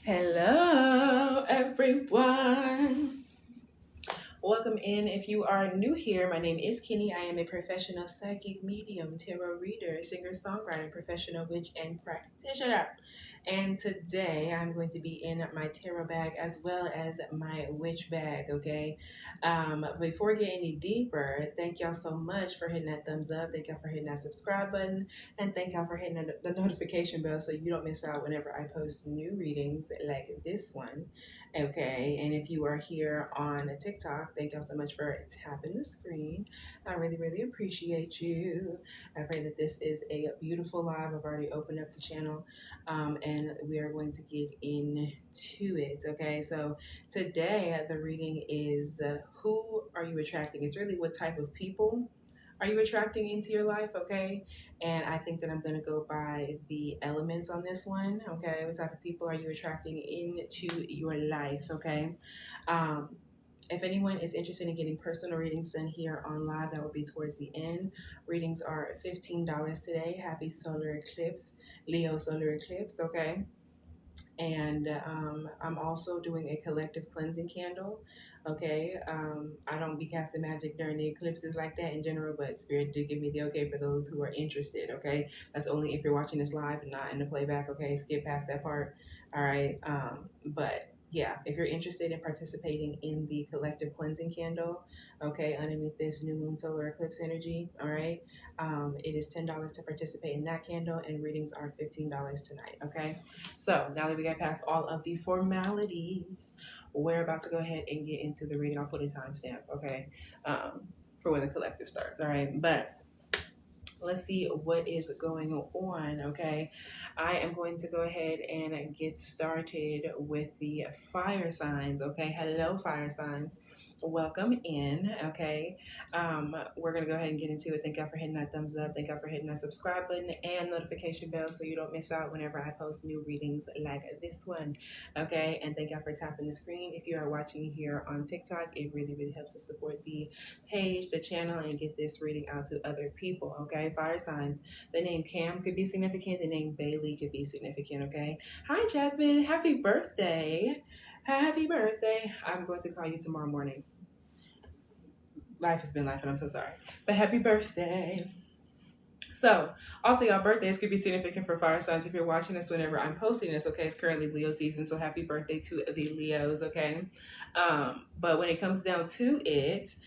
Hello, everyone. Welcome in. If you are new here, my name is Kinny. I am a professional psychic medium, tarot reader, singer, songwriter, professional witch, and practitioner. And today I'm going to be in my tarot bag as well as my witch bag, okay? Before we get any deeper, thank y'all so much for hitting that thumbs up. Thank y'all for hitting that subscribe button. And thank y'all for hitting the notification bell so you don't miss out whenever I post new readings like this one. Okay, and if you are here on TikTok, thank y'all so much for tapping the screen. I really, really appreciate you. I pray that this is a beautiful live. I've already opened up the channel, and we are going to get into it. Okay, so today the reading is who are you attracting? It's really what type of people are you attracting into your life, okay? And I think that I'm going to go by the elements on this one, okay? What type of people are you attracting into your life, okay? If anyone is interested in getting personal readings done here on live, that will be towards the end. Readings are $15 today. Happy solar eclipse, Leo solar eclipse, okay? And I'm also doing a collective cleansing candle. Okay, I don't be casting magic during the eclipses like that in general, but Spirit did give me the okay for those who are interested. Okay, that's only if you're watching this live and not in the playback. Okay, skip past that part. All right, but yeah, if you're interested in participating in the collective cleansing candle, okay, underneath this new moon solar eclipse energy, all right, it is $10 to participate in that candle, and readings are $15 tonight. Okay. So now that we got past all of the formalities, we're about to go ahead and get into the reading. I'll put a timestamp, okay, for when the collective starts. All right, but let's see what is going on. Okay, I am going to go ahead and get started with the fire signs. Okay, hello, fire signs. Welcome in. Okay, we're gonna go ahead and get into it. Thank y'all for hitting that thumbs up. Thank y'all for hitting that subscribe button and notification bell so you don't miss out whenever I post new readings like this one. Okay, and thank y'all for tapping the screen. If you are watching here on TikTok, it really, really helps to support the page, the channel, and get this reading out to other people. Okay, fire signs. The name Cam could be significant. The name Bailey could be significant. Okay. Hi, Jasmine. Happy birthday. Happy birthday. I'm going to call you tomorrow morning. Life has been life, and I'm so sorry. But happy birthday. So, also, y'all, birthdays could be significant for fire signs if you're watching this whenever I'm posting this, okay? It's currently Leo season, so happy birthday to the Leos, okay? But when it comes down to it,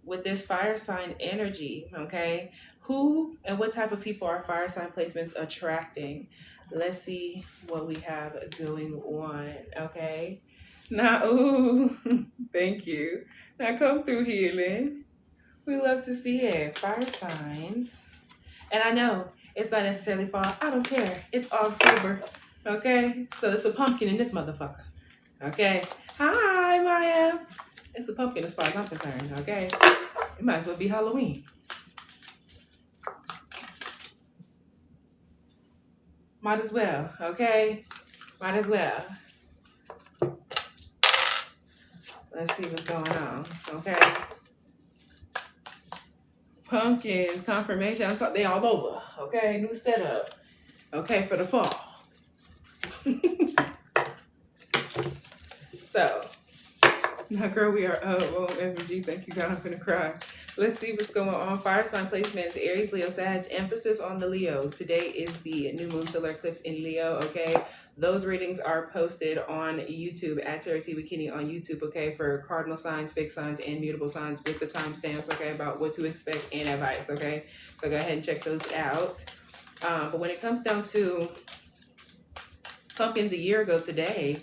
with this fire sign energy, okay, who and what type of people are fire sign placements attracting? Let's see what we have going on, okay? Now, ooh, thank you. Now come through, healing. We love to see it. Fire signs. And I know it's not necessarily fall. I don't care. It's October. Okay? So it's a pumpkin in this motherfucker. Okay? Hi, Maya. It's a pumpkin as far as I'm concerned. Okay? It might as well be Halloween. Might as well. Okay? Might as well. Let's see what's going on. Okay? Pumpkins, confirmation. They all over. Okay? New setup. Okay? For the fall. So, now, girl, we are OMG. Thank you, God. I'm gonna cry. Let's see what's going on. Fire sign placements: Aries, Leo, Sag. Emphasis on the Leo. Today is the new moon solar eclipse in Leo. Okay, those readings are posted on YouTube at tarotteawkinny on YouTube. Okay, for cardinal signs, fixed signs, and mutable signs with the timestamps. Okay, about what to expect and advice. Okay, so go ahead and check those out. But when it comes down to pumpkins a year ago today.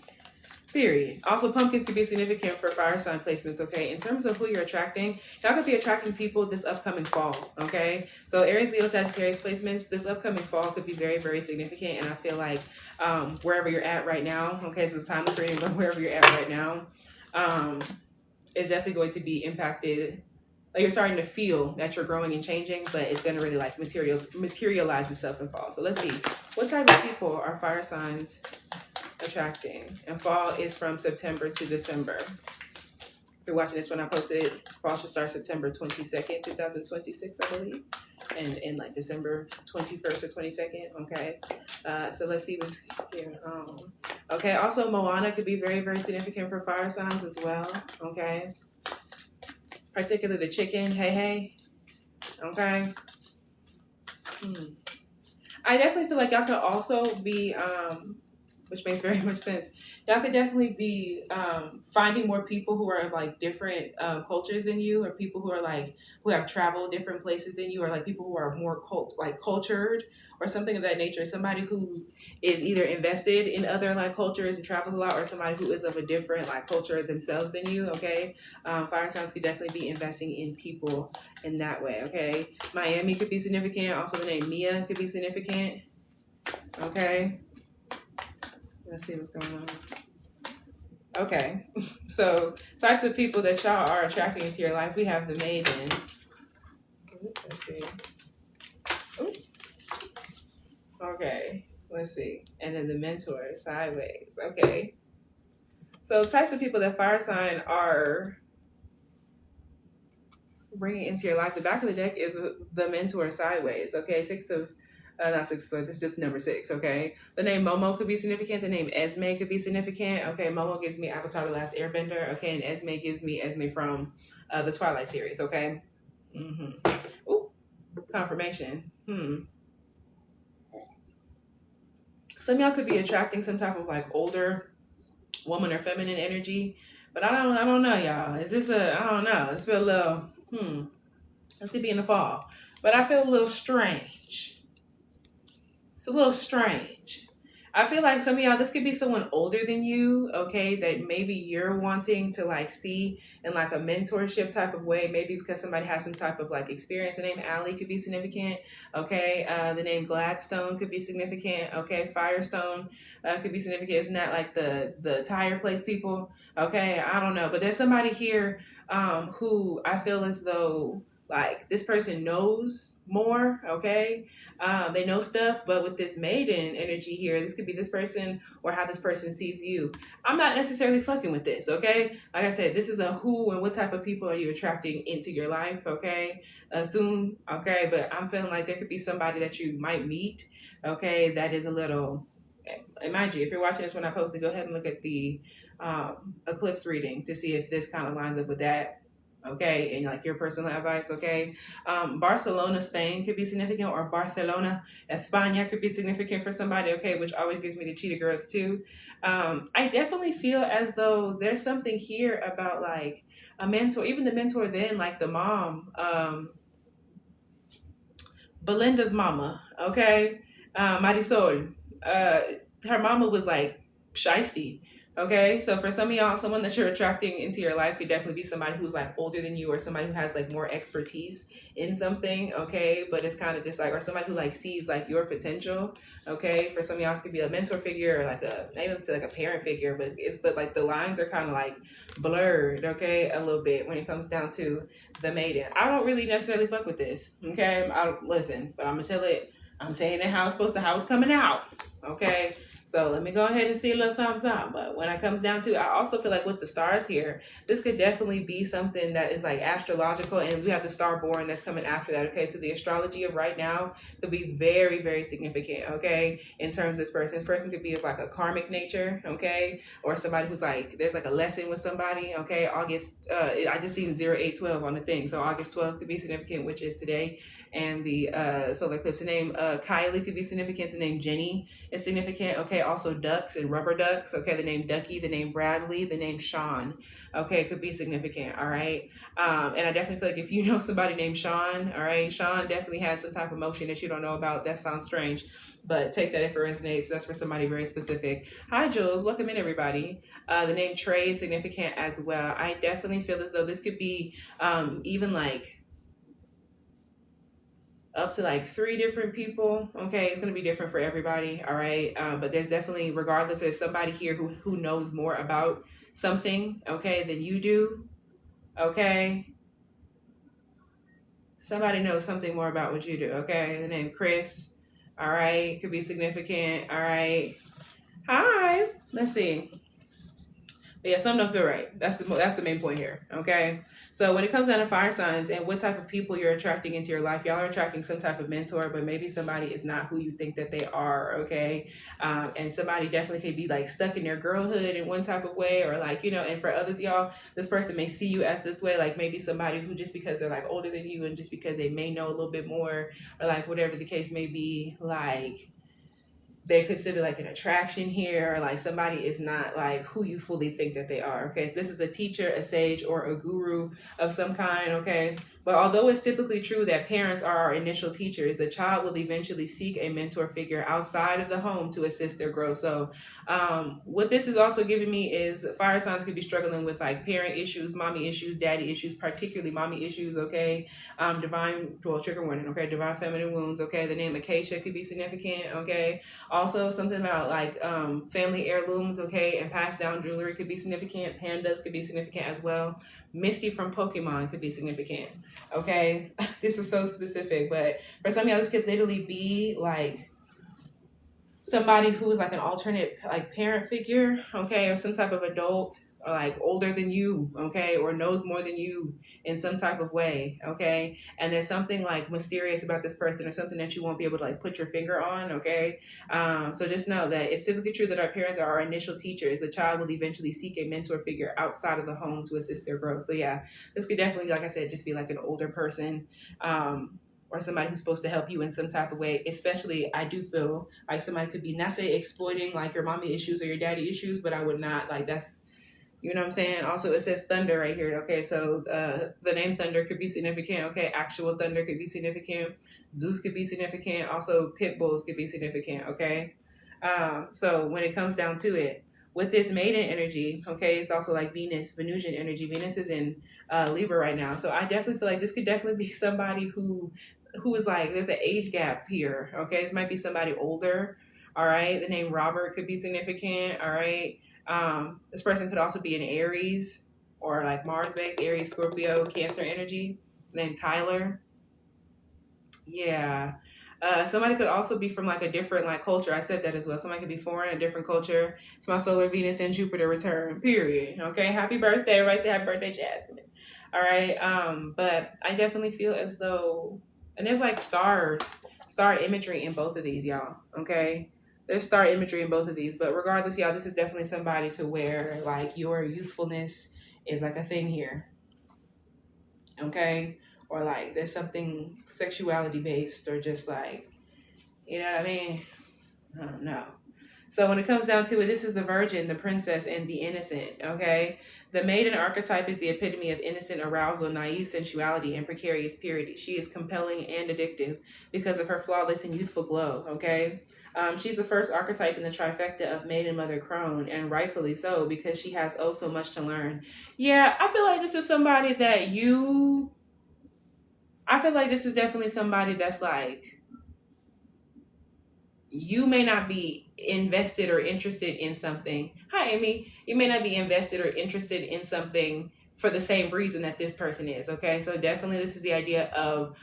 Period. Also, pumpkins could be significant for fire sign placements, okay? In terms of who you're attracting, y'all could be attracting people this upcoming fall, okay? So Aries, Leo, Sagittarius placements, this upcoming fall could be very, very significant. And I feel like wherever you're at right now, okay, so it's time to reading, but wherever you're at right now, is definitely going to be impacted. Like you're starting to feel that you're growing and changing, but it's going to really like materialize itself in fall. So let's see. What type of people are fire signs attracting? And fall is from September to December. you're watching this when I posted, fall should start September 22nd, 2026, I believe. And in like December 21st or 22nd. Okay. So let's see what's here. Okay. Also, Moana could be very, very significant for fire signs as well. Okay. Particularly the chicken. Hey, hey. Okay. I definitely feel like y'all could also be, which makes very much sense. Y'all could definitely be finding more people who are of like different cultures than you, or people who are like who have traveled different places than you, or like people who are more cultured or something of that nature. Somebody who is either invested in other like cultures and travels a lot, or somebody who is of a different like culture themselves than you. Okay, fire signs could definitely be investing in people in that way. Okay, Miami could be significant. Also, the name Mia could be significant. Okay. Let's see what's going on. Okay, so types of people that y'all are attracting into your life. We have the maiden. Let's see. Ooh. Okay, let's see. And then the mentor, sideways. Okay. So types of people that fire sign are bringing into your life. The back of the deck is the mentor, sideways. Okay, not six, so this is just number 6, okay? The name Momo could be significant. The name Esme could be significant. Okay, Momo gives me Avatar: The Last Airbender. Okay, and Esme gives me Esme from the Twilight series, okay? Ooh, confirmation. Some of y'all could be attracting some type of like older woman or feminine energy, but I don't know, y'all. Is this I don't know. It's feel a little, this could be in the fall, but I feel a little strange. It's a little strange. I feel like some of y'all, this could be someone older than you, okay, that maybe you're wanting to like see in like a mentorship type of way, maybe because somebody has some type of like experience. The name Allie could be significant, okay. The name Gladstone could be significant, okay. Firestone could be significant. Isn't that like the tire place people? Okay, I don't know, but there's somebody here who I feel as though like this person knows more, okay. They know stuff, but with this maiden energy here, this could be this person or how this person sees you. I'm not necessarily fucking with this, okay. Like I said, this is a who and what type of people are you attracting into your life, okay. Soon, okay, but I'm feeling like there could be somebody that you might meet, okay, that is a little, and mind you, if you're watching this when I post it, go ahead and look at the eclipse reading to see if this kind of lines up with that. Okay, and like your personal advice, okay. Barcelona, Spain could be significant, or Barcelona, España could be significant for somebody, okay, which always gives me the cheetah girls too. I definitely feel as though there's something here about like a mentor, even the mentor then, like the mom, Belinda's mama, okay, Marisol, her mama was like shisty. Okay, so for some of y'all, someone that you're attracting into your life could definitely be somebody who's like older than you, or somebody who has like more expertise in something, okay, but it's kind of just like, or somebody who like sees like your potential, okay. For some of y'all, it could be a mentor figure, or like not even like a parent figure, but like the lines are kind of like blurred, okay, a little bit when it comes down to the maiden. I don't really necessarily fuck with this, okay. Listen, but I'm gonna tell it. I'm saying it how it's supposed to, how it's coming out, okay. So let me go ahead and see a little something. But when it comes down to, I also feel like with the stars here, this could definitely be something that is like astrological, and we have the star born that's coming after that. Okay, so the astrology of right now could be very, very significant. Okay, in terms of this person. This person could be of like a karmic nature. Okay, or somebody who's like, there's like a lesson with somebody. Okay, August. I just seen 0812 on the thing, so August 12th could be significant, which is today. And the solar eclipse. The name Kylie could be significant. The name Jenny is significant. Okay, also ducks and rubber ducks. Okay, the name Ducky, the name Bradley, the name Sean. Okay, could be significant. All right. And I definitely feel like if you know somebody named Sean, all right, Sean definitely has some type of emotion that you don't know about. That sounds strange, but take that if it resonates. That's for somebody very specific. Hi, Jules. Welcome in, everybody. The name Trey is significant as well. I definitely feel as though this could be even like up to like 3 different people. Okay, it's going to be different for everybody. All right, but there's definitely, regardless, there's somebody here who knows more about something, okay, than you do. Okay, somebody knows something more about what you do. Okay, the name Chris. All right, could be significant. All right, hi, let's see. But yeah, something don't feel right. That's the main point here. Okay. So when it comes down to fire signs and what type of people you're attracting into your life, y'all are attracting some type of mentor, but maybe somebody is not who you think that they are. Okay. And somebody definitely could be like stuck in their girlhood in one type of way, or like, you know, and for others, y'all, this person may see you as this way, like maybe somebody who just because they're like older than you and just because they may know a little bit more, or like whatever the case may be, like they consider like an attraction here, or like somebody is not like who you fully think that they are. Okay, this is a teacher, a sage, or a guru of some kind. Okay, but although it's typically true that parents are our initial teachers, the child will eventually seek a mentor figure outside of the home to assist their growth. So what this is also giving me is fire signs could be struggling with like parent issues, mommy issues, daddy issues, particularly mommy issues. Okay, trigger warning. Okay, divine feminine wounds. Okay, the name Acacia could be significant. Okay, also, something about like family heirlooms, okay, and passed down jewelry could be significant. Pandas could be significant as well. Misty from Pokemon could be significant, okay? This is so specific, but for some of y'all, this could literally be like somebody who is like an alternate like parent figure, okay, or some type of adult, or like older than you, okay, or knows more than you in some type of way, okay, and there's something like mysterious about this person, or something that you won't be able to like put your finger on, okay. So just know that it's typically true that our parents are our initial teachers. The child will eventually seek a mentor figure outside of the home to assist their growth. So yeah, this could definitely, like I said, just be like an older person, or somebody who's supposed to help you in some type of way. Especially, I do feel like somebody could be, not say exploiting like your mommy issues or your daddy issues, but I would not like, that's, you know what I'm saying? Also, it says thunder right here. Okay, so the name thunder could be significant. Okay, actual thunder could be significant. Zeus could be significant. Also, pit bulls could be significant. Okay, so when it comes down to it, with this maiden energy, okay, it's also like Venusian energy. Venus is in Libra right now, so I definitely feel like this could definitely be somebody who is like, there's an age gap here. Okay, this might be somebody older. All right, the name Robert could be significant. All right. This person could also be an Aries or like Mars based, Aries, Scorpio, Cancer energy, named Tyler. Yeah. Somebody could also be from like a different like culture. I said that as well. Somebody could be foreign, a different culture. It's my solar Venus and Jupiter return, period. Okay. Happy birthday. Everybody say happy birthday, Jasmine. All right. But I definitely feel as though, and there's like star imagery in both of these, y'all. Okay. There's star imagery in both of these, but regardless, y'all, this is definitely somebody to where like your youthfulness is like a thing here, okay? Or like there's something sexuality based, or just like, you know what I mean? I don't know. So when it comes down to it, this is the virgin, the princess, and the innocent, okay? The maiden archetype is the epitome of innocent arousal, naive sensuality, and precarious purity. She is compelling and addictive because of her flawless and youthful glow, okay? She's the first archetype in the trifecta of maiden, mother, crone, and rightfully so, because she has oh so much to learn. Yeah, I feel like this is somebody that I feel like this is definitely somebody that's like, you may not be invested or interested in something. Hi, Amy. You may not be invested or interested in something for the same reason that this person is. Okay. So definitely this is the idea of,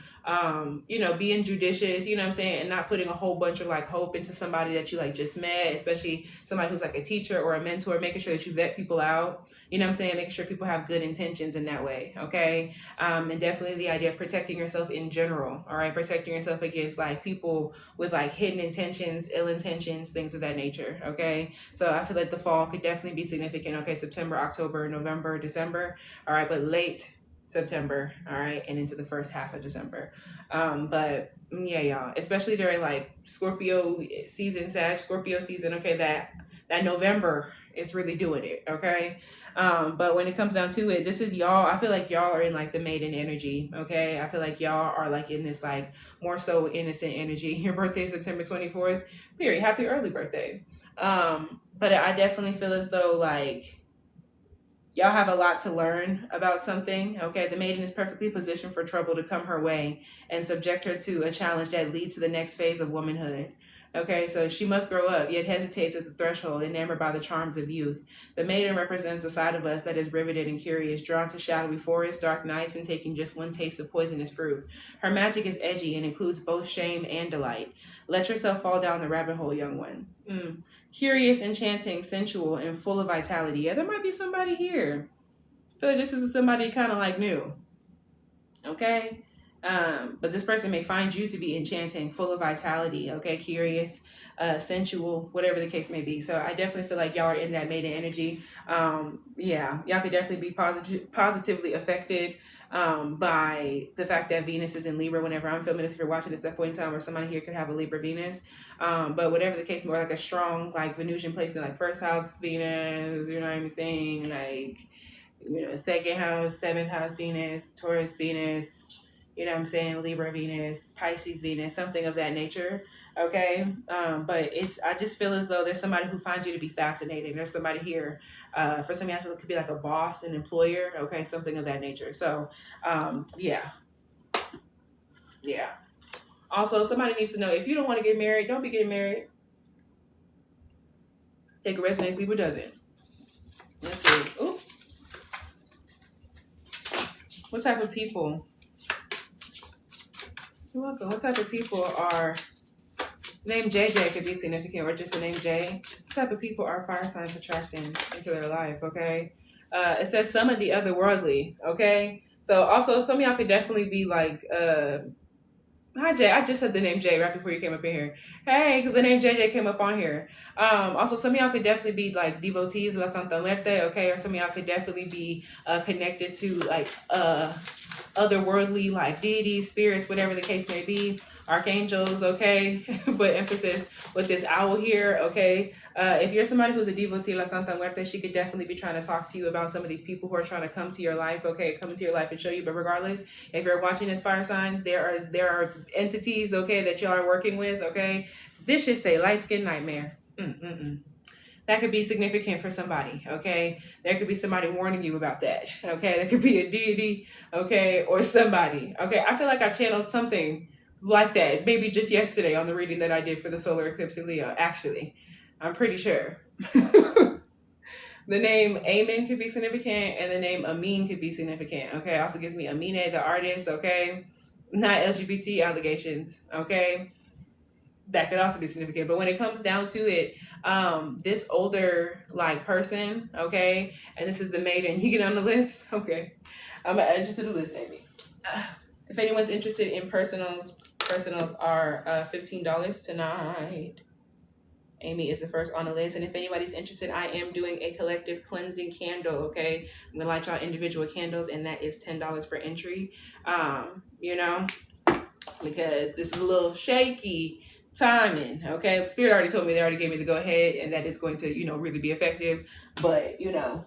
being judicious, you know what I'm saying? And not putting a whole bunch of like hope into somebody that you like just met, especially somebody who's like a teacher or a mentor, making sure that you vet people out, you know what I'm saying? Making sure people have good intentions in that way. Okay. And definitely the idea of protecting yourself in general. All right. Protecting yourself against like people with like hidden intentions, ill intentions, things of that nature. Okay. So I feel like the fall could definitely be significant. Okay. September, October, November, December. All right. But late September, all right, and into the first half of December. But yeah, y'all, especially during like Scorpio season, okay, that November is really doing it, okay? But when it comes down to it, this is y'all. I feel like y'all are in like the maiden energy, okay? I feel like y'all are like in this like more so innocent energy. Your birthday is September 24th. Period. Happy early birthday. But I definitely feel as though like y'all have a lot to learn about something, okay? The maiden is perfectly positioned for trouble to come her way and subject her to a challenge that leads to the next phase of womanhood. Okay, so she must grow up, yet hesitates at the threshold, enamored by the charms of youth. The maiden represents the side of us that is riveted and curious, drawn to shadowy forests, dark nights, and taking just one taste of poisonous fruit. Her magic is edgy and includes both shame and delight. Let yourself fall down the rabbit hole, young one. Curious, enchanting, sensual, and full of vitality. Yeah, there might be somebody here. I feel like this is somebody kind of like new. Okay? But this person may find you to be enchanting, full of vitality, okay, curious, sensual, whatever the case may be. So I definitely feel like y'all are in that maiden energy. Yeah, y'all could definitely be positively affected by the fact that Venus is in Libra whenever I'm filming this. If you're watching this at that point in time, or somebody here could have a Libra Venus. But whatever the case, more like a strong, like Venusian placement, like first house Venus, you know what I'm saying? Like, you know, second house, seventh house Venus, Taurus Venus, you know what I'm saying, Libra Venus, Pisces Venus, something of that nature. Okay. But I just feel as though there's somebody who finds you to be fascinating. There's somebody here, for some of you, it could be like a boss, an employer. Okay. Something of that nature. So, yeah. Also, somebody needs to know, if you don't want to get married, don't be getting married. Take a resonance, Libra doesn't. Let's see. Ooh. What type of people? You're welcome. What type of people are, name JJ could be significant, or just the name J. What type of people are fire signs attracting into their life, okay? It says some of the otherworldly, okay? So also some of y'all could definitely be like, hi Jay, I just said the name Jay right before you came up in here. Hey, because the name JJ came up on here. Also, some of y'all could definitely be like devotees of La Santa Muerte, okay? Or some of y'all could definitely be connected to like otherworldly, like deities, spirits, whatever the case may be, archangels, okay? But emphasis with this owl here, okay? If you're somebody who's a devotee of La Santa Muerte, she could definitely be trying to talk to you about some of these people who are trying to come to your life, okay? Come into your life and show you. But regardless, if you're watching as fire signs, there are entities, okay, that y'all are working with, okay? This should say light skin nightmare. That could be significant for somebody, okay? There could be somebody warning you about that, okay? There could be a deity, okay, or somebody, okay? I feel like I channeled something like that, maybe just yesterday on the reading that I did for the solar eclipse in Leo, actually. I'm pretty sure. The name Amen could be significant, and the name Amin could be significant, okay? Also gives me Amine, the artist, okay? Not LGBT allegations, okay? That could also be significant. But when it comes down to it, this older like person, okay, and this is the maiden, you get on the list, okay, I'm gonna add you to the list, Amy. If anyone's interested in personals are $15 tonight. Amy is the first on the list. And if anybody's interested, I am doing a collective cleansing candle, okay? I'm gonna light y'all individual candles, and that is $10 for entry. You know, because this is a little shaky timing, okay? The spirit already told me, they already gave me the go ahead, and that it's going to, you know, really be effective. But, you know,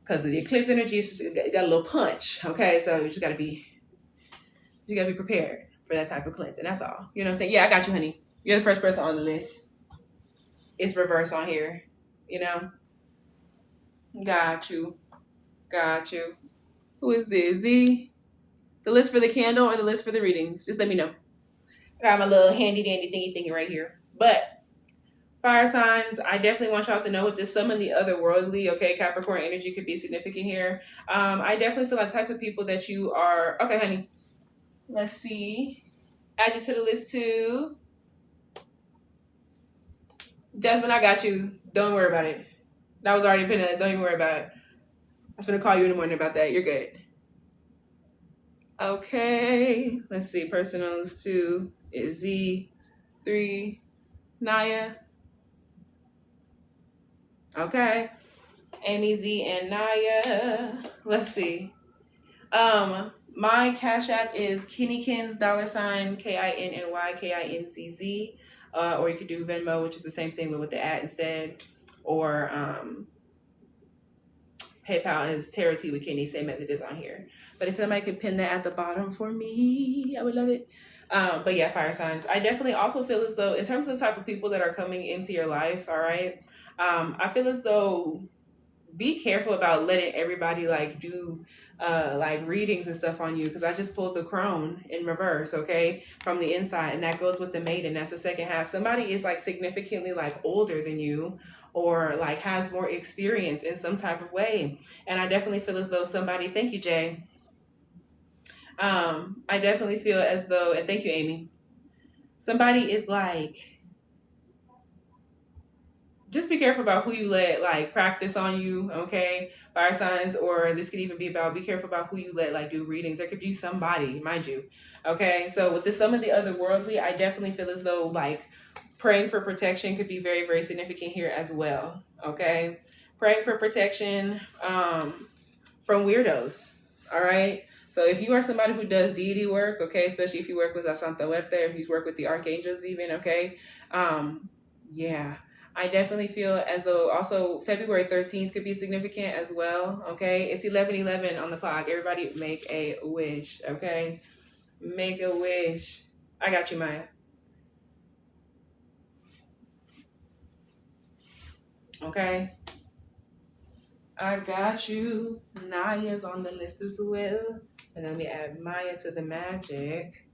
because of the eclipse energy, it's just it got a little punch, okay? So you gotta be prepared for that type of cleansing. That's all. You know what I'm saying? Yeah, I got you, honey. You're the first person on the list. It's reverse on here, you know? Got you. Who is this? Z? The list for the candle or the list for the readings? Just let me know. I got my little handy dandy thingy right here. But fire signs, I definitely want y'all to know, with this some of the otherworldly, okay, Capricorn energy could be significant here. I definitely feel like the type of people that you are. Okay, honey. Let's see. Add you to the list too. Jasmine, I got you. Don't worry about it. That was already pinned. Don't even worry about it. I was going to call you in the morning about that. You're good. Okay. Let's see. Personals 2 is Z. 3, Naya. Okay. Amy, Z, and Naya. Let's see. My Cash App is Kinnykinzz, $KINNY, or you could do Venmo, which is the same thing, but with the @ instead, or PayPal is tarotteawkinny, same as it is on here. But if somebody could pin that at the bottom for me, I would love it. But yeah, fire signs. I definitely also feel as though, in terms of the type of people that are coming into your life, all right, I feel as though be careful about letting everybody like do like readings and stuff on you, because I just pulled the crone in reverse, okay, from the inside, and that goes with the maiden. That's the second half. Somebody is like significantly like older than you, or like has more experience in some type of way. And I definitely feel as though somebody, thank you, Jay. I definitely feel as though, and thank you, Amy. Somebody is like, just be careful about who you let like practice on you, okay? Fire signs, or this could even be about, be careful about who you let like do readings. There could be somebody, mind you, okay? So with some of the other worldly, I definitely feel as though like praying for protection could be very, very significant here as well, okay? Praying for protection from weirdos, all right? So if you are somebody who does deity work, okay, especially if you work with Asanta Werte, if you work with the archangels even, okay, yeah, I definitely feel as though also February 13th could be significant as well, okay? It's 11:11 on the clock. Everybody make a wish, okay? Make a wish. I got you, Maya. Okay? I got you. Naya's on the list as well. And let me add Maya to the magic.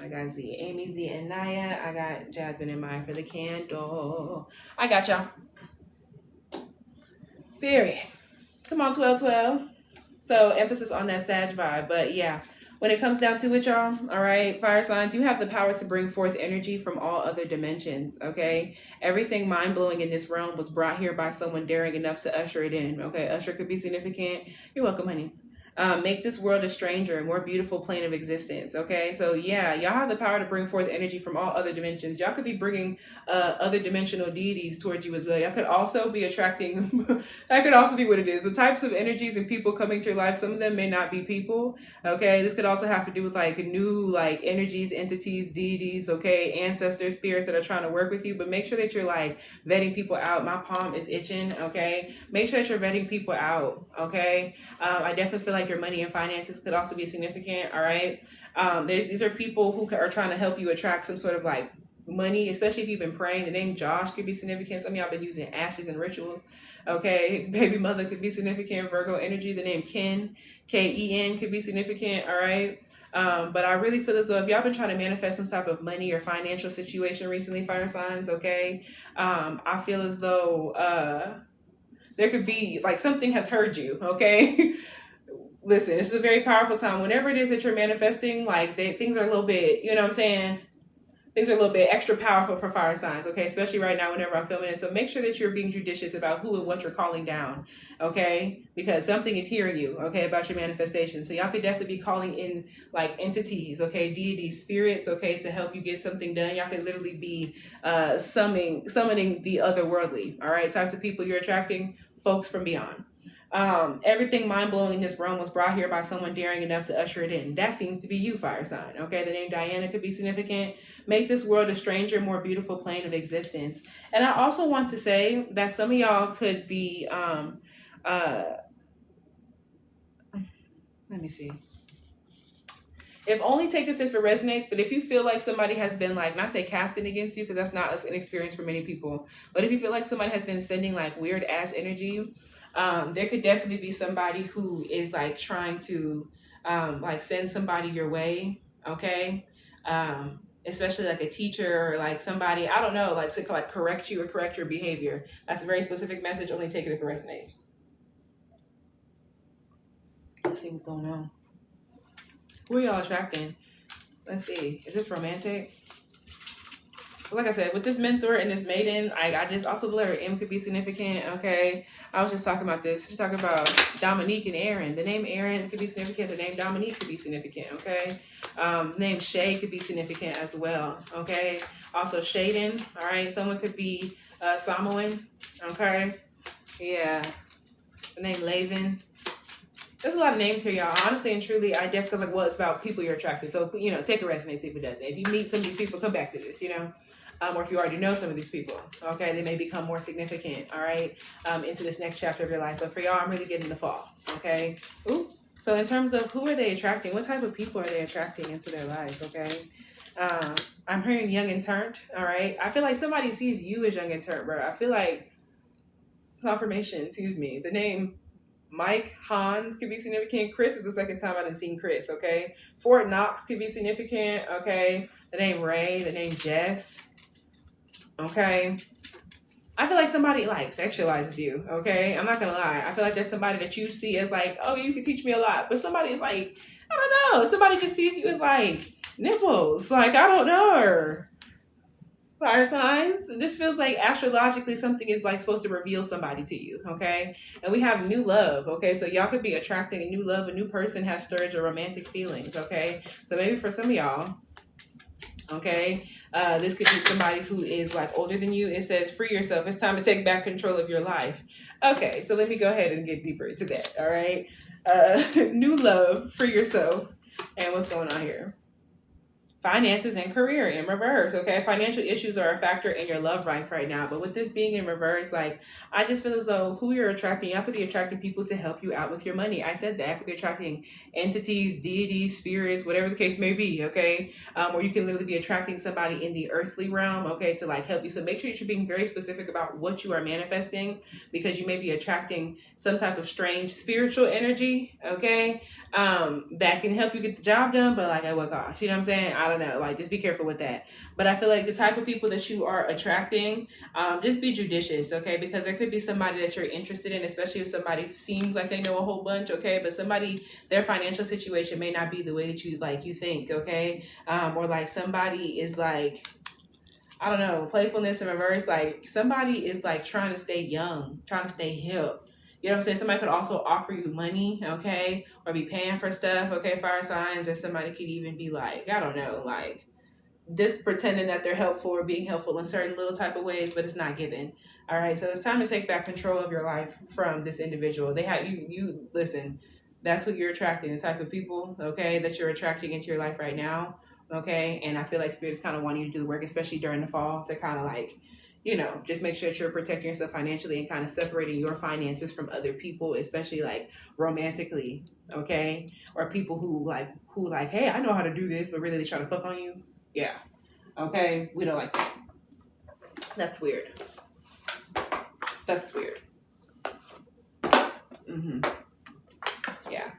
I got Z, Amy, Z, and Naya. I got Jasmine and Maya for the candle. I got y'all. Period. Come on, 1212. So emphasis on that Sag vibe. But yeah, when it comes down to it, y'all, all right, fire signs, you have the power to bring forth energy from all other dimensions, okay? Everything mind-blowing in this realm was brought here by someone daring enough to usher it in, okay? Usher could be significant. You're welcome, honey. Make this world a stranger, a more beautiful plane of existence, okay? So yeah, y'all have the power to bring forth energy from all other dimensions. Y'all could be bringing other dimensional deities towards you as well. Y'all could also be attracting, that could also be what it is. The types of energies and people coming to your life, some of them may not be people, okay? This could also have to do with like new like energies, entities, deities, okay? Ancestors, spirits that are trying to work with you, but make sure that you're like vetting people out. My palm is itching, okay? Make sure that you're vetting people out, okay? I definitely feel like your money and finances could also be significant, all right? These are people who are trying to help you attract some sort of like money, especially if you've been praying. The name Josh could be significant. Some of y'all been using ashes and rituals, okay? Baby mother could be significant. Virgo energy. The name Ken, Ken, could be significant, all right? But I really feel as though if y'all been trying to manifest some type of money or financial situation recently, fire signs, okay? I feel as though there could be like something has heard you, okay? Listen, this is a very powerful time. Whenever it is that you're manifesting, like things are a little bit, you know what I'm saying? Things are a little bit extra powerful for fire signs, okay? Especially right now whenever I'm filming it. So make sure that you're being judicious about who and what you're calling down, okay? Because something is hearing you, okay, about your manifestation. So y'all could definitely be calling in like entities, okay, deities, spirits, okay, to help you get something done. Y'all could literally be summoning the otherworldly, all right? Types of people you're attracting, folks from beyond. Everything mind-blowing in this realm was brought here by someone daring enough to usher it in. That seems to be you, fire sign. Okay, the name Diana could be significant. Make this world a stranger, more beautiful plane of existence. And I also want to say that some of y'all could be let me see. If only take this if it resonates, but if you feel like somebody has been like, not say casting against you, because that's not an experience for many people, but if you feel like somebody has been sending like weird ass energy, there could definitely be somebody who is like trying to like send somebody your way, okay? Especially like a teacher or like somebody, I don't know, like to like correct you or correct your behavior. That's a very specific message. Only take it if it resonates. Let's see what's going on. Who are y'all attracting? Let's see. Is this romantic? Like I said, with this mentor and this maiden, I just also the letter M could be significant, okay? I was just talking about this. Just talking about Dominique and Aaron. The name Aaron could be significant. The name Dominique could be significant, okay? Name Shay could be significant as well, okay? Also Shaden, all right? Someone could be Samoan, okay? Yeah. The name Laven. There's a lot of names here, y'all. Honestly and truly, I definitely feel like, well, it's about people you're attracted. So, you know, take a rest and see if it doesn't. If you meet some of these people, come back to this, you know? Or if you already know some of these people, okay, they may become more significant, all right, into this next chapter of your life. But for y'all, I'm really getting the fall, okay? Ooh. So in terms of who are they attracting, what type of people are they attracting into their life, okay? Uh, I'm hearing young and turned. All right. I feel like somebody sees you as young and turned, bro. I feel like confirmation. Excuse me. The name Mike Hans could be significant. Chris is the second time I've seen Chris. Okay. Fort Knox could be significant. Okay. The name Ray. The name Jess. Okay. I feel like somebody like sexualizes you. Okay. I'm not gonna lie. I feel like there's somebody that you see as like, oh, you can teach me a lot, but somebody is like, I don't know. Somebody just sees you as like nipples. Like I don't know. Fire signs. This feels like astrologically something is like supposed to reveal somebody to you, okay? And we have new love, okay? So y'all could be attracting a new love, a new person has stirred your romantic feelings, okay? So maybe for some of y'all, okay, this could be somebody who is like older than you. It says free yourself. It's time to take back control of your life. Okay, so let me go ahead and get deeper into that, all right? New love, free yourself. And what's going on here? Finances and career in reverse. Okay, financial issues are a factor in your love life right now, but with this being in reverse, like I just feel as though who you're attracting, y'all could be attracting people to help you out with your money. I said that could be attracting entities, deities, spirits, whatever the case may be. Okay, or you can literally be attracting somebody in the earthly realm, okay, to like help you. So make sure that you're being very specific about what you are manifesting, because you may be attracting some type of strange spiritual energy, okay, that can help you get the job done, but like at what cost? You know what I'm saying? I don't know. Like just be careful with that. But I feel like the type of people that you are attracting, just be judicious, okay? Because there could be somebody that you're interested in, especially if somebody seems like they know a whole bunch, okay? But somebody, their financial situation may not be the way that you think, okay? Or like somebody is like, I don't know, playfulness in reverse. Like somebody is like trying to stay young, trying to stay hip. You know what I'm saying? Somebody could also offer you money, okay? Or be paying for stuff, okay? Fire signs. Or somebody could even be like, I don't know, like just pretending that they're helpful or being helpful in certain little type of ways, but it's not given. All right. So it's time to take back control of your life from this individual. They have you listen, that's who you're attracting, the type of people, okay, that you're attracting into your life right now. Okay. And I feel like spirits kind of want you to do the work, especially during the fall, to kind of like, just make sure that you're protecting yourself financially and kind of separating your finances from other people, especially like romantically, okay? Or people who like, hey, I know how to do this, but really they try to fuck on you. Yeah. Okay. We don't like that. That's weird. That's weird. Yeah.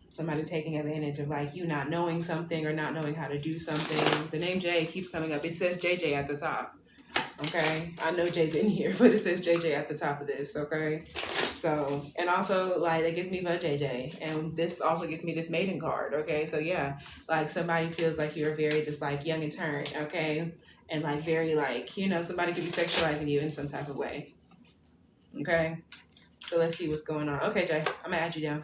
Somebody taking advantage of like you not knowing something or not knowing how to do something. The name Jay keeps coming up. It says JJ at the top. Okay. I know Jay's in here, but it says JJ at the top of this. Okay. So, and also like it gives me the JJ, and this also gives me this maiden card. Okay. So yeah, like somebody feels like you're very just like young and turned. Okay. And like very like, somebody could be sexualizing you in some type of way. Okay. So let's see what's going on. Okay, Jay, I'm gonna add you down.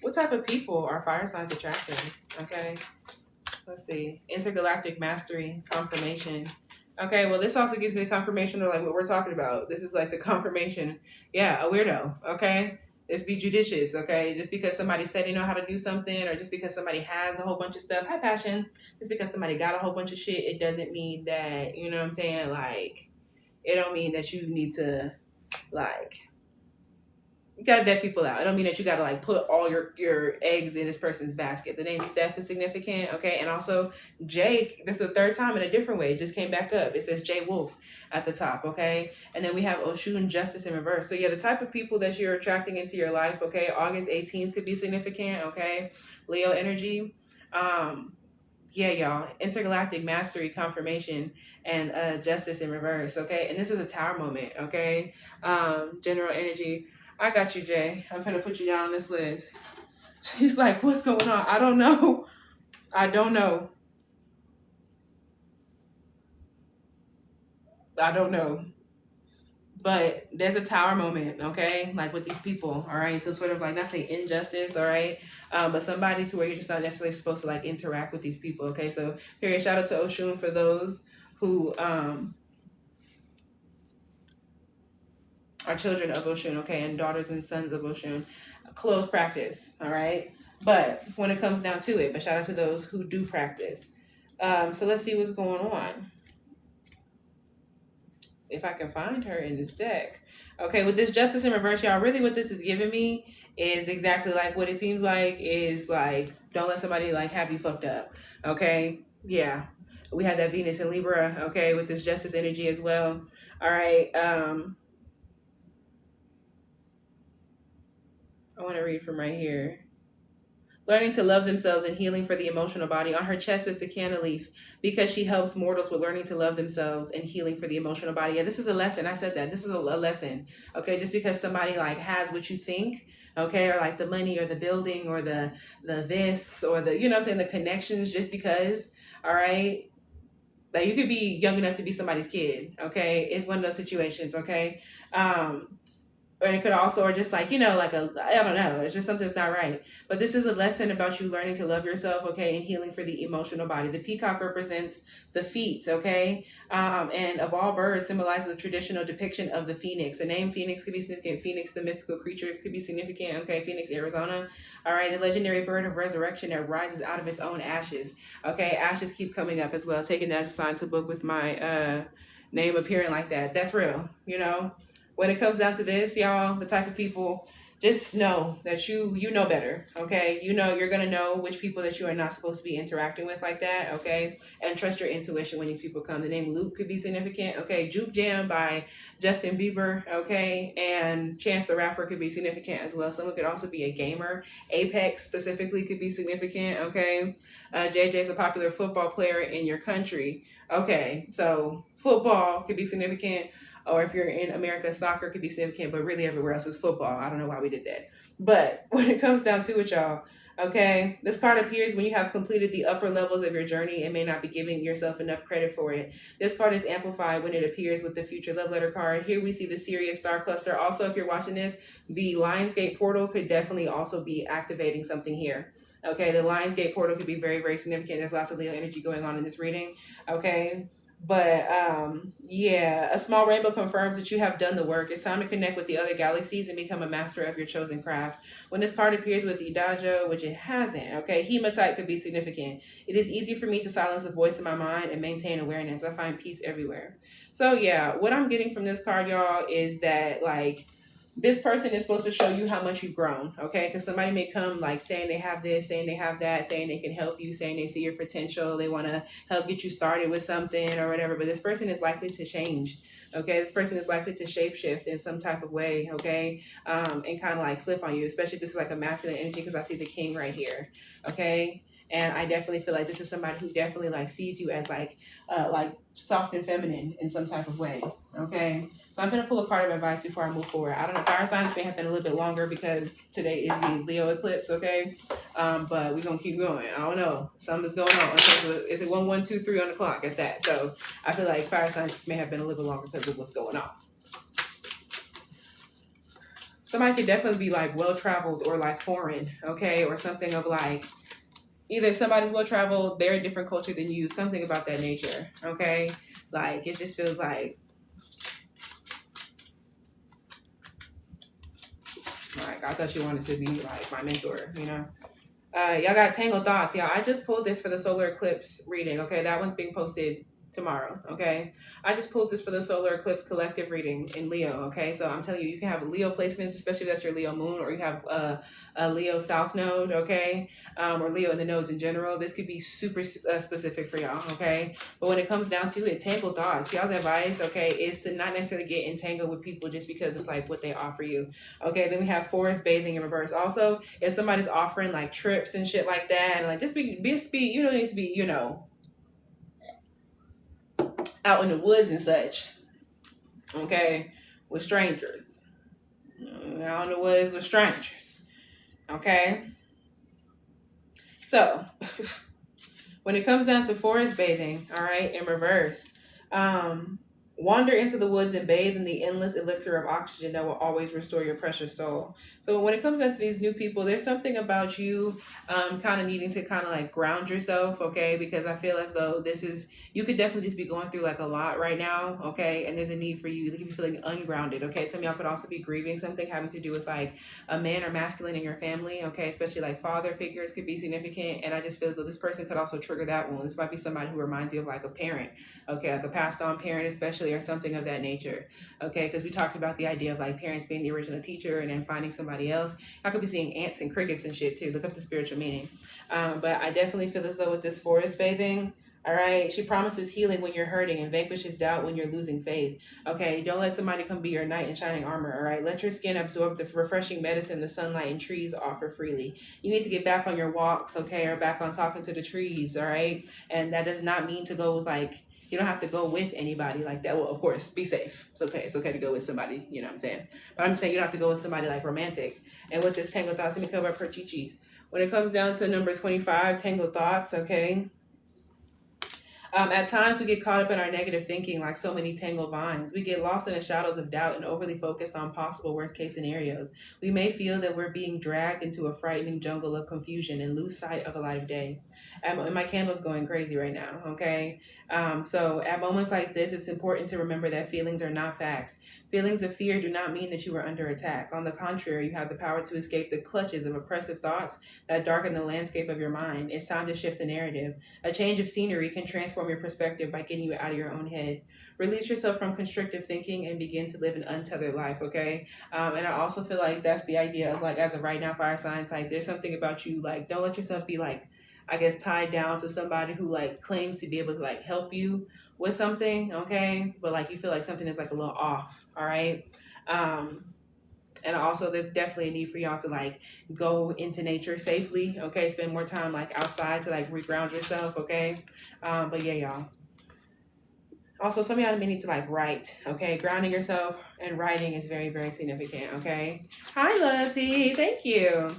What type of people are fire signs attracting? Okay. Let's see. Intergalactic mastery, confirmation. Okay, well, this also gives me the confirmation of like what we're talking about. This is like the confirmation. Yeah, a weirdo. Okay, just be judicious. Okay, just because somebody said they know how to do something, or just because somebody has a whole bunch of stuff. Hi, passion. Just because somebody got a whole bunch of shit, it doesn't mean that what I'm saying. Like, it don't mean that you need to like. You gotta vet people out. I don't mean that you gotta like put all your eggs in this person's basket. The name Steph is significant, okay? And also Jake, this is the third time in a different way. It just came back up. It says Jay Wolf at the top, okay? And then we have Oshun Justice in reverse. So yeah, the type of people that you're attracting into your life, okay? August 18th could be significant, okay? Leo energy. Yeah, y'all. Intergalactic mastery, confirmation, and justice in reverse, okay? And this is a tower moment, okay? General energy. I got you, Jay. I'm gonna put you down on this list. She's like, what's going on? I don't know. I don't know. I don't know. But there's a tower moment, okay? Like with these people, all right? So sort of like, not say injustice, all right? But somebody to where you're just not necessarily supposed to like interact with these people, okay? So period, shout out to Oshun for those who are children of Oshun, okay? And daughters and sons of Oshun. Close practice, all right? But when it comes down to it, but shout out to those who do practice. So let's see what's going on. if I can find her in this deck. Okay, with this Justice in reverse, y'all, really what this is giving me is exactly like what it seems like is like, don't let somebody like have you fucked up. Okay, yeah. We had that Venus in Libra, okay, with this Justice energy as well. All right, I want to read from right here. Learning to love themselves and healing for the emotional body. On her chest, it's a canna leaf because she helps mortals with learning to love themselves and healing for the emotional body. Yeah, this is a lesson. I said that. This is a lesson. Okay, just because somebody like has what you think, okay, or like the money or the building or the this or the, you know what I'm saying, the connections, just because, all right, like you could be young enough to be somebody's kid, okay? It's one of those situations, okay? And it could also, or just like, you know, like I don't know, it's just something's not right. But this is a lesson about you learning to love yourself, okay, and healing for the emotional body. The peacock represents the feet, okay, and of all birds symbolizes the traditional depiction of the phoenix. The name phoenix could be significant. Phoenix, the mystical creatures, could be significant, okay. Phoenix, Arizona, all right. The legendary bird of resurrection that rises out of its own ashes, okay. Ashes keep coming up as well, taking that as a sign to book with my name appearing like that. That's real, you know. When it comes down to this, y'all, the type of people, just know that you know better, okay? You know, you're gonna know which people that you are not supposed to be interacting with like that, okay? And trust your intuition when these people come. The name Luke could be significant, okay? Juke Jam by Justin Bieber, okay? And Chance the Rapper could be significant as well. Someone could also be a gamer. Apex specifically could be significant, okay? JJ is a popular football player in your country, okay? So football could be significant, or if you're in America, soccer could be significant, but really everywhere else is football. I don't know why we did that. But when it comes down to it, y'all, okay, this card appears when you have completed the upper levels of your journey and may not be giving yourself enough credit for it. This card is amplified when it appears with the future love letter card. Here we see the Sirius star cluster. Also, if you're watching this, the Lionsgate portal could definitely also be activating something here. Okay, the Lionsgate portal could be very, very significant. There's lots of Leo energy going on in this reading. Okay, but yeah, a small rainbow confirms that you have done the work. It's time to connect with the other galaxies and become a master of your chosen craft. When this card appears with Idajo, which it hasn't, okay, hematite could be significant. It is easy for me to silence the voice in my mind and maintain awareness. I find peace everywhere. So yeah, what I'm getting from this card, y'all, is that like this person is supposed to show you how much you've grown, okay? Because somebody may come like saying they have this, saying they have that, saying they can help you, saying they see your potential, they want to help get you started with something or whatever. But this person is likely to change, okay? This person is likely to shapeshift in some type of way, okay? And kind of like flip on you, especially if this is like a masculine energy, because I see the king right here, okay? And I definitely feel like this is somebody who definitely like sees you as like soft and feminine in some type of way, okay? So I'm going to pull a card of advice before I move forward. I don't know, fire signs may have been a little bit longer because today is the Leo eclipse, okay? But we're going to keep going. I don't know. Something's going on. Okay, is it 1, 1, 2, 3 on the clock at that? So I feel like fire signs just may have been a little bit longer because of what's going on. Somebody could definitely be like well-traveled or like foreign, okay? Or something of like, either somebody's well-traveled, they're a different culture than you, something about that nature, okay? Like, it just feels like I thought you wanted to be like my mentor, you know? Y'all got Tangled Thoughts. Y'all, I just pulled this for the solar eclipse reading, okay? That one's being posted tomorrow, okay? I just pulled this for the solar eclipse collective reading in Leo, okay? So I'm telling you, you can have Leo placements, especially if that's your Leo moon, or you have a Leo south node, okay? Or Leo in the nodes in general. This could be super specific for y'all, okay? But when it comes down to it, Tangled Thoughts, y'all's advice, okay, is to not necessarily get entangled with people just because of like what they offer you, okay? Then we have forest bathing in reverse. Also, if somebody's offering like trips and shit like that, and like just be you don't need to be, you know, out in the woods and such, okay, with strangers. Out in the woods with strangers, okay? So, when it comes down to forest bathing, all right, in reverse, wander into the woods and bathe in the endless elixir of oxygen that will always restore your precious soul. So when it comes down to these new people, there's something about you kind of needing to kind of like ground yourself, okay? Because I feel as though you could definitely just be going through like a lot right now, okay? And there's a need for you to be feeling ungrounded, okay? Some of y'all could also be grieving something having to do with like a man or masculine in your family, okay? Especially like father figures could be significant. And I just feel as though this person could also trigger that one. This might be somebody who reminds you of like a parent, okay? Like a passed on parent, especially financially or something of that nature. Okay, because we talked about the idea of like parents being the original teacher and then finding somebody else. I could be seeing ants and crickets and shit too. Look up the spiritual meaning. But I definitely feel as though with this forest bathing, all right, she promises healing when you're hurting and vanquishes doubt when you're losing faith. Okay, don't let somebody come be your knight in shining armor. All right, let your skin absorb the refreshing medicine the sunlight and trees offer freely. You need to get back on your walks, okay, or back on talking to the trees. All right, and that does not mean to go with like, you don't have to go with anybody like that. Well, of course, be safe. It's okay. It's okay to go with somebody, you know what I'm saying? But I'm saying you don't have to go with somebody like romantic. And with this Tangled Thoughts, let me cover up her chi-chis. When it comes down to number 25, Tangled Thoughts, okay? At times we get caught up in our negative thinking like so many tangled vines. We get lost in the shadows of doubt and overly focused on possible worst case scenarios. We may feel that we're being dragged into a frightening jungle of confusion and lose sight of the light of day. And my candle's going crazy right now, okay? So at moments like this, it's important to remember that feelings are not facts. Feelings of fear do not mean that you are under attack. On the contrary, you have the power to escape the clutches of oppressive thoughts that darken the landscape of your mind. It's time to shift the narrative. A change of scenery can transform your perspective by getting you out of your own head. Release yourself from constrictive thinking and begin to live an untethered life, okay? And I also feel like that's the idea of like, as of right now, fire signs, like there's something about you, like don't let yourself be like, I guess, tied down to somebody who like claims to be able to like help you with something, okay? But like you feel like something is like a little off, all right? And also there's definitely a need for y'all to like go into nature safely, okay? Spend more time like outside to like reground yourself, okay? But yeah, y'all. Also, some of y'all may need to like write, okay? Grounding yourself and writing is very, very significant, okay? Hi, Loyalty, thank you.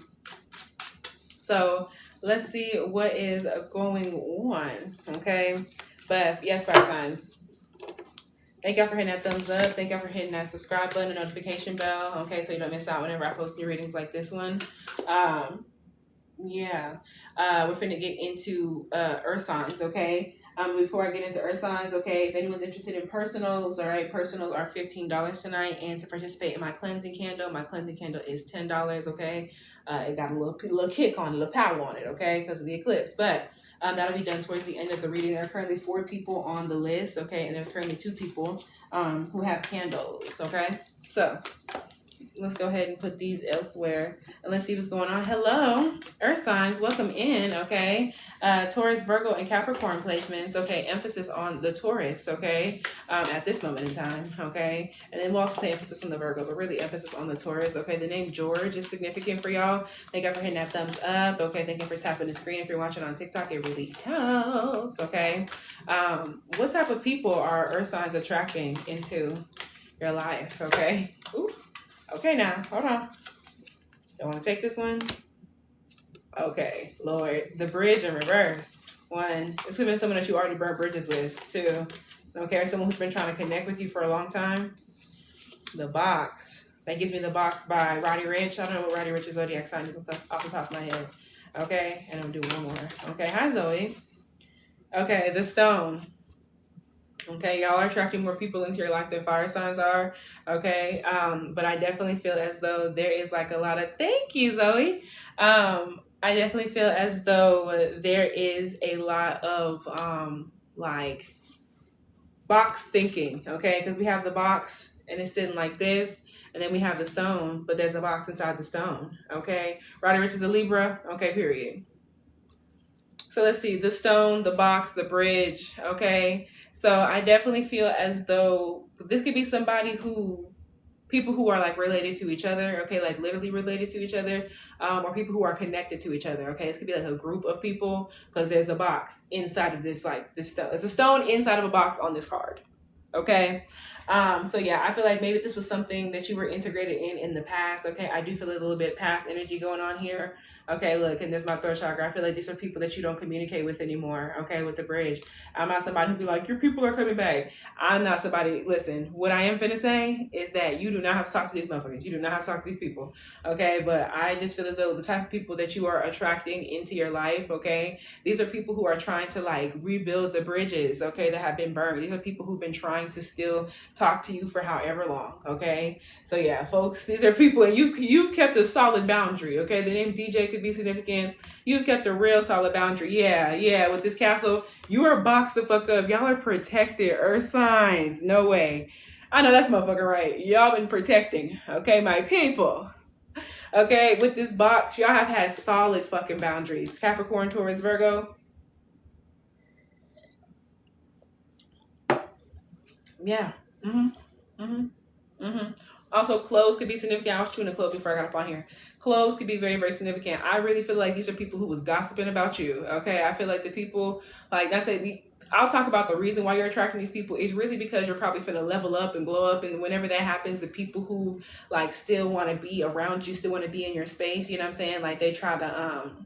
So let's see what is going on, okay? But yes, fire signs. Thank y'all for hitting that thumbs up. Thank y'all for hitting that subscribe button and notification bell, okay? So you don't miss out whenever I post new readings like this one. Yeah. We're finna get into earth signs, okay? Before I get into earth signs, okay, if anyone's interested in personals, all right, personals are $15 tonight. And to participate in my cleansing candle is $10, okay? It got a little kick on it, a little power on it, okay, because of the eclipse. But that'll be done towards the end of the reading. There are currently 4 people on the list, okay, and there are currently 2 people who have candles, okay? So let's go ahead and put these elsewhere and let's see what's going on. Hello, earth signs, welcome in, okay? Taurus, Virgo, and Capricorn placements, okay? Emphasis on the Taurus, okay? At this moment in time, okay? And then we'll also say emphasis on the Virgo, but really emphasis on the Taurus, okay? The name George is significant for y'all. Thank you for hitting that thumbs up, okay? Thank you for tapping the screen. If you're watching on TikTok, it really helps, okay? What type of people are earth signs attracting into your life, okay? Ooh. Okay, now, hold on. Don't want to take this one? Okay, Lord. The bridge in reverse. 1, this could be someone that you already burnt bridges with. 2, okay, someone who's been trying to connect with you for a long time. The box. That gives me the box by Roddy Ricch. I don't know what Roddy Rich's zodiac sign is off the top of my head. Okay, and I'm doing one more. Okay, hi, Zoe. Okay, the stone. Okay, y'all are attracting more people into your life than fire signs are, okay? But I definitely feel as though there is like a lot of, thank you, Zoe. I definitely feel as though there is a lot of like box thinking, okay? Because we have the box and it's sitting like this, and then we have the stone, but there's a box inside the stone, okay? Roddy Ricch is a Libra, okay, period. So let's see, the stone, the box, the bridge, okay? So I definitely feel as though this could be somebody people who are like related to each other, okay, like literally related to each other, or people who are connected to each other, okay? This could be like a group of people because there's a box inside of this, like this stone. It's a stone inside of a box on this card, okay? So yeah, I feel like maybe this was something that you were integrated in the past, okay? I do feel a little bit past energy going on here. Okay, look, and this is my third chakra. I feel like these are people that you don't communicate with anymore, okay, with the bridge. I'm not somebody who'd be like, your people are coming back. I'm not somebody, listen, what I am finna say is that you do not have to talk to these motherfuckers. You do not have to talk to these people, okay? But I just feel as though the type of people that you are attracting into your life, okay, these are people who are trying to like rebuild the bridges, okay, that have been burned. These are people who've been trying to still talk to you for however long. Okay, so yeah, folks, these are people, and you've kept a solid boundary. Okay, the name DJ could be significant. You've kept a real solid boundary. Yeah, with this castle, you are boxed the fuck up. Y'all are protected, earth signs. No way. I know that's motherfucking right. Y'all been protecting. Okay, my people. Okay, with this box, y'all have had solid fucking boundaries. Capricorn, Taurus, Virgo. Yeah. Also, clothes could be significant. I was chewing a clothes before I got up on here. Clothes could be very, very significant. I really feel like these are people who was gossiping about you. Okay, I feel like the people, like that's it. I'll talk about the reason why you're attracting these people is really because you're probably finna level up and glow up, and whenever that happens, the people who like still want to be around you, still want to be in your space. You know what I'm saying? Like they try to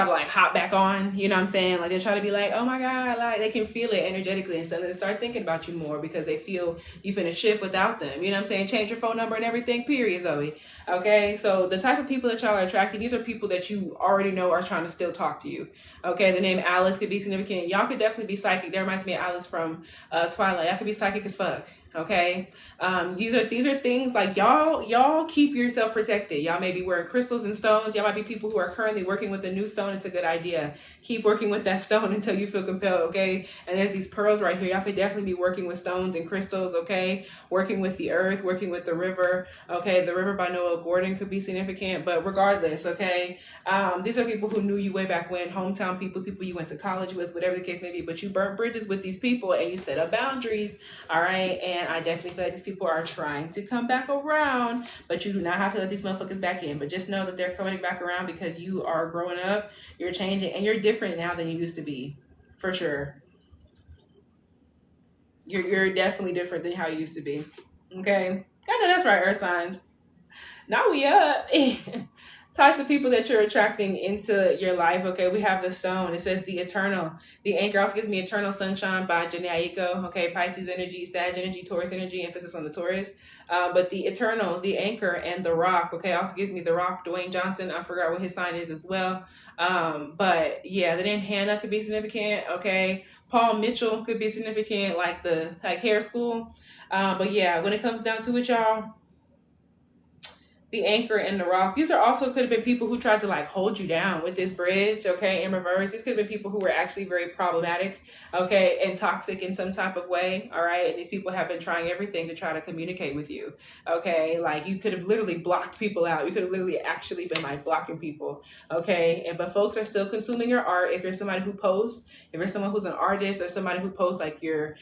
like hop back on, you know what I'm saying? Like they try to be like, oh my God, like they can feel it energetically, and suddenly they start thinking about you more because they feel you finna shift without them. You know what I'm saying? Change your phone number and everything, period, Zoe. Okay, so the type of people that y'all are attracting, these are people that you already know are trying to still talk to you. Okay, the name Alice could be significant. Y'all could definitely be psychic. That reminds me of Alice from Twilight. Y'all could be psychic as fuck. Okay, these are things like y'all keep yourself protected. Y'all may be wearing crystals and stones. Y'all might be people who are currently working with a new stone. It's a good idea. Keep working with that stone until you feel compelled. Okay, and there's these pearls right here. Y'all could definitely be working with stones and crystals. Okay, working with the earth, working with the river. Okay, the river by Noah Gordon could be significant, but regardless, okay, these are people who knew you way back when, hometown people you went to college with, whatever the case may be, but you burnt bridges with these people and you set up boundaries. All right, and I definitely feel like these people are trying to come back around, but you do not have to let these motherfuckers back in. But just know that they're coming back around because you are growing up, you're changing, and you're different now than you used to be, for sure. You're definitely different than how you used to be. Okay, I know that's right, earth signs. Now we up. Types of people that you're attracting into your life. Okay, we have the stone. It says the eternal. The anchor also gives me eternal sunshine by Janae Aiko. Okay, Pisces energy, Sag energy, Taurus energy, emphasis on the Taurus. But the eternal, the anchor, and the rock. Okay, also gives me the rock, Dwayne Johnson. I forgot what his sign is as well. But yeah, the name Hannah could be significant. Okay, Paul Mitchell could be significant, like the hair school. But yeah, when it comes down to it, y'all, the anchor and the rock, these are also could have been people who tried to like hold you down with this bridge, okay, in reverse. These could have been people who were actually very problematic, okay, and toxic in some type of way, all right. And these people have been trying everything to try to communicate with you, okay. Like you could have literally blocked people out. You could have literally actually been like blocking people, okay. And but folks are still consuming your art. If you're somebody who posts, if you're someone who's an artist, or somebody who posts like your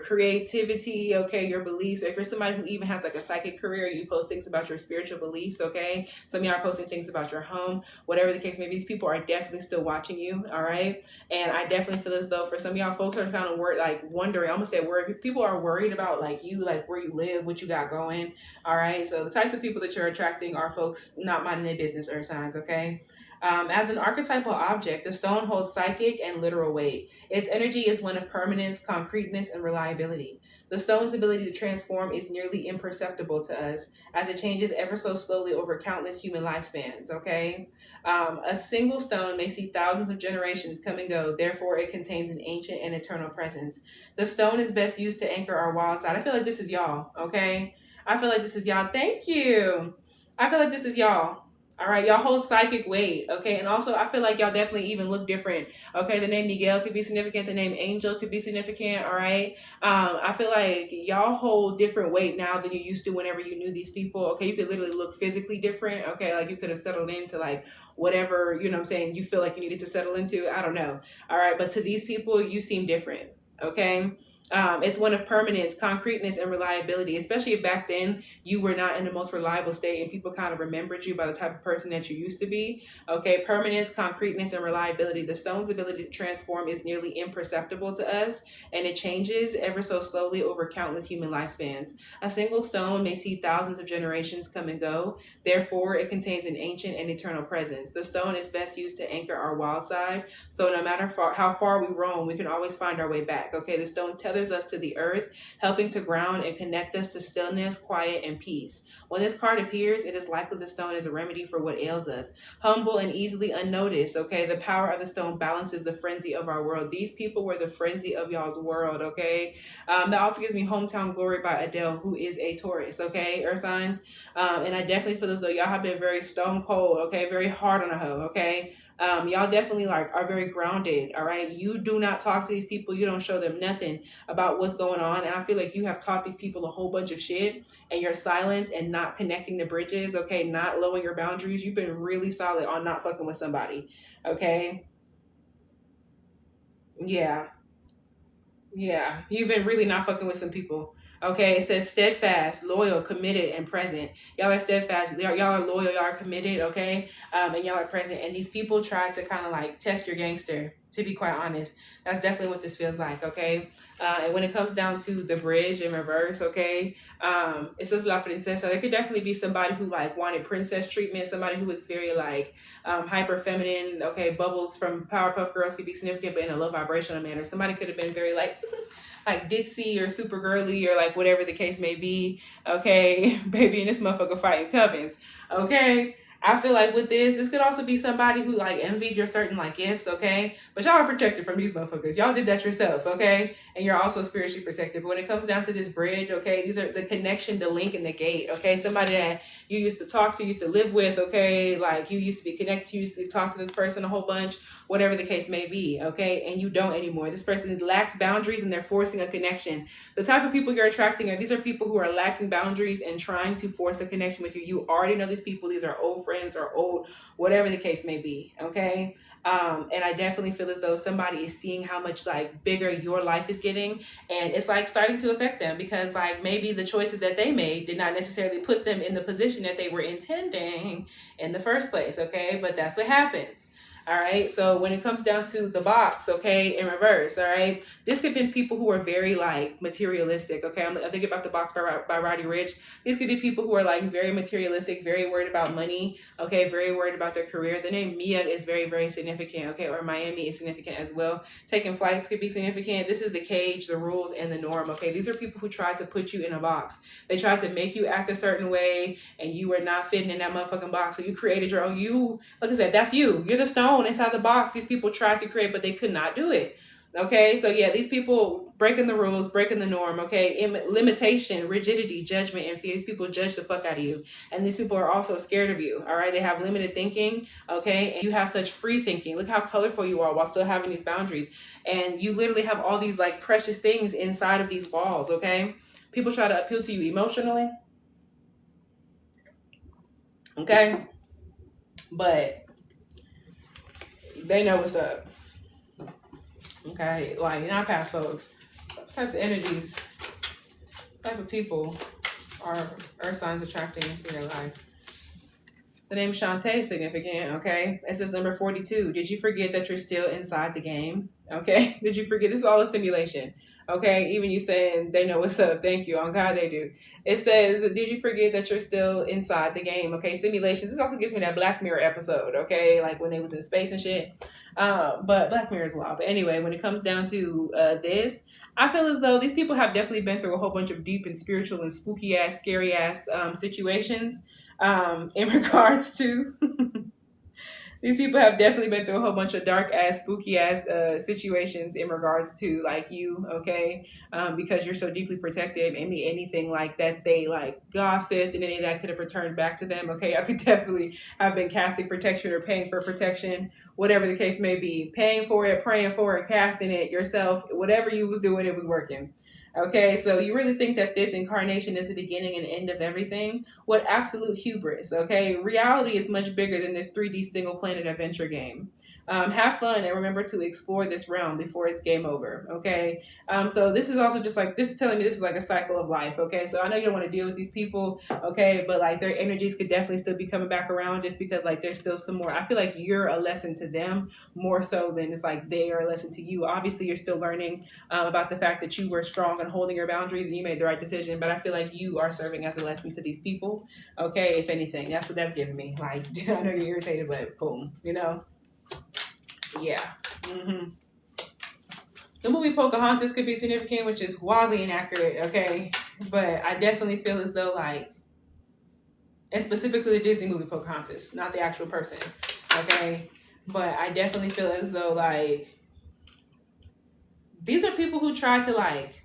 creativity, okay, your beliefs, or if you're somebody who even has like a psychic career, you post things about your spiritual beliefs, okay? Some of y'all are posting things about your home, whatever the case may be. These people are definitely still watching you, all right? And I definitely feel as though for some of y'all folks are kind of worried, like wondering, I'm gonna say worried. People are worried about like you, like where you live, what you got going, all right? So the types of people that you're attracting are folks not minding their business, earth signs, okay? As an archetypal object, the stone holds psychic and literal weight. Its energy is one of permanence, concreteness, and reliability. The stone's ability to transform is nearly imperceptible to us, as it changes ever so slowly over countless human lifespans, okay? A single stone may see thousands of generations come and go, therefore it contains an ancient and eternal presence. The stone is best used to anchor our wild side. I feel like this is y'all, okay? I feel like this is y'all. Thank you. I feel like this is y'all. All right, y'all hold psychic weight, okay? And also, I feel like y'all definitely even look different, okay? The name Miguel could be significant. The name Angel could be significant, all right? I feel like y'all hold different weight now than you used to whenever you knew these people, okay? You could literally look physically different, okay? Like you could have settled into like whatever, you know what I'm saying, you feel like you needed to settle into. I don't know, all right? But to these people, you seem different, okay? It's one of permanence, concreteness, and reliability, especially if back then you were not in the most reliable state and people kind of remembered you by the type of person that you used to be. Okay, permanence, concreteness, and reliability. The stone's ability to transform is nearly imperceptible to us, and it changes ever so slowly over countless human lifespans. A single stone may see thousands of generations come and go. Therefore, it contains an ancient and eternal presence. The stone is best used to anchor our wild side, so no matter how far we roam, we can always find our way back. Okay, the stone tethers tethers us to the earth, helping to ground and connect us to stillness, quiet, and peace. When this card appears, it is likely the stone is a remedy for what ails us. Humble and easily unnoticed, okay? The power of the stone balances the frenzy of our world. These people were the frenzy of y'all's world, okay? That also gives me Hometown Glory by Adele, who is a Taurus, okay? Earth signs. And I definitely feel as though y'all have been very stone cold, okay? Very hard on a hoe, okay? Y'all definitely like are very grounded, all right? You do not talk to these people. You don't show them nothing about what's going on. And I feel like you have taught these people a whole bunch of shit, and your silence and not connecting the bridges, okay? Not lowering your boundaries. You've been really solid on not fucking with somebody, okay? Yeah. Yeah, you've been really not fucking with some people. Okay, it says steadfast, loyal, committed, and present. Y'all are steadfast. Y'all are loyal. Y'all are committed. Okay, and y'all are present. And these people try to kind of like test your gangster. To be quite honest, that's definitely what this feels like. Okay, and when it comes down to the bridge in reverse, okay, it says la princesa. There could definitely be somebody who like wanted princess treatment. Somebody who was very like hyper feminine. Okay, Bubbles from Powerpuff Girls could be significant, but in a low vibrational manner. Somebody could have been very like ditzy or super girly or like whatever the case may be. Okay, baby, and this motherfucker fighting covens. Okay, I feel like with this could also be somebody who like envied your certain like gifts. Okay, but y'all are protected from these motherfuckers. Y'all did that yourself. Okay, and you're also spiritually protected. But when it comes down to this bridge, okay, these are the connection, the link, and the gate. Okay, somebody that you used to talk to, used to live with. Okay, like you used to be connected, you used to talk to this person a whole bunch, whatever the case may be. Okay, and you don't anymore. This person lacks boundaries and they're forcing a connection. The type of people you're attracting these are people who are lacking boundaries and trying to force a connection with you. You already know these people. These are old friends or old, whatever the case may be. Okay. And I definitely feel as though somebody is seeing how much like bigger your life is getting, and it's like starting to affect them because like maybe the choices that they made did not necessarily put them in the position that they were intending in the first place. Okay. But that's what happens. All right. So when it comes down to the box, okay, in reverse, all right, this could be people who are very like materialistic. Okay. I'm thinking about the box by Roddy Ricch. These could be people who are like very materialistic, very worried about money. Okay. Very worried about their career. The name Mia is very, very significant. Okay. Or Miami is significant as well. Taking flights could be significant. This is the cage, the rules, and the norm. Okay. These are people who try to put you in a box. They try to make you act a certain way and you are not fitting in that motherfucking box. So you created your own, like I said, that's you. You're the stone inside the box these people tried to create, but they could not do it. Okay, so yeah, these people breaking the rules, breaking the norm. Okay, limitation, rigidity, judgment, and fear. These people judge the fuck out of you, and these people are also scared of you. All right, they have limited thinking. Okay, and you have such free thinking. Look how colorful you are while still having these boundaries, and you literally have all these like precious things inside of these walls. Okay, people try to appeal to you emotionally. Okay, but they know what's up. Okay, like not past folks, types of energies, type of people are earth signs attracting into your life. The name Shantae is significant. Okay, it says number 42. Did you forget that you're still inside the game? Okay, did you forget? This is all a simulation. Okay, even you saying they know what's up. Thank you. On God, they do. It says, did you forget that you're still inside the game? Okay, simulations. This also gives me that Black Mirror episode. Okay, like when they was in space and shit. But Black Mirror is wild. But anyway, when it comes down to this, I feel as though these people have definitely been through a whole bunch of deep and spiritual and spooky ass, scary ass situations in regards to. These people have definitely been through a whole bunch of dark ass, spooky ass situations in regards to like you, okay? Because you're so deeply protected. Anything like that they like gossiped and any of that could have returned back to them, okay? I could definitely have been casting protection or paying for protection, whatever the case may be. Paying for it, praying for it, casting it yourself, whatever you was doing, it was working. Okay, so you really think that this incarnation is the beginning and end of everything? What absolute hubris, okay? Reality is much bigger than this 3D single planet adventure game. Have fun and remember to explore this realm before it's game over, okay? So this is also just like, this is telling me this is like a cycle of life, okay? So I know you don't want to deal with these people, okay? But like their energies could definitely still be coming back around just because like there's still some more. I feel like you're a lesson to them more so than it's like they are a lesson to you. Obviously, you're still learning about the fact that you were strong and holding your boundaries and you made the right decision. But I feel like you are serving as a lesson to these people, okay? If anything, that's what that's giving me. Like, I know you're irritated, but boom, you know? Yeah. The movie Pocahontas could be significant, which is wildly inaccurate, okay? But I definitely feel as though, like, and specifically the Disney movie Pocahontas, not the actual person, okay? But I definitely feel as though, like, these are people who try to, like,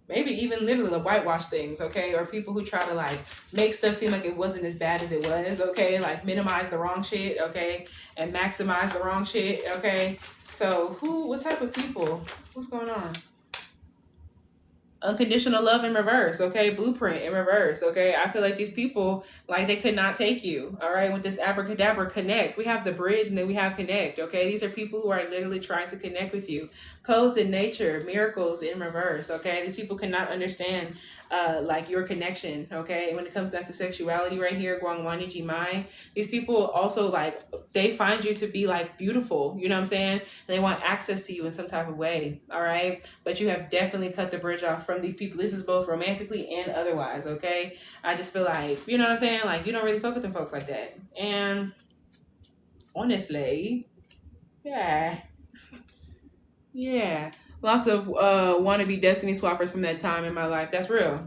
maybe even literally like whitewash things, okay? Or people who try to like make stuff seem like it wasn't as bad as it was, okay? Like minimize the wrong shit, okay? And maximize the wrong shit, okay? So what type of people? What's going on? Unconditional love in reverse, okay? Blueprint in reverse, okay? I feel like these people, like, they could not take you, all right? With this abracadabra connect, we have the bridge and then we have connect, okay? These are people who are literally trying to connect with you. Codes in nature, miracles in reverse, okay? These people cannot understand, like, your connection, okay? When it comes down to sexuality right here, Guangwani Jimai, these people also, like, they find you to be, like, beautiful, you know what I'm saying? And they want access to you in some type of way, all right? But you have definitely cut the bridge off from these people. This is both romantically and otherwise, okay? I just feel like, you know what I'm saying? Like, you don't really fuck with them folks like that. And honestly, yeah. Yeah. Lots of wannabe destiny swappers from that time in my life. That's real.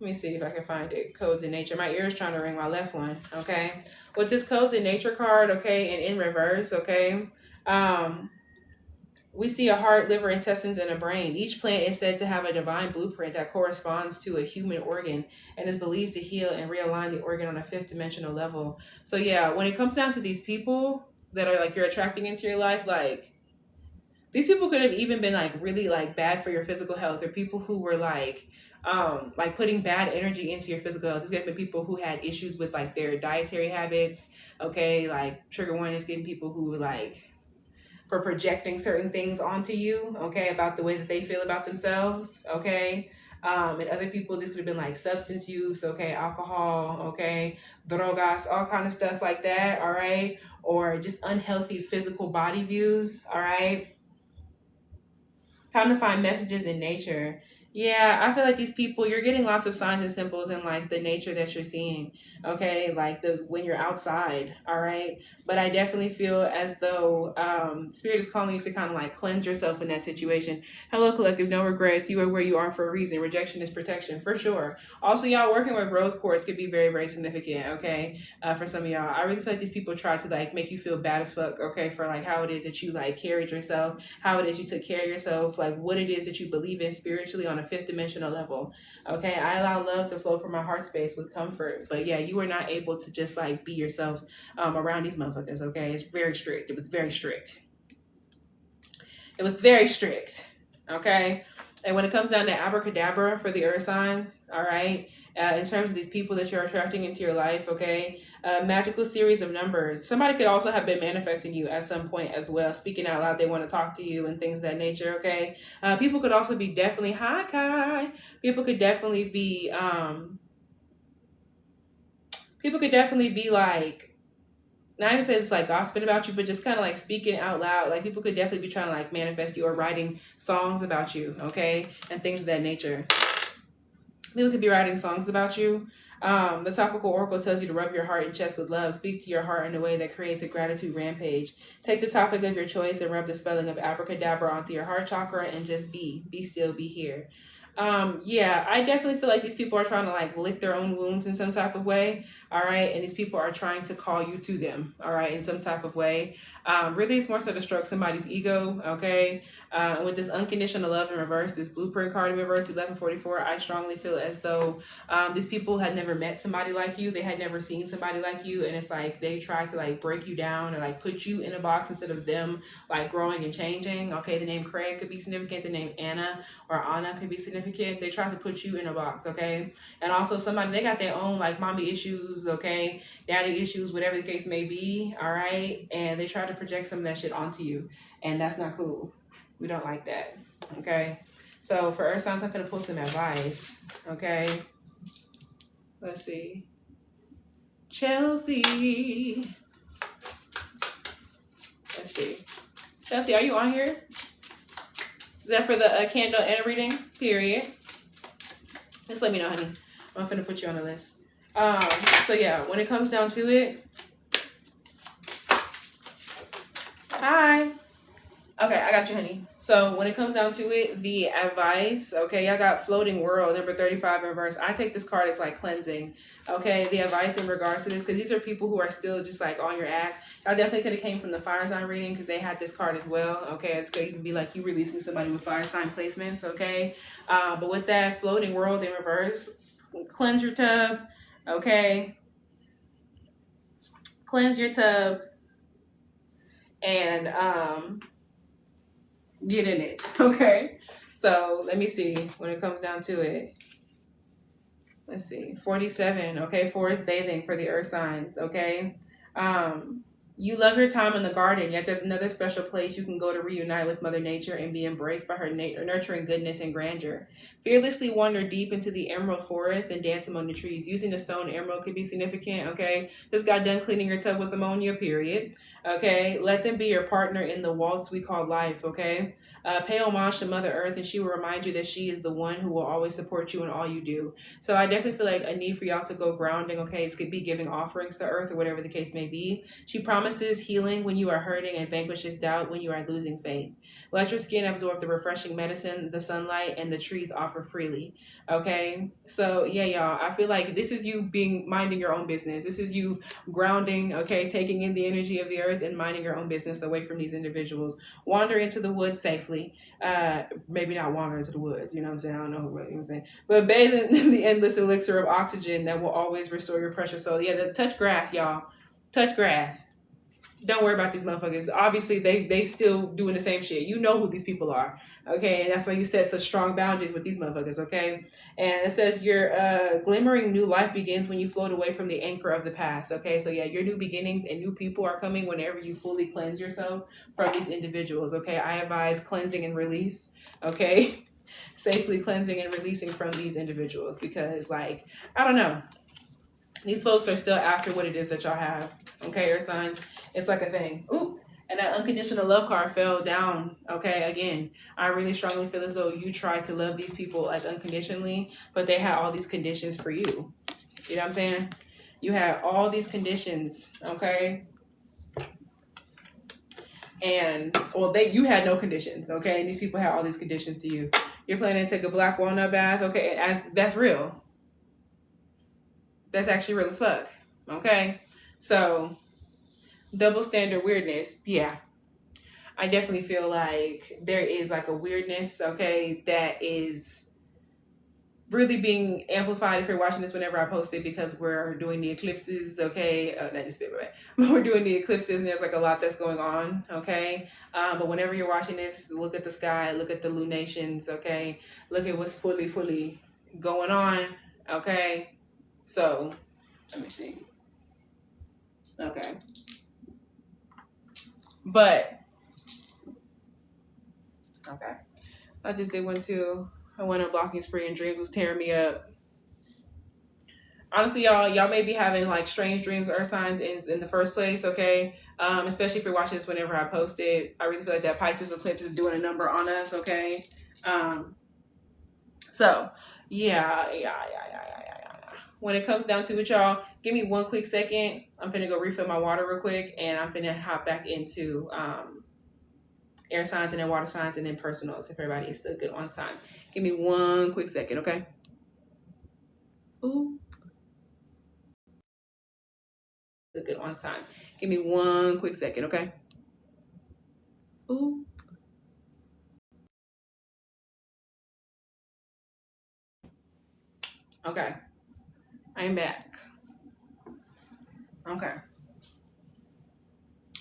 Let me see if I can find it. Codes in nature. My ear is trying to ring my left one, okay? With this codes in nature card, okay, and in reverse, okay? We see a heart, liver, intestines, and a brain. Each plant is said to have a divine blueprint that corresponds to a human organ and is believed to heal and realign the organ on a fifth dimensional level. So yeah, when it comes down to these people that are like you're attracting into your life, like these people could have even been like really like bad for your physical health, or people who were like putting bad energy into your physical health. There's gonna be people who had issues with like their dietary habits, okay, like trigger warnings, getting people who like for projecting certain things onto you, okay, about the way that they feel about themselves, okay. And other people, this could have been like substance use, okay, alcohol, okay, drogas, all kind of stuff like that, all right, or just unhealthy physical body views, all right. Time to find messages in nature. Yeah, I feel like these people, you're getting lots of signs and symbols in like the nature that you're seeing. Okay, like the when you're outside. All right, but I definitely feel as though spirit is calling you to kind of like cleanse yourself in that situation. Hello, collective. No regrets. You are where you are for a reason. Rejection is protection for sure. Also, y'all working with rose quartz could be very, very significant. Okay, for some of y'all, I really feel like these people try to like make you feel bad as fuck. Okay, for like how it is that you like carried yourself, how it is you took care of yourself, like what it is that you believe in spiritually on a fifth dimensional level. Okay, I allow love to flow from my heart space with comfort. But yeah, you were not able to just like be yourself around these motherfuckers. Okay, it's very strict. It was very strict. It was very strict. Okay, and when it comes down to abracadabra for the earth signs, all right, in terms of these people that you're attracting into your life, okay, magical series of numbers. Somebody could also have been manifesting you at some point as well, speaking out loud. They want to talk to you and things of that nature, okay. People could also be definitely, hi Kai. People could definitely be like, not even say it's like gossiping about you, but just kind of like speaking out loud. Like people could definitely be trying to like manifest you or writing songs about you, okay, and things of that nature. People could be writing songs about you. The topical oracle tells you to rub your heart and chest with love. Speak to your heart in a way that creates a gratitude rampage. Take the topic of your choice and rub the spelling of abracadabra onto your heart chakra and just be still, be here. Yeah, I definitely feel like these people are trying to like lick their own wounds in some type of way, all right, and these people are trying to call you to them, all right, in some type of way. Really, it's more so to stroke somebody's ego, okay. With this unconditional love in reverse, this blueprint card in reverse, 1144, I strongly feel as though these people had never met somebody like you. They had never seen somebody like you, and it's like they try to like break you down or like put you in a box instead of them like growing and changing. Okay, the name Craig could be significant. The name Anna or Anna could be significant. They try to put you in a box, okay? And also somebody, they got their own like mommy issues, okay, daddy issues, whatever the case may be, all right? And they try to project some of that shit onto you, and that's not cool. We don't like that, okay? So for earth signs, I'm gonna pull some advice, okay? Let's see. Chelsea. Let's see. Chelsea, are you on here? Is that for the candle and a reading? Period. Just let me know, honey. I'm gonna put you on the list. So yeah, when it comes down to it, hi. Okay, I got you, honey. So when it comes down to it, the advice, okay, y'all got floating world, number 35 in reverse. I take this card as like cleansing. Okay, the advice in regards to this, because these are people who are still just like on your ass. Y'all definitely could have came from the fire sign reading because they had this card as well. Okay, it's going to be like you releasing somebody with fire sign placements. Okay, but with that floating world in reverse, cleanse your tub. Okay, cleanse your tub and get in it. Okay, so let me see when it comes down to it. Let's see, 47. Okay, forest bathing for the earth signs. Okay, you love your time in the garden, yet there's another special place you can go to reunite with Mother Nature and be embraced by her nurturing goodness and grandeur. Fearlessly wander deep into the emerald forest and dance among the trees. Using the stone emerald could be significant. Okay, just got done cleaning your tub with ammonia. Period. Okay, let them be your partner in the waltz we call life. Okay. Pay homage to Mother Earth, and she will remind you that she is the one who will always support you in all you do. So I definitely feel like a need for y'all to go grounding. Okay, it could be giving offerings to Earth or whatever the case may be. She promises healing when you are hurting and vanquishes doubt when you are losing faith. Let your skin absorb the refreshing medicine, the sunlight, and the trees offer freely. Okay, so yeah, y'all, I feel like this is you being minding your own business. This is you grounding. Okay, taking in the energy of the earth and minding your own business away from these individuals. Wander into the woods safely. Maybe not wander into the woods, you know what I'm saying? I don't know what I'm saying. But bathe in the endless elixir of oxygen that will always restore your precious soul. Yeah, touch grass, y'all. Touch grass. Don't worry about these motherfuckers. Obviously, they still doing the same shit. You know who these people are. Okay, and that's why you set such strong boundaries with these motherfuckers, okay? And it says your glimmering new life begins when you float away from the anchor of the past, okay? So yeah, your new beginnings and new people are coming whenever you fully cleanse yourself from these individuals, okay? I advise cleansing and release, okay? Safely cleansing and releasing from these individuals because, like, I don't know. These folks are still after what it is that y'all have, okay, Earth signs? It's like a thing. Ooh. And that unconditional love card fell down. Okay, again, I really strongly feel as though you tried to love these people like unconditionally, but they had all these conditions for you. You know what I'm saying? You had all these conditions, okay? And you had no conditions, okay? And these people had all these conditions to you. You're planning to take a black walnut bath, okay? That's real. That's actually real as fuck. Okay? So double standard weirdness, yeah. I definitely feel like there is like a weirdness, okay, that is really being amplified if you're watching this whenever I post it because we're doing the eclipses, okay? Not just but we're doing the eclipses and there's like a lot that's going on, okay? But whenever you're watching this, look at the sky, look at the lunations, okay? Look at what's fully going on, okay? So, let me see. Okay. But, okay. I just did one too. I went on blocking spree and dreams was tearing me up. Honestly, y'all may be having like strange dreams or signs in the first place, okay? Especially if you're watching this whenever I post it. I really feel like that Pisces eclipse is doing a number on us, okay? So, yeah. When it comes down to it, y'all, give me one quick second. I'm finna go refill my water real quick, and I'm finna hop back into air signs and then water signs and then personals if everybody is still good on time. Give me one quick second, okay? Ooh. Still good on time. Give me one quick second, okay? Ooh. Okay. I am back. Okay.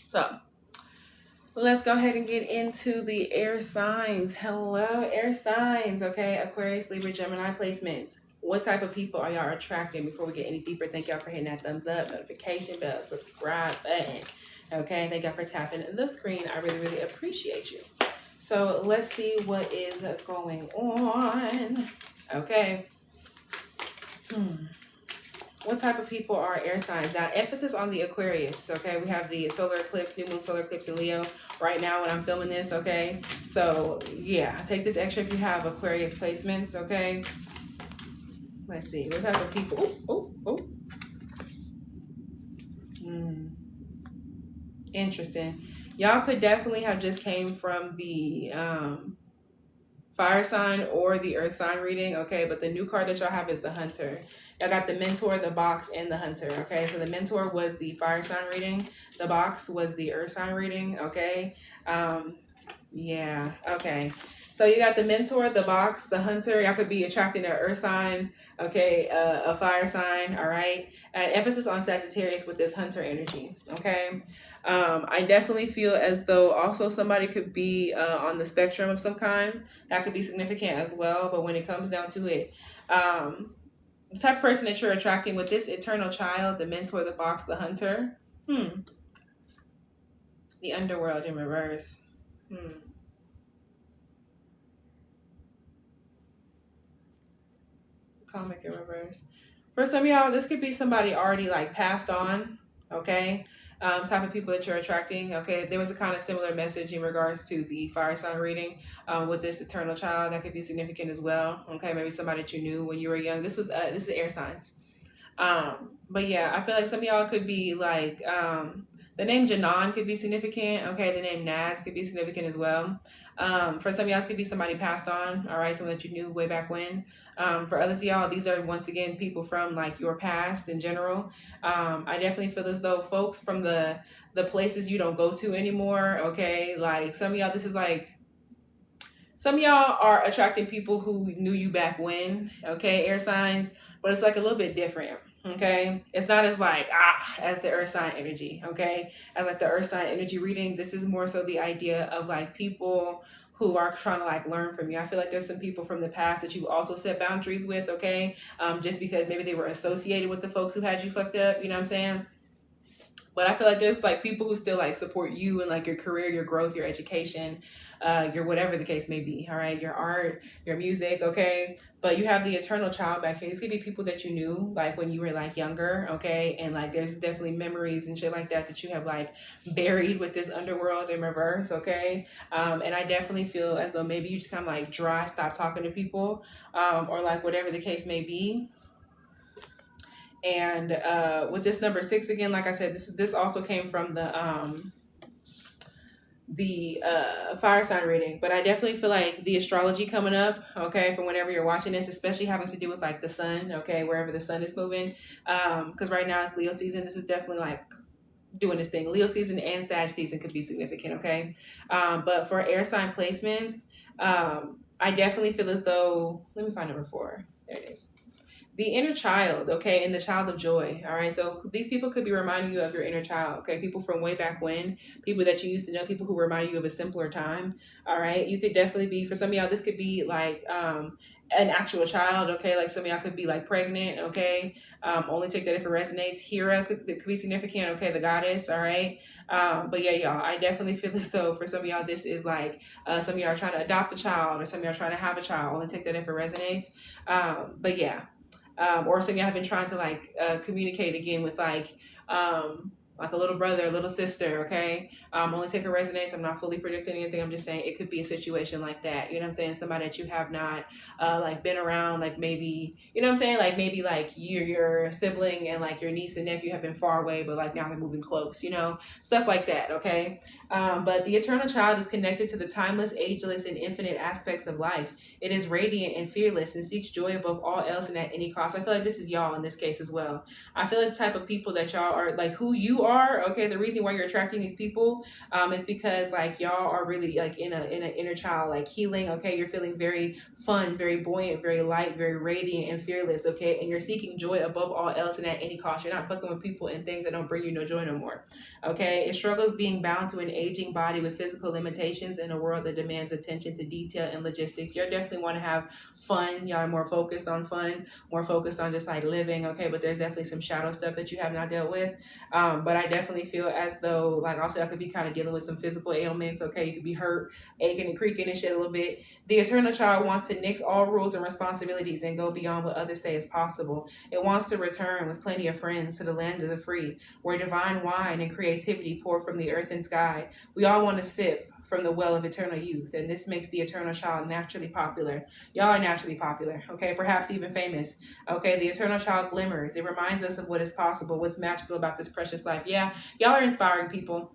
So let's go ahead and get into the air signs. Hello, air signs. Okay, Aquarius, Libra, Gemini placements. What type of people are y'all attracting? Before we get any deeper, thank y'all for hitting that thumbs up, notification bell, subscribe button. Okay, thank y'all for tapping the screen. I really appreciate you. So let's see what is going on. Okay. What type of people are air signs? Now, emphasis on the Aquarius, okay? We have the solar eclipse, new moon solar eclipse in Leo right now when I'm filming this, okay? So, yeah, take this extra if you have Aquarius placements, okay? Let's see. What type of people? Interesting. Y'all could definitely have just came from the fire sign or the earth sign reading, okay? But the new card that y'all have is the hunter. Y'all got the mentor, the box, and the hunter, okay? So the mentor was the fire sign reading. The box was the earth sign reading, okay? Yeah, okay. So you got the mentor, the box, the hunter. Y'all could be attracting an earth sign, okay, a fire sign, all right? And emphasis on Sagittarius with this hunter energy, okay? I definitely feel as though also somebody could be on the spectrum of some kind. That could be significant as well. But when it comes down to it, the type of person that you're attracting with this eternal child, the mentor, the box, the hunter, the underworld in reverse. Comic in reverse. For some of y'all, this could be somebody already like passed on, okay? Type of people that you're attracting, okay? There was a kind of similar message in regards to the fire sign reading with this eternal child. That could be significant as well, okay? Maybe somebody that you knew when you were young. This is air signs. But yeah, I feel like some of y'all could be like, the name Janan could be significant, okay? The name Naz could be significant as well. For some of y'all, it could be somebody passed on, all right? Someone that you knew way back when. For others of y'all, these are once again people from like your past in general. I definitely feel as though folks from the places you don't go to anymore, okay? Like some of y'all, this is like, some of y'all are attracting people who knew you back when, okay, air signs, but it's like a little bit different, okay? It's not as like, as the earth sign energy, okay? As like the earth sign energy reading, this is more so the idea of like people who are trying to like learn from you. I feel like there's some people from the past that you also set boundaries with, okay? Just because maybe they were associated with the folks who had you fucked up, you know what I'm saying? But I feel like there's like people who still like support you and like your career, your growth, your education, your whatever the case may be. All right, your art, your music, okay. But you have the eternal child back here. These could be people that you knew like when you were like younger, okay, and like there's definitely memories and shit like that that you have like buried with this underworld in reverse, okay. And I definitely feel as though maybe you just kind of like dry, stop talking to people, or like whatever the case may be. And with this number 6 again, like I said, this also came from the fire sign reading, but I definitely feel like the astrology coming up, okay, from whenever you're watching this, especially having to do with like the sun, okay, wherever the sun is moving, because right now it's Leo season. This is definitely like doing this thing. Leo season and Sag season could be significant, okay. But for air sign placements, I definitely feel as though, let me find number 4. There it is. The inner child, okay, and the child of joy, all right? So these people could be reminding you of your inner child, okay? People from way back when, people that you used to know, people who remind you of a simpler time, all right? You could definitely be, for some of y'all, this could be like an actual child, okay? Like some of y'all could be like pregnant, okay? Only take that if it resonates. Hera could be significant, okay? The goddess, all right? But yeah, y'all, I definitely feel as though for some of y'all, this is like some of y'all are trying to adopt a child or some of y'all are trying to have a child. Only take that if it resonates. But yeah. Or some of y'all have been trying to like communicate again with like a little brother, a little sister, okay? Only take a resonance. I'm not fully predicting anything. I'm just saying it could be a situation like that. You know what I'm saying? Somebody that you have not like been around, like maybe, you know what I'm saying? Like maybe like your sibling and like your niece and nephew have been far away, but like now they're moving close, you know? Stuff like that, okay? But the eternal child is connected to the timeless, ageless, and infinite aspects of life. It is radiant and fearless and seeks joy above all else and at any cost. I feel like this is y'all in this case as well. I feel like the type of people that y'all are, like who you are, okay? The reason why you're attracting these people is because like y'all are really like in an inner child, like healing, okay? You're feeling very fun, very buoyant, very light, very radiant and fearless, okay? And you're seeking joy above all else and at any cost. You're not fucking with people and things that don't bring you no joy no more, okay? It struggles being bound to an aging body with physical limitations in a world that demands attention to detail and logistics. You definitely want to have fun. Y'all are more focused on fun, more focused on just like living, okay? But there's definitely some shadow stuff that you have not dealt with. But I definitely feel as though, like also I could be kind of dealing with some physical ailments, okay? You could be hurt, aching and creaking and shit a little bit. The eternal child wants to nix all rules and responsibilities and go beyond what others say is possible. It wants to return with plenty of friends to the land of the free, where divine wine and creativity pour from the earth and sky. We all want to sip from the well of eternal youth, and this makes the eternal child naturally popular. Y'all are naturally popular, okay? Perhaps even famous, okay? The eternal child glimmers. It reminds us of what is possible, what's magical about this precious life. Yeah, y'all are inspiring people.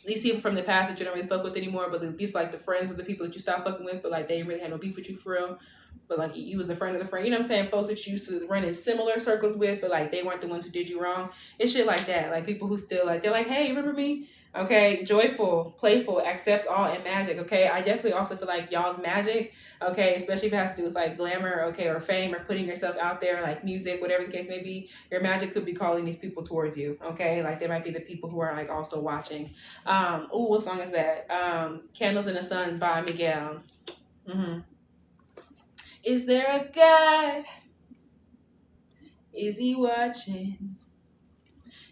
these people from the past that you don't really fuck with anymore, but these like the friends of the people that you stopped fucking with, but like they really had no beef with you for real. But like you was the friend of the friend, you know what I'm saying? Folks that you used to run in similar circles with, but like they weren't the ones who did you wrong. It's shit like that. Like people who still like they're like, hey, remember me? Okay, joyful, playful, accepts all, and magic. Okay, I definitely also feel like y'all's magic. Okay, especially if it has to do with like glamour, okay, or fame, or putting yourself out there, like music, whatever the case may be. Your magic could be calling these people towards you. Okay, like there might be the people who are like also watching. What song is that? Candles in the Sun by Miguel. Mm-hmm. Is there a God? Is he watching?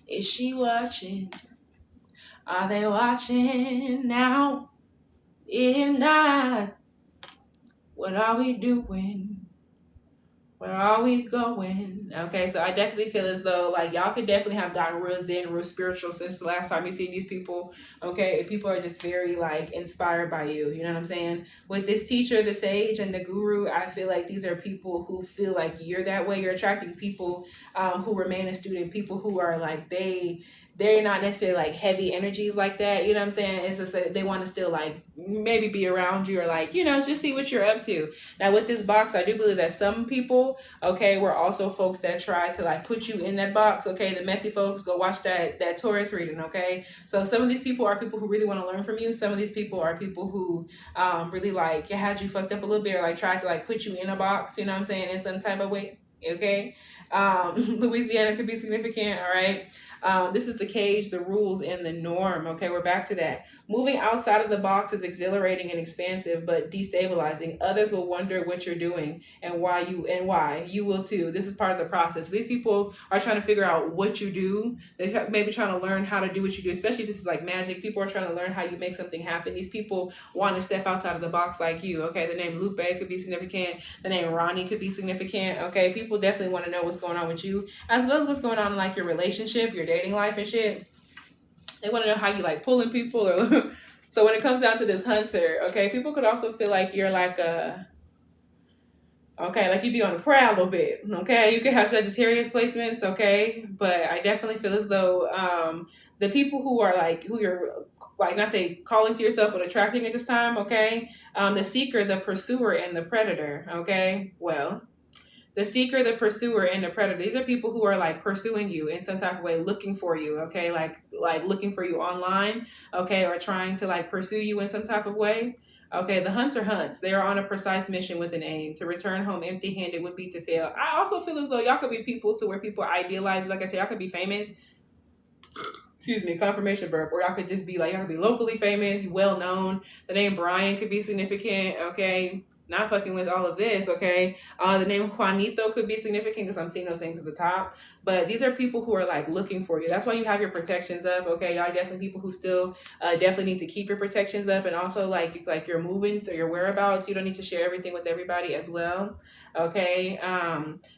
Is she watching? Are they watching now? If not, what are we doing? Where are we going? Okay, so I definitely feel as though like y'all could definitely have gotten real zen, real spiritual since the last time you seen these people. Okay, and people are just very like inspired by you. You know what I'm saying? With this teacher, the sage, and the guru, I feel like these are people who feel like you're that way. You're attracting people who remain a student, people who are like they're not necessarily like heavy energies like that. You know what I'm saying? It's just that they want to still like maybe be around you or like, you know, just see what you're up to. Now with this box, I do believe that some people, okay, were also folks that try to like put you in that box. Okay, the messy folks, go watch that Taurus reading. Okay, so some of these people are people who really want to learn from you. Some of these people are people who really like had you fucked up a little bit or like tried to like put you in a box. You know what I'm saying? In some type of way. Okay, Louisiana could be significant. All right. This is the cage, the rules, and the norm. Okay, we're back to that. Moving outside of the box is exhilarating and expansive, but destabilizing. Others will wonder what you're doing and why you will too. This is part of the process. These people are trying to figure out what you do. They may be trying to learn how to do what you do, especially if this is like magic. People are trying to learn how you make something happen. These people want to step outside of the box like you. Okay, the name Lupe could be significant. The name Ronnie could be significant. Okay, people definitely want to know what's going on with you, as well as what's going on in like your relationship, your dating life and shit. They want to know how you like pulling people or so when it comes down to this hunter, okay, people could also feel like you're like a okay, like you'd be on the prowl a little bit. Okay, you could have Sagittarius placements, okay, but I definitely feel as though the people who are like who you're like not say calling to yourself but attracting at this time, okay, the seeker, the pursuer, and the predator, okay, well, the seeker, the pursuer, and the predator. These are people who are like pursuing you in some type of way, looking for you, okay? Like looking for you online, okay, or trying to like pursue you in some type of way. Okay, the hunter hunts. They are on a precise mission with an aim. To return home empty-handed would be to fail. I also feel as though y'all could be people to where people idealize. Like I said, y'all could be famous. Excuse me, confirmation burp. Or y'all could just be like, y'all could be locally famous, well known. The name Brian could be significant, okay? Not fucking with all of this, okay? The name Juanito could be significant because I'm seeing those things at the top. But these are people who are like looking for you. That's why you have your protections up, okay? Y'all definitely people who still definitely need to keep your protections up, and also like your movements or your whereabouts. You don't need to share everything with everybody as well, okay?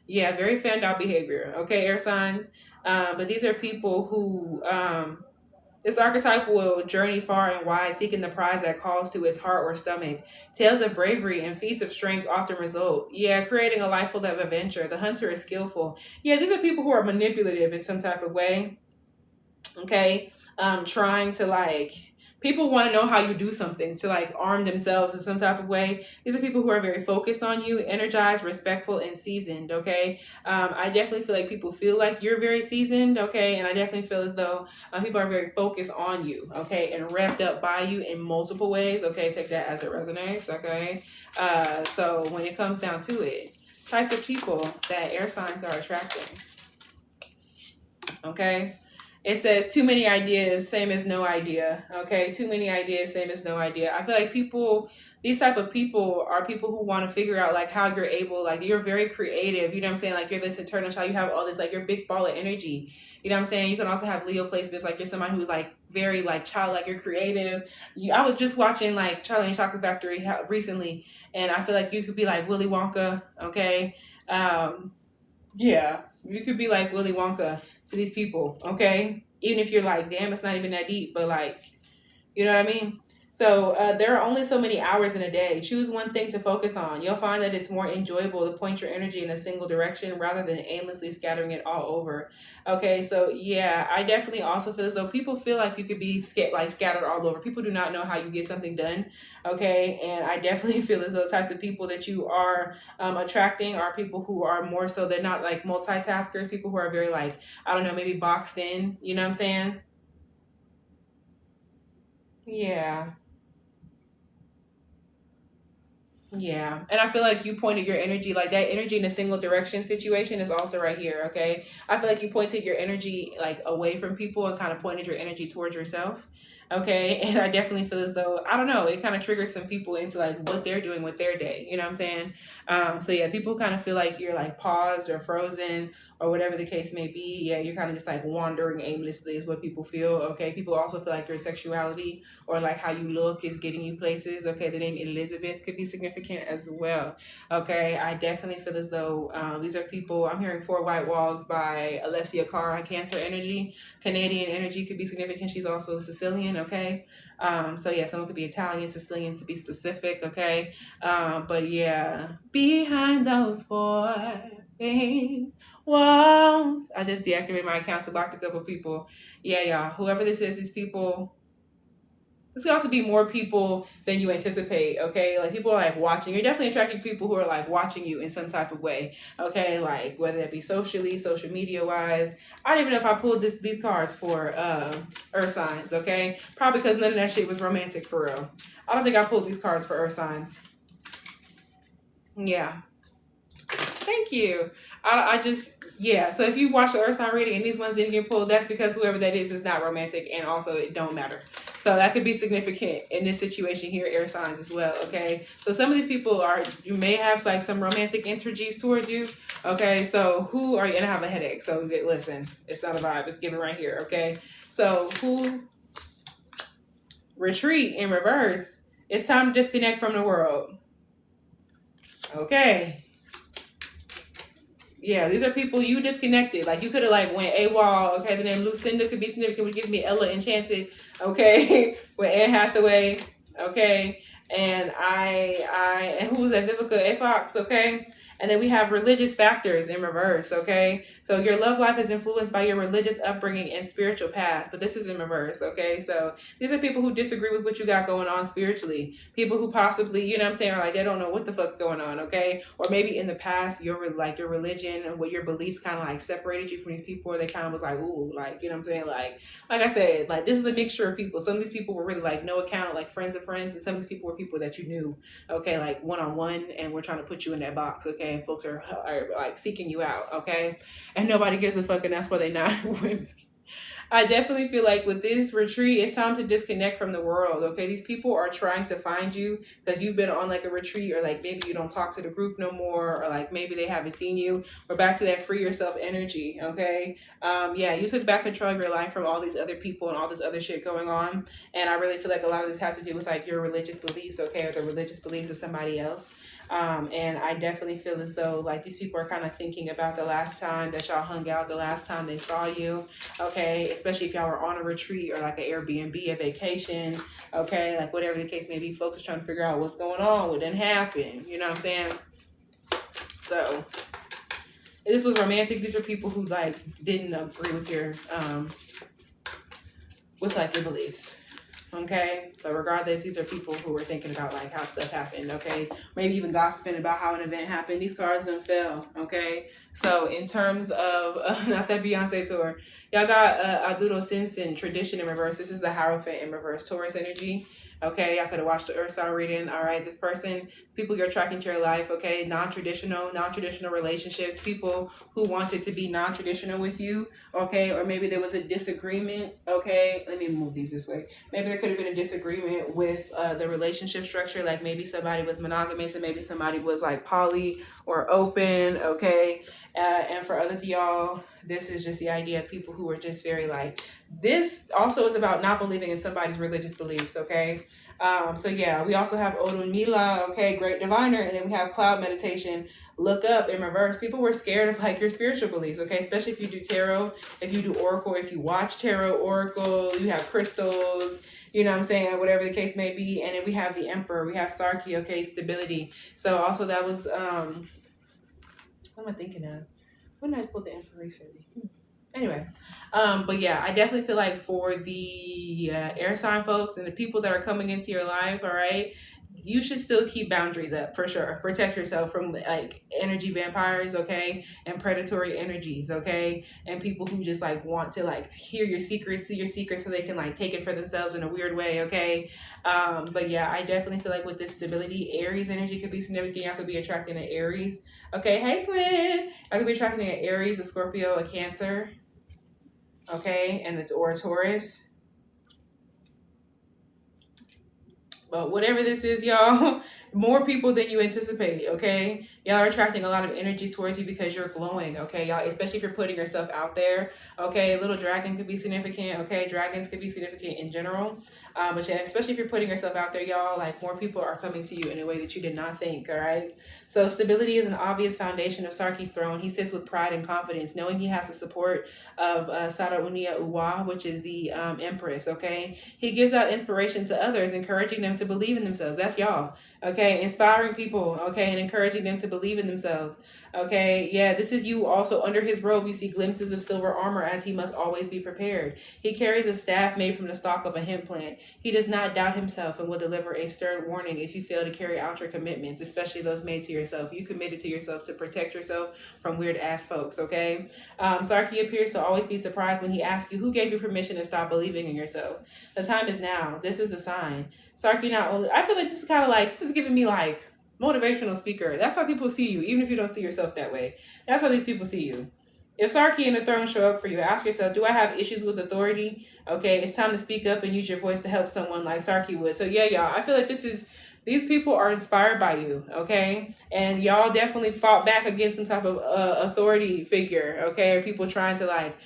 Yeah, very fanned out behavior, okay, air signs. But these are people who this archetype will journey far and wide, seeking the prize that calls to its heart or stomach. Tales of bravery and feats of strength often result. Yeah, creating a life full of adventure. The hunter is skillful. Yeah, these are people who are manipulative in some type of way. Okay, trying to like people want to know how you do something to like arm themselves in some type of way. These are people who are very focused on you, energized, respectful, and seasoned. Okay, I definitely feel like people feel like you're very seasoned. Okay, and I definitely feel as though people are very focused on you. Okay, and wrapped up by you in multiple ways. Okay, take that as it resonates. Okay, so when it comes down to it, types of people that air signs are attracting. Okay. It says too many ideas, same as no idea. Okay, too many ideas, same as no idea. I feel like these type of people are people who want to figure out like how you're able, like you're very creative. You know what I'm saying? Like you're this eternal child. You have all this, like you're big ball of energy. You know what I'm saying? You can also have Leo placements. Like you're someone who's like very like childlike. You're creative. I was just watching like Charlie and the Chocolate Factory recently, and I feel like you could be like Willy Wonka. Okay. Yeah, you could be like Willy Wonka to these people, okay? Even if you're like, damn, it's not even that deep, but like, you know what I mean? So there are only so many hours in a day. Choose one thing to focus on. You'll find that it's more enjoyable to point your energy in a single direction rather than aimlessly scattering it all over. Okay, so yeah, I definitely also feel as though people feel like you could be scattered all over. People do not know how you get something done. Okay, and I definitely feel as those types of people that you are attracting are people who are more so, they're not like multitaskers. People who are very like, I don't know, maybe boxed in. You know what I'm saying? Yeah. Yeah, and I feel like you pointed your energy, like that energy in a single direction situation is also right here, okay? I feel like you pointed your energy like away from people and kind of pointed your energy towards yourself, okay? And I definitely feel as though, I don't know, it kind of triggers some people into like what they're doing with their day, you know what I'm saying? So yeah, people kind of feel like you're like paused or frozen or whatever the case may be. Yeah, you're kind of just like wandering aimlessly is what people feel, okay? People also feel like your sexuality or like how you look is getting you places. Okay, the name Elizabeth could be significant as well. Okay, I definitely feel as though these are people. I'm hearing Four White Walls by Alessia Cara, Cancer energy. Canadian energy could be significant. She's also Sicilian. Okay, so yeah, someone could be Italian, Sicilian to be specific. Okay, but yeah, behind those four things walls. I just deactivated my account to block a couple people. Yeah, yeah. Whoever this is, these people, this could also be more people than you anticipate, okay? Like people are like watching. You're definitely attracting people who are like watching you in some type of way, okay? Like whether it be socially, social media wise. I don't even know if I pulled these cards for earth signs, okay? Probably because none of that shit was romantic for real. I don't think I pulled these cards for earth signs. Yeah. Thank you. I just, yeah. So if you watch the earth sign reading and these ones didn't get pulled, that's because whoever that is not romantic, and also it don't matter. So that could be significant in this situation here, air signs as well. Okay. So some of these people are, you may have like some romantic energies towards you. Okay. So who are you gonna have a headache? So listen, it's not a vibe. It's given right here. Okay. So who retreat in reverse? It's time to disconnect from the world. Okay. Yeah, these are people you disconnected. Like you could have like went AWOL. Okay, the name Lucinda could be significant, which gives me Ella Enchanted. Okay, with Anne Hathaway. Okay, and and who was that? Vivica A. Fox. Okay, and then we have religious factors in reverse. Okay, so your love life is influenced by your religious upbringing and spiritual path, but this is in reverse. Okay, so these are people who disagree with what you got going on spiritually. People who possibly, you know what I'm saying, are like they don't know what the fuck's going on. Okay, or maybe in the past your religion and what your beliefs kind of like separated you from these people, or they kind of was like, ooh, like, you know what I'm saying, like I said, like this is a mixture of people. Some of these people were really like no account, like friends of friends, and some of these people were people that you knew, okay, like one on one, and we're trying to put you in that box. Okay, and folks are like seeking you out. Okay, and nobody gives a fuck, and that's why they not. I definitely feel like with this retreat, it's time to disconnect from the world. Okay, these people are trying to find you because you've been on like a retreat, or like maybe you don't talk to the group no more, or like maybe they haven't seen you. We're back to that free yourself energy. Okay, yeah, you took back control of your life from all these other people and all this other shit going on, and I really feel like a lot of this has to do with like your religious beliefs, okay, or the religious beliefs of somebody else. And I definitely feel as though like these people are kind of thinking about the last time that y'all hung out, the last time they saw you, okay, especially if y'all were on a retreat or like an Airbnb, a vacation, okay, like whatever the case may be. Folks are trying to figure out what's going on, what didn't happen, you know what I'm saying? So this was romantic. These are people who like didn't agree with your like your beliefs. Okay, but regardless, these are people who were thinking about like how stuff happened. Okay, maybe even gossiping about how an event happened. These cards done fell. Okay, so in terms of not that Beyonce tour, y'all got Aduro Simpson tradition in reverse. This is the Hierophant in reverse, Taurus energy. Okay, I could have watched the Earth Star reading. All right, this person, people you're attracting to your life. Okay, non-traditional relationships. People who wanted to be non-traditional with you. Okay, or maybe there was a disagreement. Okay, let me move these this way. Maybe there could have been a disagreement with the relationship structure. Like maybe somebody was monogamous and maybe somebody was like poly or open. Okay, and for others of y'all, this is just the idea of people who are just very like, this also is about not believing in somebody's religious beliefs. Okay, So yeah, we also have Odin Mila, okay, great diviner, and then we have cloud meditation, look up in reverse. People were scared of like your spiritual beliefs, okay, especially if you do tarot, if you do oracle, if you watch tarot, oracle, you have crystals, you know what I'm saying, whatever the case may be. And then we have the Emperor, we have Sarki, okay, stability. So also that was what am I thinking of? When did I pull the Emperor recently? Anyway, but yeah, I definitely feel like for the air sign folks and the people that are coming into your life, all right, you should still keep boundaries up for sure. Protect yourself from like energy vampires, okay, and predatory energies, okay, and people who just like want to like hear your secrets, see your secrets, so they can like take it for themselves in a weird way, okay. But yeah, I definitely feel like with this stability, Aries energy could be significant. Y'all could be attracting an Aries, okay. Hey, twin, I could be attracting an Aries, a Scorpio, a Cancer. Okay, and it's or a Taurus. But whatever this is, y'all, more people than you anticipate, okay? Y'all are attracting a lot of energy towards you because you're glowing, okay, y'all, especially if you're putting yourself out there, okay? Little dragon could be significant, okay? Dragons could be significant in general. But yeah, especially if you're putting yourself out there, y'all, like more people are coming to you in a way that you did not think, all right? So stability is an obvious foundation of Sarki's throne. He sits with pride and confidence, knowing he has the support of Saraunia Uwa, which is the Empress, okay? He gives out inspiration to others, encouraging them to believe in themselves. That's y'all, okay? Inspiring people, okay, and encouraging them to believe in themselves, okay? Yeah, this is you. Also under his robe, you see glimpses of silver armor, as he must always be prepared. He carries a staff made from the stalk of a hemp plant. He does not doubt himself and will deliver a stern warning if you fail to carry out your commitments, especially those made to yourself. You committed to yourself to protect yourself from weird ass folks, okay? Sarki appears to always be surprised when he asks you, who gave you permission to stop believing in yourself? The time is now. This is the sign. Sarki not only, I feel like this is kind of like, this is giving me like motivational speaker. That's how people see you, even if you don't see yourself that way. That's how these people see you. If Sarki and the throne show up for you, ask yourself, do I have issues with authority? Okay, it's time to speak up and use your voice to help someone like Sarki would. So yeah, y'all, I feel like these people are inspired by you, okay? And y'all definitely fought back against some type of authority figure, okay? Or people trying to like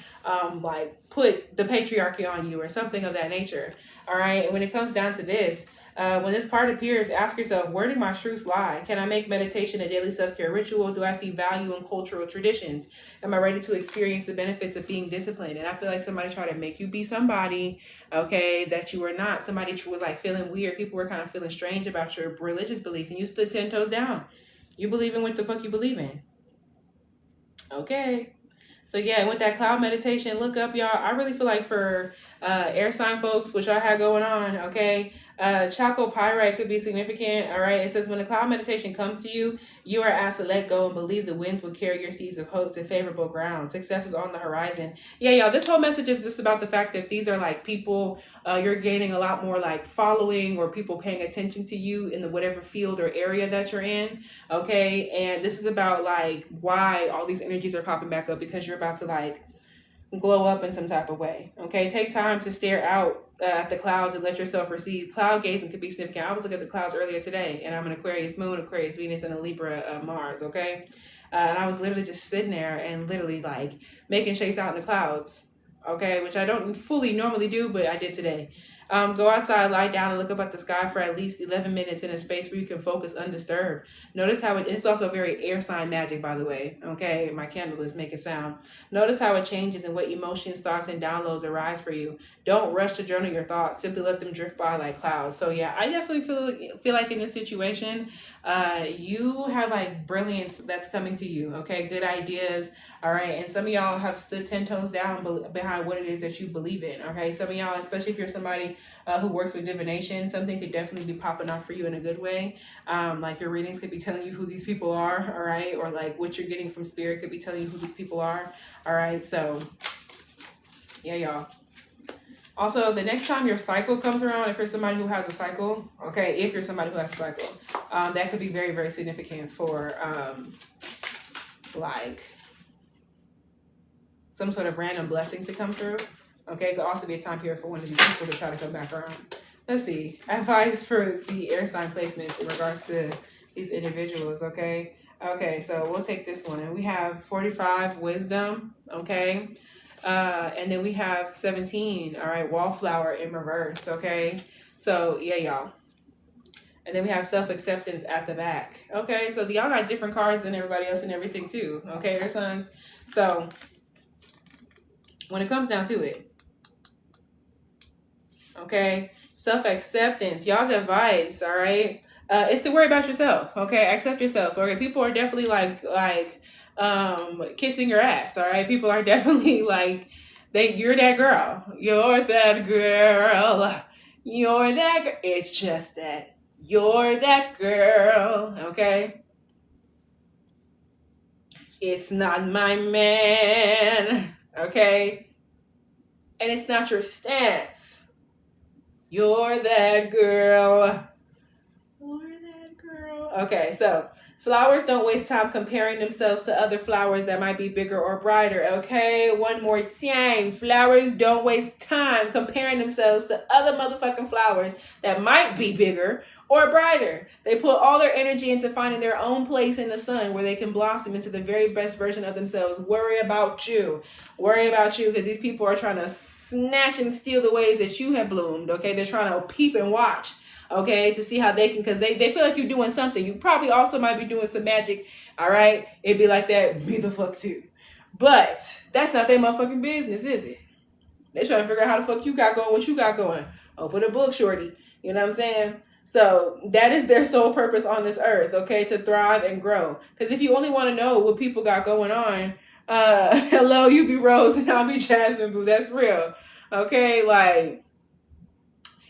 put the patriarchy on you or something of that nature, all right? And when it comes down to this, when this card appears, ask yourself, where do my truths lie? Can I make meditation a daily self-care ritual? Do I see value in cultural traditions? Am I ready to experience the benefits of being disciplined? And I feel like somebody tried to make you be somebody, okay, that you were not. Somebody was like feeling weird. People were kind of feeling strange about your religious beliefs, and you stood 10 toes down. You believe in what the fuck you believe in. Okay. So yeah, with that cloud meditation, look up, y'all. I really feel like for air sign folks, which y'all had going on, okay, chalcopyrite could be significant, all right? It says when the cloud meditation comes to you, you are asked to let go and believe the winds will carry your seeds of hope to favorable ground. Success is on the horizon. Yeah, y'all, this whole message is just about the fact that these are like people, you're gaining a lot more like following or people paying attention to you in the whatever field or area that you're in, okay? And this is about like why all these energies are popping back up, because you're about to like glow up in some type of way, okay? Take time to stare out at the clouds and let yourself receive. Cloud gazing could be significant. I was looking at the clouds earlier today, and I'm an Aquarius moon, Aquarius Venus, and a Libra Mars, okay? And I was literally just sitting there and literally like making shapes out in the clouds, okay? Which I don't fully normally do, but I did today. Go outside, lie down, and look up at the sky for at least 11 minutes in a space where you can focus undisturbed. Notice how it's also very air sign magic, by the way, okay? My candle is making sound. Notice how it changes and what emotions, thoughts, and downloads arise for you. Don't rush to journal your thoughts. Simply let them drift by like clouds. So yeah, I definitely feel like in this situation, you have like brilliance that's coming to you, okay? Good ideas, all right? And some of y'all have stood 10 toes down behind what it is that you believe in, okay? Some of y'all, especially if you're somebody who works with divination, something could definitely be popping off for you in a good way. Like your readings could be telling you who these people are, all right? Or like what you're getting from spirit could be telling you who these people are, all right? So yeah, y'all. Also, the next time your cycle comes around, if you're somebody who has a cycle, okay, if you're somebody who has a cycle, that could be very, very significant for like some sort of random blessing to come through. Okay, it could also be a time period for one of these people to try to come back around. Let's see. Advice for the air sign placements in regards to these individuals, okay? Okay, so we'll take this one. And we have 45, wisdom, okay? And then we have 17, all right, wallflower in reverse, okay? So yeah, y'all. And then we have self-acceptance at the back. Okay, so y'all got different cards than everybody else and everything too. Okay, your sons. So when it comes down to it, okay, self-acceptance, y'all's advice, all right, is to worry about yourself. Okay, accept yourself. Okay, people are definitely like kissing your ass. All right, people are definitely like you're that girl. You're that girl. You're that girl. It's just that you're that girl. Okay, it's not my man. Okay, and it's not your stance. You're that girl. You're that girl. Okay, so flowers don't waste time comparing themselves to other flowers that might be bigger or brighter. Okay, one more time. Flowers don't waste time comparing themselves to other motherfucking flowers that might be bigger or brighter. They put all their energy into finding their own place in the sun where they can blossom into the very best version of themselves. Worry about you. Worry about you, because these people are trying to snatch and steal the ways that you have bloomed. Okay, they're trying to peep and watch, okay, to see how they can, because they feel like you're doing something. You probably also might be doing some magic. All right, it'd be like that. Be the fuck too. But that's not their motherfucking business, is it? They're trying to figure out how the fuck you got going, what you got going. Open a book, shorty. You know what I'm saying? So that is their sole purpose on this earth, okay, to thrive and grow. Because if you only want to know what people got going on, hello, you be Rose and I'll be Jasmine, boo. That's real. Okay, like,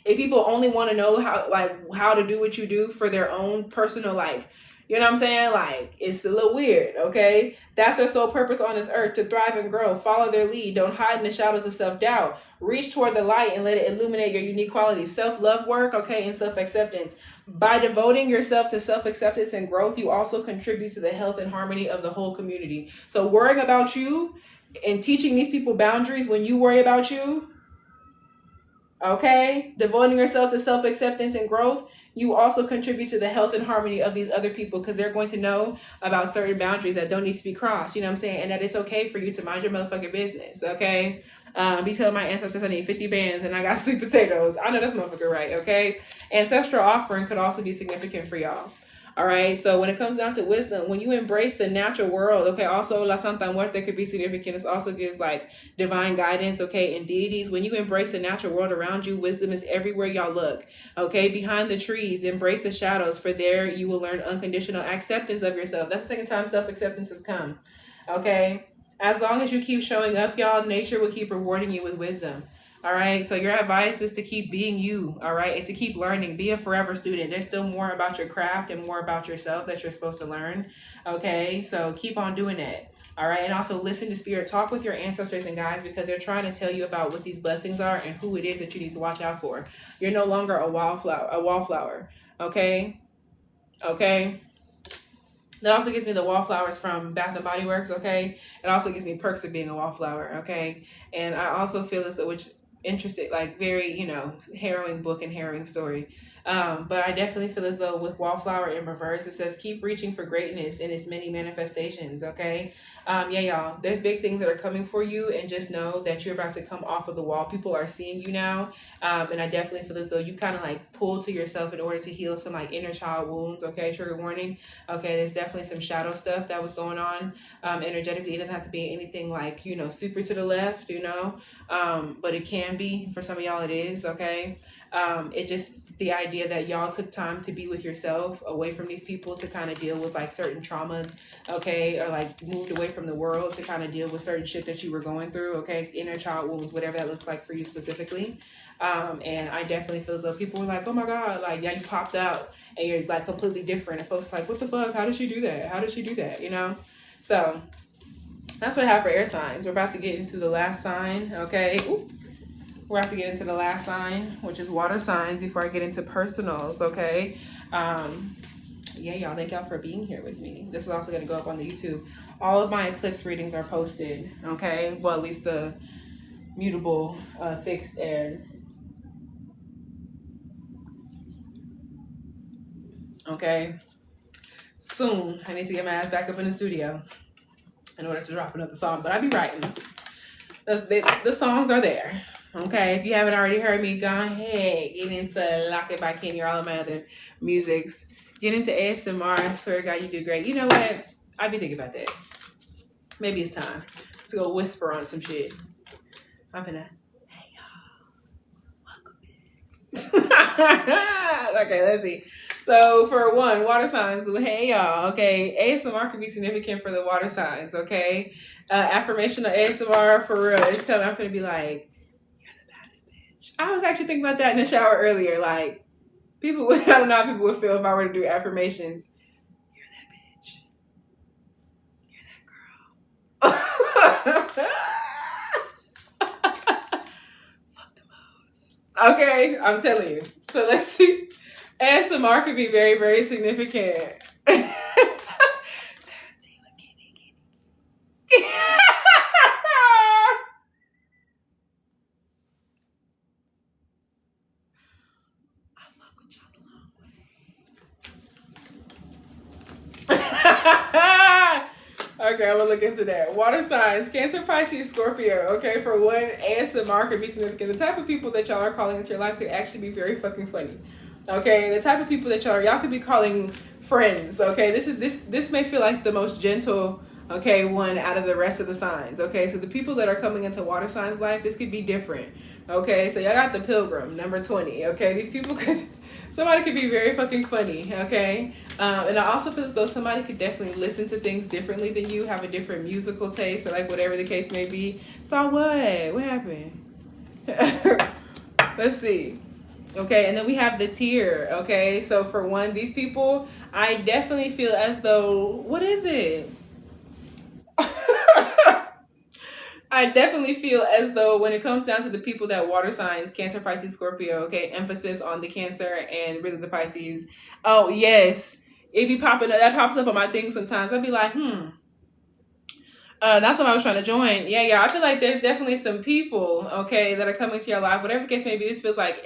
if people only want to know how to do what you do for their own personal, like, you know what I'm saying? Like, it's a little weird, okay? That's their sole purpose on this earth, to thrive and grow. Follow their lead. Don't hide in the shadows of self-doubt. Reach toward the light and let it illuminate your unique qualities. Self-love work, okay, and self-acceptance. By devoting yourself to self-acceptance and growth, you also contribute to the health and harmony of the whole community. So worrying about you and teaching these people boundaries when you worry about you, okay, devoting yourself to self-acceptance and growth, you also contribute to the health and harmony of these other people, because they're going to know about certain boundaries that don't need to be crossed, you know what I'm saying? And that it's okay for you to mind your motherfucking business, okay? Be telling my ancestors I need 50 bands and I got sweet potatoes. I know that's motherfucker right, okay? Ancestral offering could also be significant for y'all. All right, so when it comes down to wisdom, when you embrace the natural world, okay, also La Santa Muerte could be significant. It also gives like divine guidance, okay, and deities. When you embrace the natural world around you, wisdom is everywhere y'all look, okay? Behind the trees, embrace the shadows, for there you will learn unconditional acceptance of yourself. That's the second time self-acceptance has come, okay? As long as you keep showing up, y'all, nature will keep rewarding you with wisdom. All right, so your advice is to keep being you, all right, and to keep learning. Be a forever student. There's still more about your craft and more about yourself that you're supposed to learn, okay? So keep on doing that, all right? And also listen to spirit. Talk with your ancestors and guides, because they're trying to tell you about what these blessings are and who it is that you need to watch out for. You're no longer a wallflower, okay? Okay? That also gives me the wallflowers from Bath and Body Works, okay? It also gives me perks of being a wallflower, okay? And I also feel this, which interested, like, very, you know, harrowing book and harrowing story. But I definitely feel as though with wallflower in reverse, it says keep reaching for greatness in its many manifestations, okay? Yeah, y'all, there's big things that are coming for you, and just know that you're about to come off of the wall. People are seeing you now, and I definitely feel as though you kind of like pull to yourself in order to heal some like inner child wounds, okay? Trigger warning, okay? There's definitely some shadow stuff that was going on energetically. It doesn't have to be anything like, you know, super to the left, you know, but it can be. For some of y'all it is, okay? It just, the idea that y'all took time to be with yourself away from these people to kind of deal with like certain traumas, okay, or like moved away from the world to kind of deal with certain shit that you were going through, okay, inner child wounds, whatever that looks like for you specifically. And I definitely feel as though people were like, oh my God, like, yeah, you popped out and you're like completely different, and folks like, what the fuck, how did she do that, how did she do that, you know? So that's what I have for air signs. We're about to get into the last sign, okay? Ooh. We're about to get into the last sign, which is water signs, before I get into personals, okay? Yeah, y'all, thank y'all for being here with me. This is also going to go up on the YouTube. All of my eclipse readings are posted, okay? Well, at least the mutable, fixed, and okay? Soon, I need to get my ass back up in the studio in order to drop another song, but I'll be writing. The songs are there. Okay, if you haven't already heard me, go ahead, get into Lock It by Kinny or all of my other musics. Get into ASMR. I swear to God, you do great. You know what? I've been thinking about that. Maybe it's time to go whisper on some shit. I'm gonna, hey y'all, welcome. Okay, let's see. So for one, water signs. Hey y'all. Okay, ASMR can be significant for the water signs. Okay, affirmational ASMR for real. It's coming. I'm gonna be like, you're the baddest bitch. I was actually thinking about that in the shower earlier. Like people, I don't know how people would feel if I were to do affirmations. You're that bitch. You're that girl. Fuck the most. Okay, I'm telling you. So let's see. ASMR could be very, very significant. Tarotteawkinny. I fuck with y'all the long way. Okay, I'm gonna look into that. Water signs, Cancer, Pisces, Scorpio. Okay, for one, ASMR could be significant. The type of people that y'all are calling into your life could actually be very fucking funny. Okay, the type of people that y'all could be calling friends. Okay, this may feel like the most gentle, okay, one out of the rest of the signs. Okay, so the people that are coming into water signs life, this could be different. Okay, so y'all got the Pilgrim, number 20. Okay, these people could, somebody could be very fucking funny. Okay, and I also feel as though somebody could definitely listen to things differently than you, have a different musical taste, or like whatever the case may be. So what happened? Let's see. Okay, and then we have the tier. Okay, so for one, these people, I definitely feel as though, what is it? I definitely feel as though when it comes down to the people that water signs, Cancer, Pisces, Scorpio, okay, emphasis on the Cancer and really the Pisces. Oh, yes. It be popping up, that pops up on my thing sometimes. I'd be like, that's what I was trying to join. Yeah. I feel like there's definitely some people, okay, that are coming to your life. Whatever the case may be, this feels like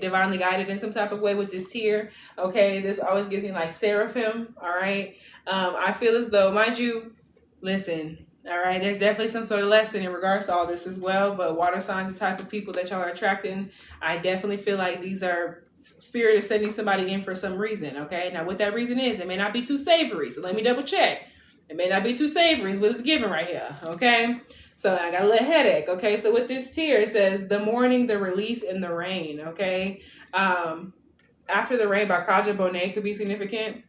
divinely guided in some type of way with this tier. Okay, this always gives me like seraphim. All right. I feel as though, mind you, listen. All right, there's definitely some sort of lesson in regards to all this as well. But water signs, the type of people that y'all are attracting, I definitely feel like these are spirit is sending somebody in for some reason. Okay, now what that reason is, it may not be too savory. So let me double check. It may not be too savory is what it's giving right here, okay? So I got a little headache, okay? So with this tier, it says the morning, the release, and the rain, okay? After the Rain by Kaja Bonet could be significant.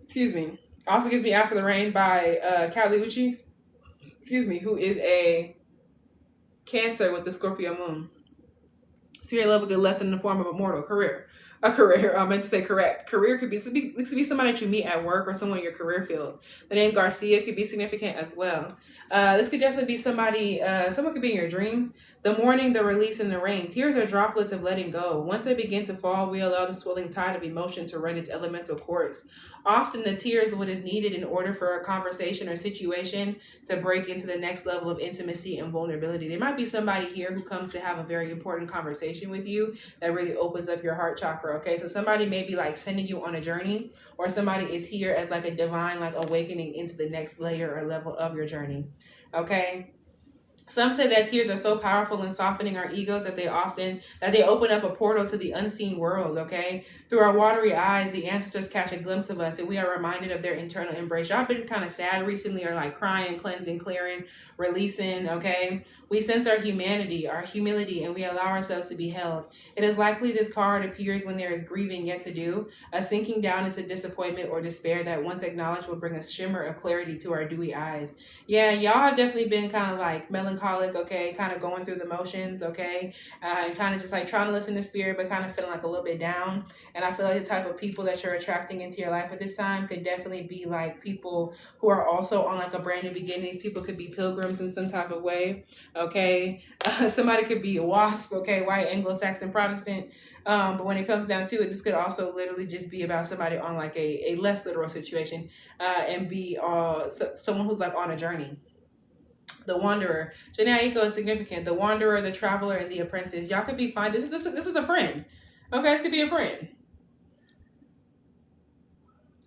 Excuse me. Also gives me After the Rain by Kali Uchis, excuse me, who is a Cancer with the Scorpio moon. Serial love, a good lesson in the form of a mortal career. A career, I meant to say correct. Career could be, this could be somebody that you meet at work or someone in your career field. The name Garcia could be significant as well. This could definitely be somebody, someone could be in your dreams. The morning, the release, and the rain. Tears are droplets of letting go. Once they begin to fall, we allow the swelling tide of emotion to run its elemental course. Often the tears are what is needed in order for a conversation or situation to break into the next level of intimacy and vulnerability. There might be somebody here who comes to have a very important conversation with you that really opens up your heart chakra, okay? So somebody may be like sending you on a journey, or somebody is here as like a divine like awakening into the next layer or level of your journey, okay? Some say that tears are so powerful in softening our egos that they open up a portal to the unseen world, okay? Through our watery eyes, the ancestors catch a glimpse of us and we are reminded of their internal embrace. Y'all been kind of sad recently, or like crying, cleansing, clearing, releasing, okay? We sense our humanity, our humility, and we allow ourselves to be held. It is likely this card appears when there is grieving yet to do, a sinking down into disappointment or despair that once acknowledged will bring a shimmer of clarity to our dewy eyes. Yeah, y'all have definitely been kind of like melancholic, okay, kind of going through the motions, okay, and kind of just like trying to listen to spirit, but kind of feeling like a little bit down. And I feel like the type of people that you're attracting into your life at this time could definitely be like people who are also on like a brand new beginning. These people could be pilgrims in some type of way, okay. Somebody could be a WASP, okay, white, Anglo-Saxon, Protestant. But when it comes down to it, this could also literally just be about somebody on like a less literal situation, and be someone who's like on a journey. The Wanderer. Janae Eiko is significant. The Wanderer, the Traveler, and the Apprentice. Y'all could be fine. This is a friend. Okay, this could be a friend.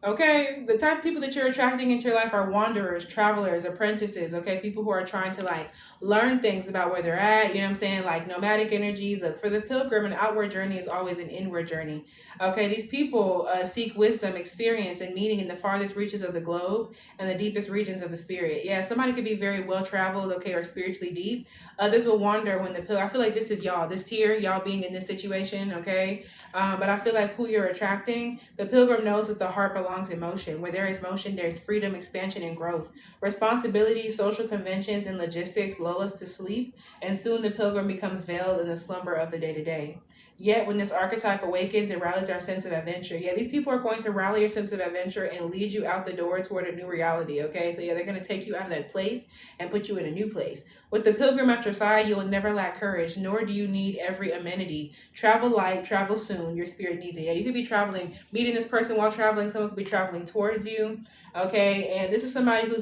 Okay, the type of people that you're attracting into your life are wanderers, travelers, apprentices, okay? People who are trying to like learn things about where they're at, you know what I'm saying? Like nomadic energies. For the pilgrim, an outward journey is always an inward journey. Okay, these people seek wisdom, experience, and meaning in the farthest reaches of the globe and the deepest regions of the spirit. Yeah, somebody could be very well traveled, okay, or spiritually deep. Others will wander when the pill. I feel like this is y'all, this tier, y'all being in this situation, okay? But I feel like who you're attracting, the pilgrim knows that the heart belongs in motion. Where there is motion, there's freedom, expansion, and growth. Responsibility, social conventions, and logistics lull us to sleep, and soon the pilgrim becomes veiled in the slumber of the day to day. Yet, when this archetype awakens, it rallies our sense of adventure. Yeah, these people are going to rally your sense of adventure and lead you out the door toward a new reality, okay? So, yeah, they're going to take you out of that place and put you in a new place. With the pilgrim at your side, you will never lack courage, nor do you need every amenity. Travel light, travel soon. Your spirit needs it. Yeah, you could be traveling, meeting this person while traveling. Someone could be traveling towards you. Okay, and this is somebody who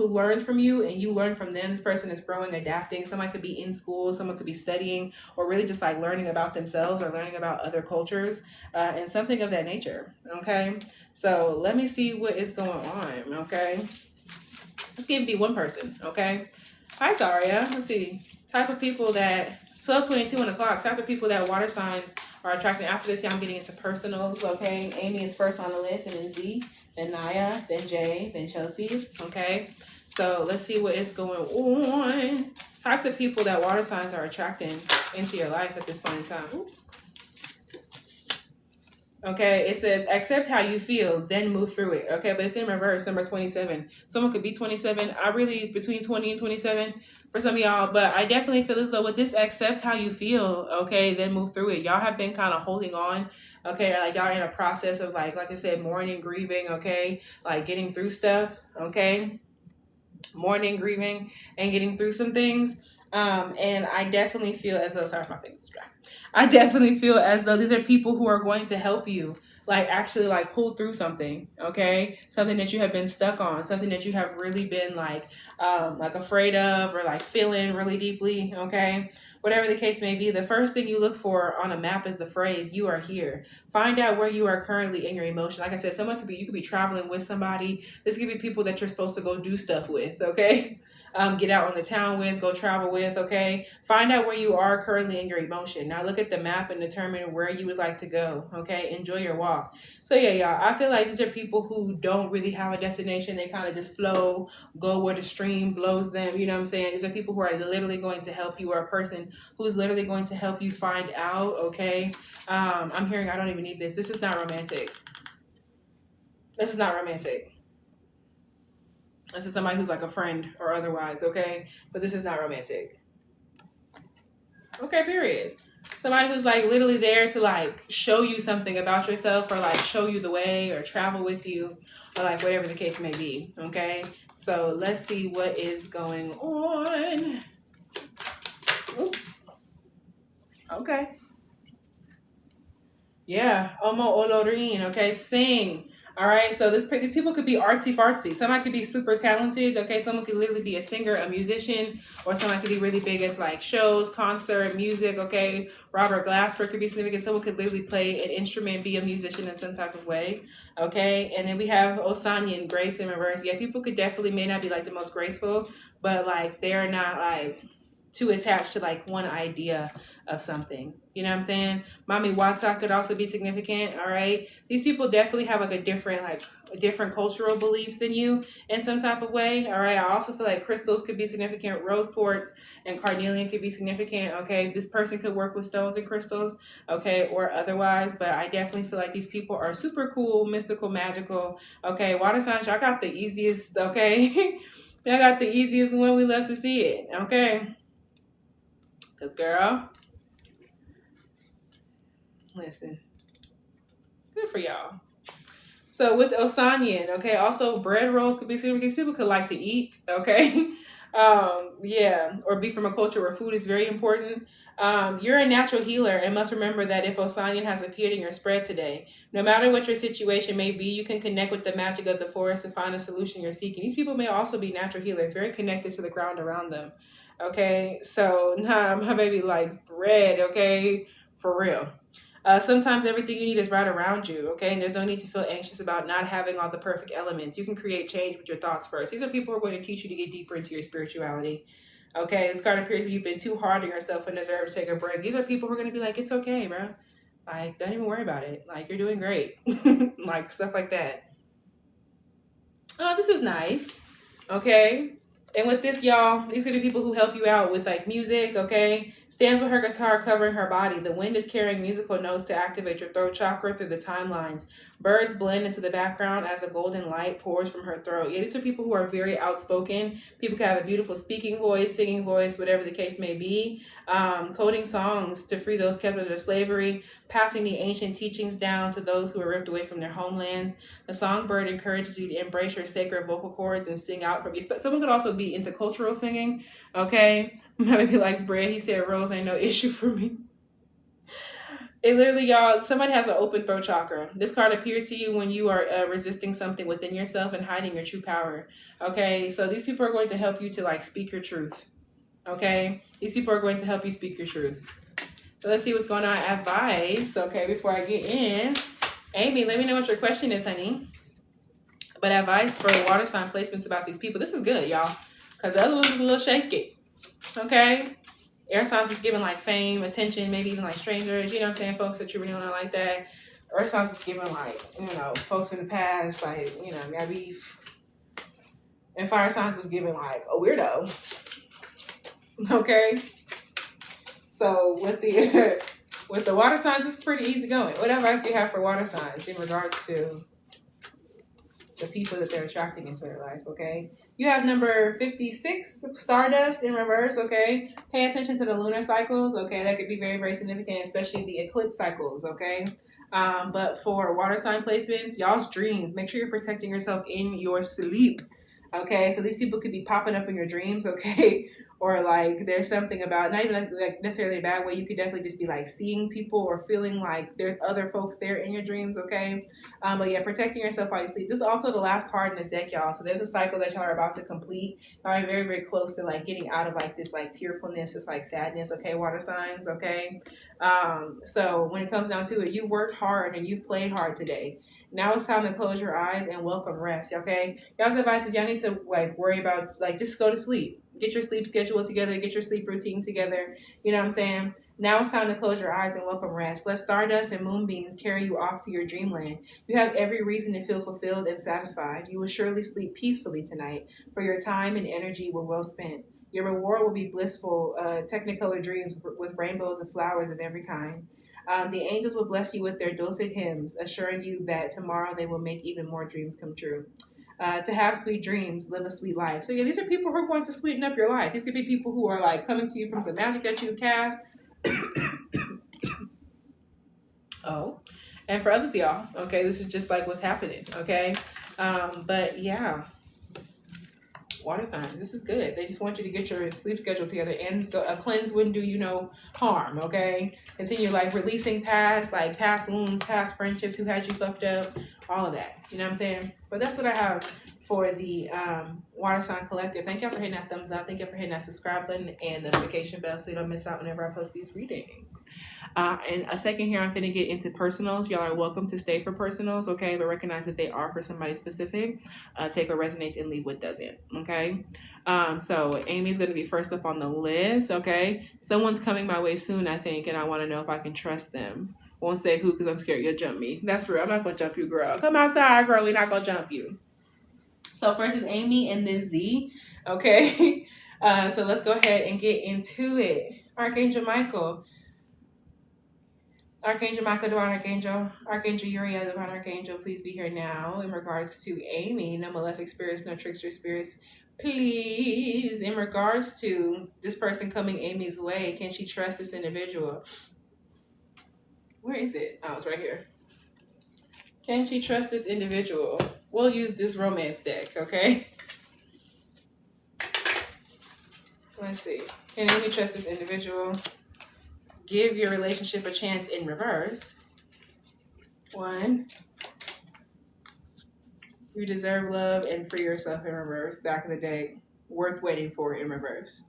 learns from you, and you learn from them. This person is growing, adapting. Somebody could be in school, someone could be studying, or really just like learning about themselves or learning about other cultures, and something of that nature. Okay, so let me see what is going on. Okay, let's give it one person. Okay, hi Zaria. Let's see type of people that 12:22 on the clock. Type of people that water signs are attracting. After this, yeah, I'm getting into personals. Okay, Amy is first on the list, and then Z, then Naya, then Jay, then Chelsea. Okay, so let's see what is going on. Types of people that water signs are attracting into your life at this point in time. Ooh. Okay, it says accept how you feel, then move through it. Okay, but it's in reverse, number 27. Someone could be 27. I really between 20 and 27 for some of y'all, but I definitely feel as though with this accept how you feel, okay, then move through it. Y'all have been kind of holding on, okay, like y'all in a process of like I said, mourning, grieving, okay, like getting through stuff, okay, mourning, grieving, and getting through some things. And I definitely feel as though, sorry, my fingers dry. I definitely feel as though these are people who are going to help you, like actually like pull through something, okay? Something that you have been stuck on, something that you have really been like afraid of or like feeling really deeply, okay? Whatever the case may be, the first thing you look for on a map is the phrase, you are here. Find out where you are currently in your emotion. Like I said, you could be traveling with somebody. This could be people that you're supposed to go do stuff with, okay? Get out on the town with, go travel with, okay? Find out where you are currently in your emotion. Now look at the map and determine where you would like to go, okay? Enjoy your walk. So yeah, y'all, I feel like these are people who don't really have a destination. They kind of just flow, go where the stream blows them, you know what I'm saying? These are people who are literally going to help you, or a person who's literally going to help you find out, okay? I'm hearing I don't even need this. This is not romantic. This is not romantic. This is somebody who's like a friend or otherwise, okay? But this is not romantic. Okay, period. Somebody who's like literally there to like show you something about yourself, or like show you the way, or travel with you, or like whatever the case may be, okay? So let's see what is going on. Ooh. Okay. Yeah, Omo Olorin, okay? Sing. All right, so these people could be artsy fartsy. Somebody could be super talented. Okay, someone could literally be a singer, a musician, or someone could be really big into like shows, concert, music. Okay, Robert Glasper could be significant. Someone could literally play an instrument, be a musician in some type of way. Okay, and then we have Osanyan, grace in reverse. Yeah, people could definitely may not be like the most graceful, but like they're not like too attached to like one idea of something. You know what I'm saying? Mommy Wata could also be significant. All right. These people definitely have like a different cultural beliefs than you in some type of way. All right. I also feel like crystals could be significant. Rose quartz and carnelian could be significant. Okay. This person could work with stones and crystals. Okay. Or otherwise. But I definitely feel like these people are super cool, mystical, magical. Okay. Water signs, y'all got the easiest. Okay. Y'all got the easiest one. We love to see it. Okay. Because, girl, listen, good for y'all. So with Osanyan, okay, also bread rolls could be significant. People could like to eat, okay? Yeah, or be from a culture where food is very important. You're a natural healer and must remember that if Osanyan has appeared in your spread today, no matter what your situation may be, you can connect with the magic of the forest to find a solution you're seeking. These people may also be natural healers, very connected to the ground around them. Okay, so my baby likes bread, okay, for real. Sometimes everything you need is right around you, okay? And there's no need to feel anxious about not having all the perfect elements. You can create change with your thoughts first. These are people who are going to teach you to get deeper into your spirituality, okay? This card appears when you've been too hard on yourself and deserve to take a break. These are people who are going to be like, it's okay, bro. Like, don't even worry about it. Like, you're doing great. Like, stuff like that. Oh, this is nice, okay? And with this, y'all, these are the people who help you out with like music, okay? Stands with her guitar covering her body. The wind is carrying musical notes to activate your throat chakra through the timelines. Birds blend into the background as a golden light pours from her throat. Yeah, these are people who are very outspoken. People can have a beautiful speaking voice, singing voice, whatever the case may be. Coding songs to free those kept under slavery. Passing the ancient teachings down to those who are ripped away from their homelands. The songbird encourages you to embrace your sacred vocal cords and sing out from you. Someone could also be into cultural singing, okay? My baby likes bread. He said rose ain't no issue for me. It literally, y'all, somebody has an open throat chakra. This card appears to you when you are resisting something within yourself and hiding your true power, okay? So these people are going to help you to like speak your truth, okay? These people are going to help you speak your truth. So let's see what's going on. Advice, okay, before I get in. Amy, let me know what your question is, honey. But advice for water sign placements about these people. This is good, y'all. Because the other one was a little shaky. Okay? Air signs was giving like fame, attention, maybe even like strangers. You know what I'm saying? Folks that you really don't like that. Earth signs was giving like, you know, folks from the past, like, you know, got beef. And fire signs was giving like a weirdo. Okay? So with the water signs, it's pretty easy going. What advice do you have for water signs in regards to the people that they're attracting into their life, okay? You have number 56, Stardust in reverse, okay? Pay attention to the lunar cycles, okay? That could be very, very significant, especially the eclipse cycles, okay? But for water sign placements, y'all's dreams, make sure you're protecting yourself in your sleep, okay? So these people could be popping up in your dreams, okay? Or like there's something about, not even like necessarily a bad way, you could definitely just be like seeing people or feeling like there's other folks there in your dreams, okay? But yeah, protecting yourself while you sleep. This is also the last card in this deck, y'all. So there's a cycle that y'all are about to complete. Y'all are very, very close to like getting out of like this like tearfulness, this like sadness, okay, water signs, okay? So when it comes down to it, you worked hard and you've played hard today. Now it's time to close your eyes and welcome rest, okay? Y'all's advice is y'all need to like worry about like just go to sleep. Get your sleep schedule together, get your sleep routine together. You know what I'm saying? Now it's time to close your eyes and welcome rest. Let stardust and moonbeams carry you off to your dreamland. You have every reason to feel fulfilled and satisfied. You will surely sleep peacefully tonight, for your time and energy were well spent. Your reward will be blissful, technicolor dreams with rainbows and flowers of every kind. The angels will bless you with their dulcet hymns, assuring you that tomorrow they will make even more dreams come true. To have sweet dreams, live a sweet life. So yeah, these are people who are going to sweeten up your life. These could be people who are like coming to you from some magic that you cast. Oh, and for others, y'all, okay, this is just like what's happening, okay? But yeah, water signs, this is good. They just want you to get your sleep schedule together, and a cleanse wouldn't do you no harm, okay? Continue like releasing past wounds, past friendships who had you fucked up, all of that. You know what I'm saying? But that's what I have for the water sign collective. Thank y'all for hitting that thumbs up. Thank y'all for hitting that subscribe button and the notification bell so you don't miss out whenever I post these readings. In a second here, I'm finna get into personals. Y'all are welcome to stay for personals, okay? But recognize that they are for somebody specific. Take what resonates and leave what doesn't, okay? So Amy's gonna be first up on the list, okay? Someone's coming my way soon, I think, and I wanna know if I can trust them. Won't say who because I'm scared you'll jump me. That's real. I'm not gonna jump you, girl. Come outside, girl. We're not gonna jump you. So first is Amy and then Z, okay? So let's go ahead and get into it. Archangel Michael. Archangel Michael, Divine Archangel, Archangel Uriel, Divine Archangel, please be here now. In regards to Amy, no malefic spirits, no trickster spirits, please. In regards to this person coming Amy's way, can she trust this individual? Where is it? Oh, it's right here. Can she trust this individual? We'll use this romance deck, okay? Let's see. Can Amy trust this individual? Give your relationship a chance in reverse. 1. You deserve love and free yourself in reverse. Back of the deck. Worth waiting for in reverse.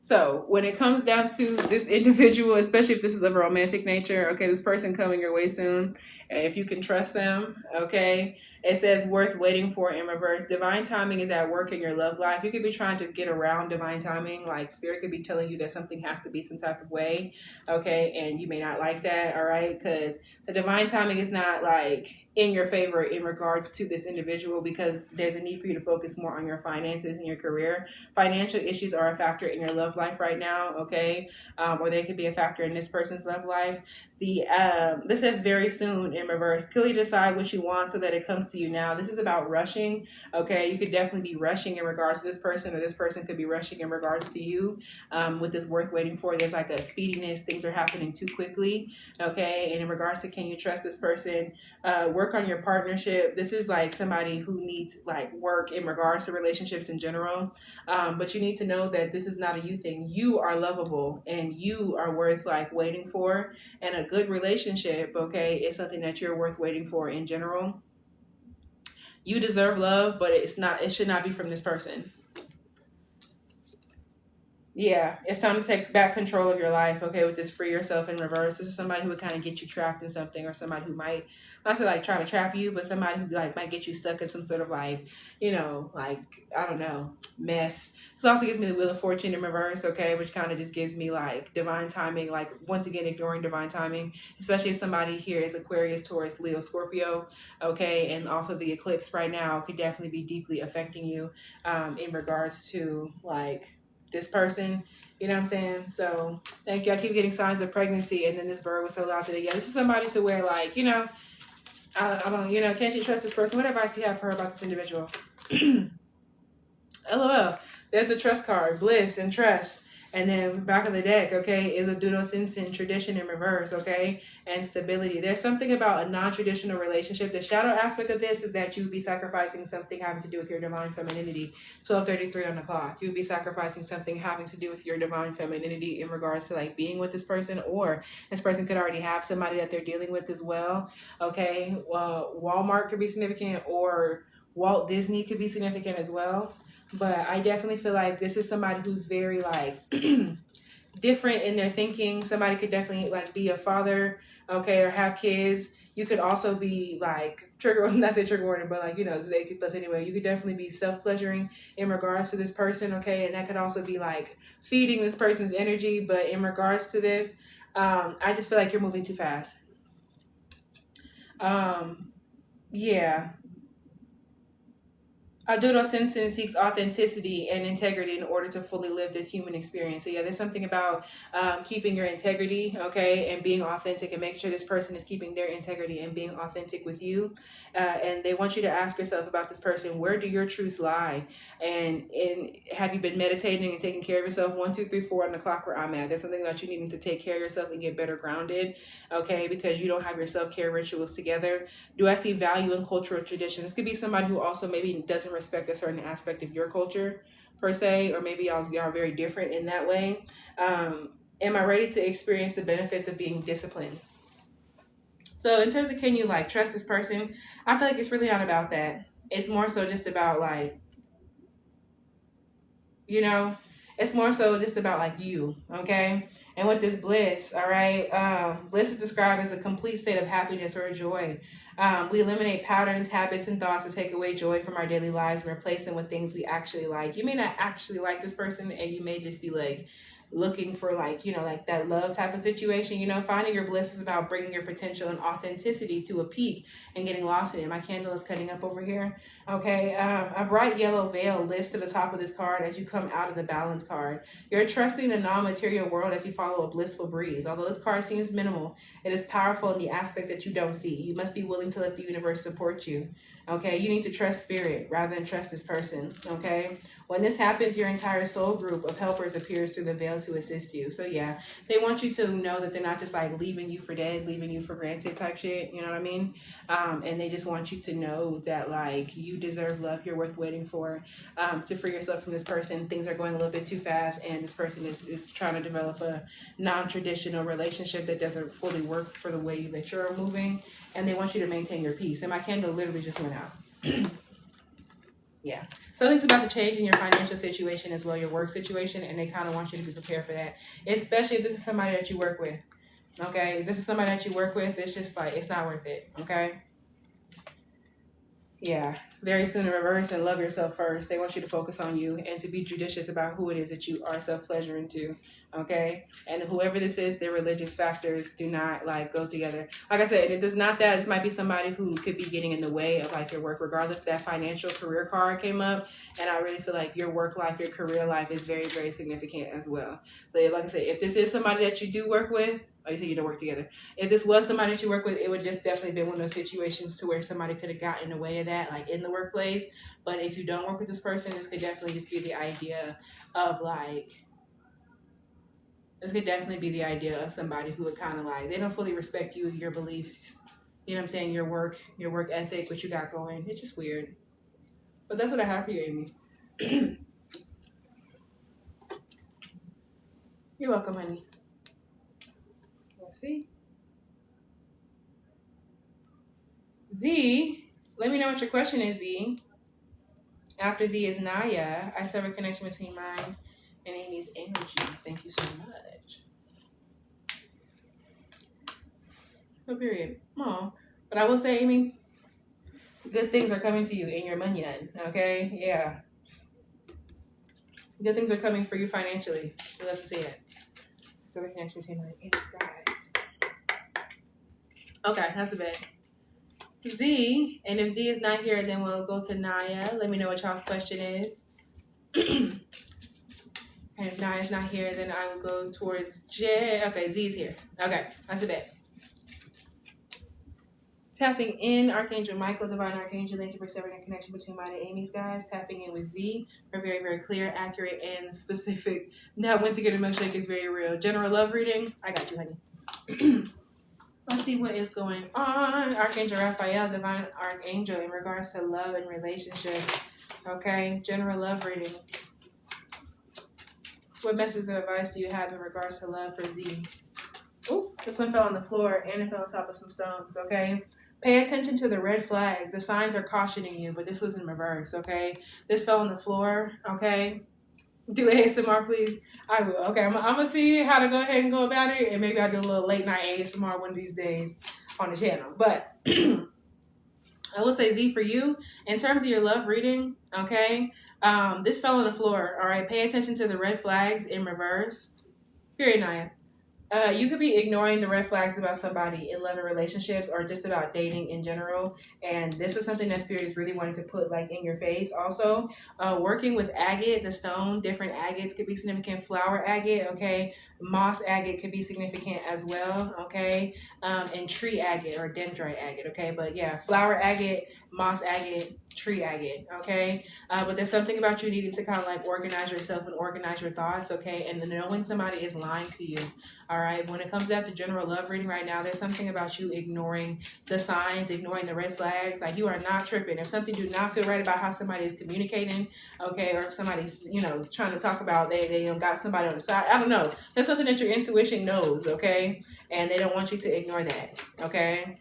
So when it comes down to this individual, especially if this is of a romantic nature, okay, this person coming your way soon, and if you can trust them, okay, it says worth waiting for in reverse. Divine timing is at work in your love life. You could be trying to get around divine timing, like spirit could be telling you that something has to be some type of way, okay, and you may not like that, all right, because the divine timing is not like in your favor in regards to this individual, because there's a need for you to focus more on your finances and your career. Financial issues are a factor in your love life right now, okay? Or they could be a factor in this person's love life. This says very soon in reverse. Clearly decide what you want so that it comes to you now. This is about rushing, okay? You could definitely be rushing in regards to this person, or this person could be rushing in regards to you. With this worth waiting for, there's like a speediness. Things are happening too quickly, okay? And in regards to can you trust this person, work on your partnership. This is like somebody who needs like work in regards to relationships in general. But you need to know that this is not a you thing. You are lovable and you are worth like waiting for. And a good relationship, okay, is something that you're worth waiting for in general. You deserve love, but it should not be from this person. Yeah, it's time to take back control of your life, okay, with this free yourself in reverse. This is somebody who would kind of get you trapped in something, or somebody who might, not to like try to trap you, but somebody who like might get you stuck in some sort of like, like, I don't know, mess. This also gives me the Wheel of Fortune in reverse, okay, which kind of just gives me like divine timing, like once again, ignoring divine timing, especially if somebody here is Aquarius, Taurus, Leo, Scorpio, okay, and also the eclipse right now could definitely be deeply affecting you in regards to like, this person, you know what I'm saying? So thank you. I keep getting signs of pregnancy, and then this bird was so loud today. Yeah, this is somebody to where like, I don't, can't you trust this person? What advice do you have for her about this individual? LOL. There's the trust card, bliss and trust. And then back of the deck, okay, is a Doodle Sin tradition in reverse, okay, and stability. There's something about a non-traditional relationship. The shadow aspect of this is that you would be sacrificing something having to do with your divine femininity. 12:33 on the clock. You would be sacrificing something having to do with your divine femininity in regards to like being with this person, or this person could already have somebody that they're dealing with as well, okay. Walmart could be significant, or Walt Disney could be significant as well. But I definitely feel like this is somebody who's very like different in their thinking. Somebody could definitely like be a father, okay, or have kids. You could also be like not say trigger warning, but like, this is 18 plus anyway. You could definitely be self-pleasuring in regards to this person, okay? And that could also be like feeding this person's energy. But in regards to this, I just feel like you're moving too fast. Yeah. Doodle Simpson seeks authenticity and integrity in order to fully live this human experience. So yeah, there's something about keeping your integrity, okay, and being authentic, and making sure this person is keeping their integrity and being authentic with you. And they want you to ask yourself about this person: where do your truths lie? And have you been meditating and taking care of yourself? 1, 2, 3, 4 on the clock where I'm at. There's something about you needing to take care of yourself and get better grounded, okay, because you don't have your self-care rituals together. Do I see value in cultural traditions? This could be somebody who also maybe doesn't respect a certain aspect of your culture per se, or maybe y'all are very different in that way. Am I ready to experience the benefits of being disciplined? So in terms of can you like trust this person, I feel like it's really not about that. It's more so just about like, it's more so just about like you, okay? And with this bliss, all right, bliss is described as a complete state of happiness or joy. We eliminate patterns, habits, and thoughts to take away joy from our daily lives and replace them with things we actually like. You may not actually like this person, and you may just be like looking for like, like that love type of situation. Finding your bliss is about bringing your potential and authenticity to a peak and getting lost in it. My candle is cutting up over here. Okay, a bright yellow veil lifts to the top of this card as you come out of the balance card. You're trusting the non-material world as you follow a blissful breeze. Although this card seems minimal, it is powerful in the aspects that you don't see. You must be willing to let the universe support you. Okay, you need to trust spirit rather than trust this person. Okay, when this happens, your entire soul group of helpers appears through the veil to assist you. So yeah, they want you to know that they're not just like leaving you for dead, leaving you for granted type shit. You know what I mean? And they just want you to know that like you deserve love. You're worth waiting for. To free yourself from this person. Things are going a little bit too fast, and this person is trying to develop a non-traditional relationship that doesn't fully work for the way that you're moving. And they want you to maintain your peace. And my candle literally just went out. Yeah. Something's about to change in your financial situation as well, your work situation, and they kind of want you to be prepared for that. Especially if this is somebody that you work with. Okay? If this is somebody that you work with, it's just like, it's not worth it. Okay? Yeah, very soon in reverse, and love yourself first. They want you to focus on you and to be judicious about who it is that you are self-pleasuring to, okay? And whoever this is, their religious factors do not like go together. Like I said, it does not that. This might be somebody who could be getting in the way of like your work, regardless. That financial career card came up, and I really feel like your work life, your career life is very, very significant as well. But like I said, if this is somebody that you do work with, oh, you said you don't work together. If this was somebody that you work with, it would just definitely be one of those situations to where somebody could have gotten in the way of that, like in the workplace. But if you don't work with this person, this could definitely just be the idea of like, this could definitely be the idea of somebody who would kind of like, they don't fully respect you, your beliefs, you know what I'm saying, your work ethic, what you got going. It's just weird. But that's what I have for you, Amy. You're welcome, honey. Let's see. Z, let me know what your question is, Z. After Z is Naya. I serve a connection between mine and Amy's energies. Thank you so much. No period. Oh, but I will say, Amy, good things are coming to you in your munyan, okay? Yeah. Good things are coming for you financially. We love to see it. So we connection between mine and Amy's guys. Okay, that's a bit. Z, and if Z is not here, then we'll go to Naya. Let me know what y'all's question is. And if Naya's not here, then I will go towards J. Okay, Z's here. Okay, that's a bit. Tapping in, Archangel Michael, Divine Archangel, thank you for severing the connection between mine and Amy's, guys. Tapping in with Z for very, very clear, accurate, and specific. That when to get a milkshake is very real. General love reading, I got you, honey. Let's see what is going on. Archangel Raphael, Divine Archangel, in regards to love and relationships. Okay, general love reading. What messages of advice do you have in regards to love for Z? Oh, this one fell on the floor and it fell on top of some stones, okay? Pay attention to the red flags. The signs are cautioning you, but this was in reverse, okay? This fell on the floor, okay? Do ASMR, please. I will. Okay, I'm going to see how to go ahead and go about it, and maybe I'll do a little late night ASMR one of these days on the channel. But I will say, Z, for you, in terms of your love reading, okay, this fell on the floor, all right? Pay attention to the red flags in reverse. Period, Naya. You could be ignoring the red flags about somebody in love and relationships or just about dating in general. And this is something that Spirit is really wanting to put like in your face. Also, working with agate, the stone, different agates could be significant. Flower agate, okay. Moss agate could be significant as well, okay. And tree agate or dendrite agate, okay. But yeah, flower agate, moss agate, tree agate, okay. But there's something about you needing to kind of like organize yourself and organize your thoughts, okay. And then knowing somebody is lying to you. All right, when it comes down to general love reading right now, there's something about you ignoring the signs, ignoring the red flags. Like you are not tripping. If something do not feel right about how somebody is communicating, okay, or if somebody's, you know, trying to talk about they got somebody on the side, I don't know. There's something that your intuition knows, okay, and they don't want you to ignore that, okay.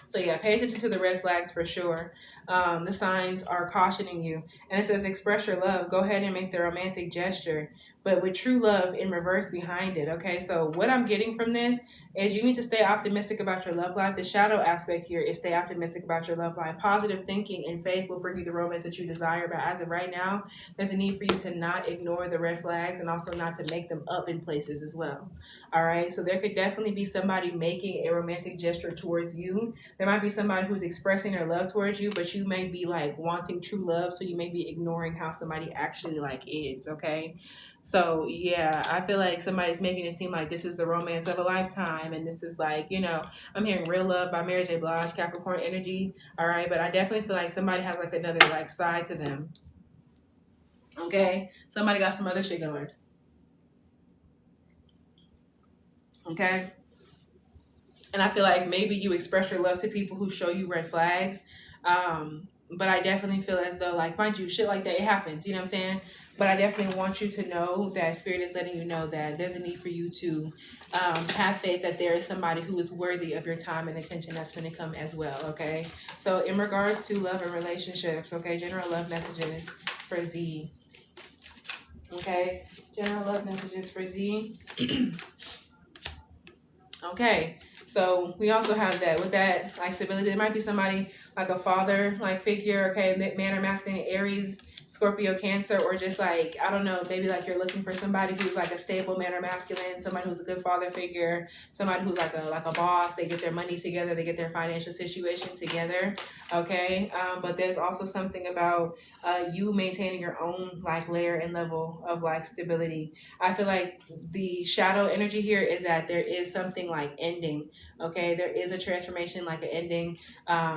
So yeah, pay attention to the red flags for sure. The signs are cautioning you. And it says, express your love. Go ahead and make the romantic gesture, but with true love in reverse behind it, okay? So what I'm getting from this is you need to stay optimistic about your love life. The shadow aspect here is stay optimistic about your love life. Positive thinking and faith will bring you the romance that you desire. But as of right now, there's a need for you to not ignore the red flags and also not to make them up in places as well. All right, so there could definitely be somebody making a romantic gesture towards you. There might be somebody who's expressing their love towards you, but you may be like wanting true love, so you may be ignoring how somebody actually like is, okay? So yeah, I feel like somebody's making it seem like this is the romance of a lifetime, and this is like, you know, I'm hearing Real Love by Mary J. Blige, Capricorn energy, all right? But I definitely feel like somebody has like another like side to them, okay? Somebody got some other shit going. Okay. And I feel like maybe you express your love to people who show you red flags. But I definitely feel as though, like, mind you, shit like that, it happens, you know what I'm saying? But I definitely want you to know that Spirit is letting you know that there's a need for you to have faith that there is somebody who is worthy of your time and attention that's going to come as well, okay? So in regards to love and relationships, okay, general love messages for Z, okay? General love messages for Z. Okay, so we also have that with that like stability. There might be somebody like a father like figure, okay, man or masculine, Aries, Scorpio, Cancer, or just like, I don't know, maybe like you're looking for somebody who's like a stable man or masculine, somebody who's a good father figure, somebody who's like a boss. They get their money together, they get their financial situation together, okay. But there's also something about you maintaining your own like layer and level of like stability. I feel like the shadow energy here is that there is something like ending, okay. There is a transformation, like an ending.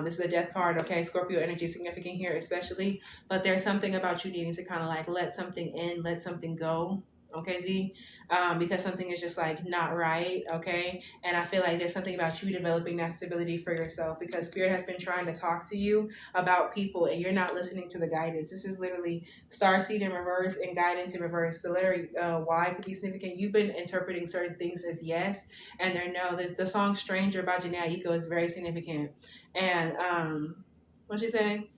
This is a death card, okay. Scorpio energy significant here especially, but there's something about you needing to kind of like let something in, let something go, okay, Z, because something is just like not right, okay. And I feel like there's something about you developing that stability for yourself, because Spirit has been trying to talk to you about people and you're not listening to the guidance. This is literally starseed in reverse and guidance in reverse. The letter Y could be significant. You've been interpreting certain things as yes and they're no. The song Stranger by Janae Eiko is very significant. And what'd you say?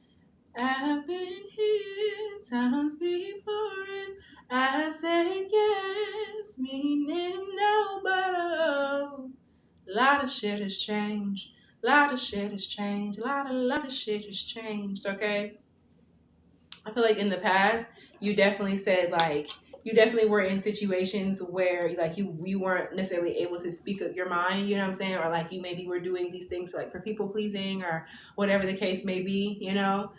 I've been here times before and I said yes, meaning no, but oh, lot of shit has changed. Lot of shit has changed. Lot of shit has changed. Okay. I feel like in the past, you definitely said like you definitely were in situations where like you weren't necessarily able to speak up your mind, you know what I'm saying? Or like you maybe were doing these things like for people pleasing or whatever the case may be, you know,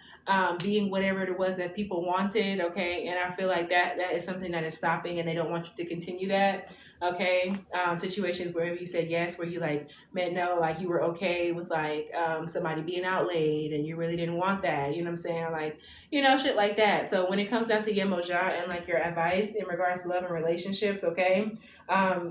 being whatever it was that people wanted, okay? And I feel like that is something that is stopping and they don't want you to continue that, okay? Situations where you said yes, where you like meant no, like you were okay with like somebody being out late and you really didn't want that, you know what I'm saying? Like, you know, shit like that. So when it comes down to Yemoja and like your advice in regards to love and relationships, okay,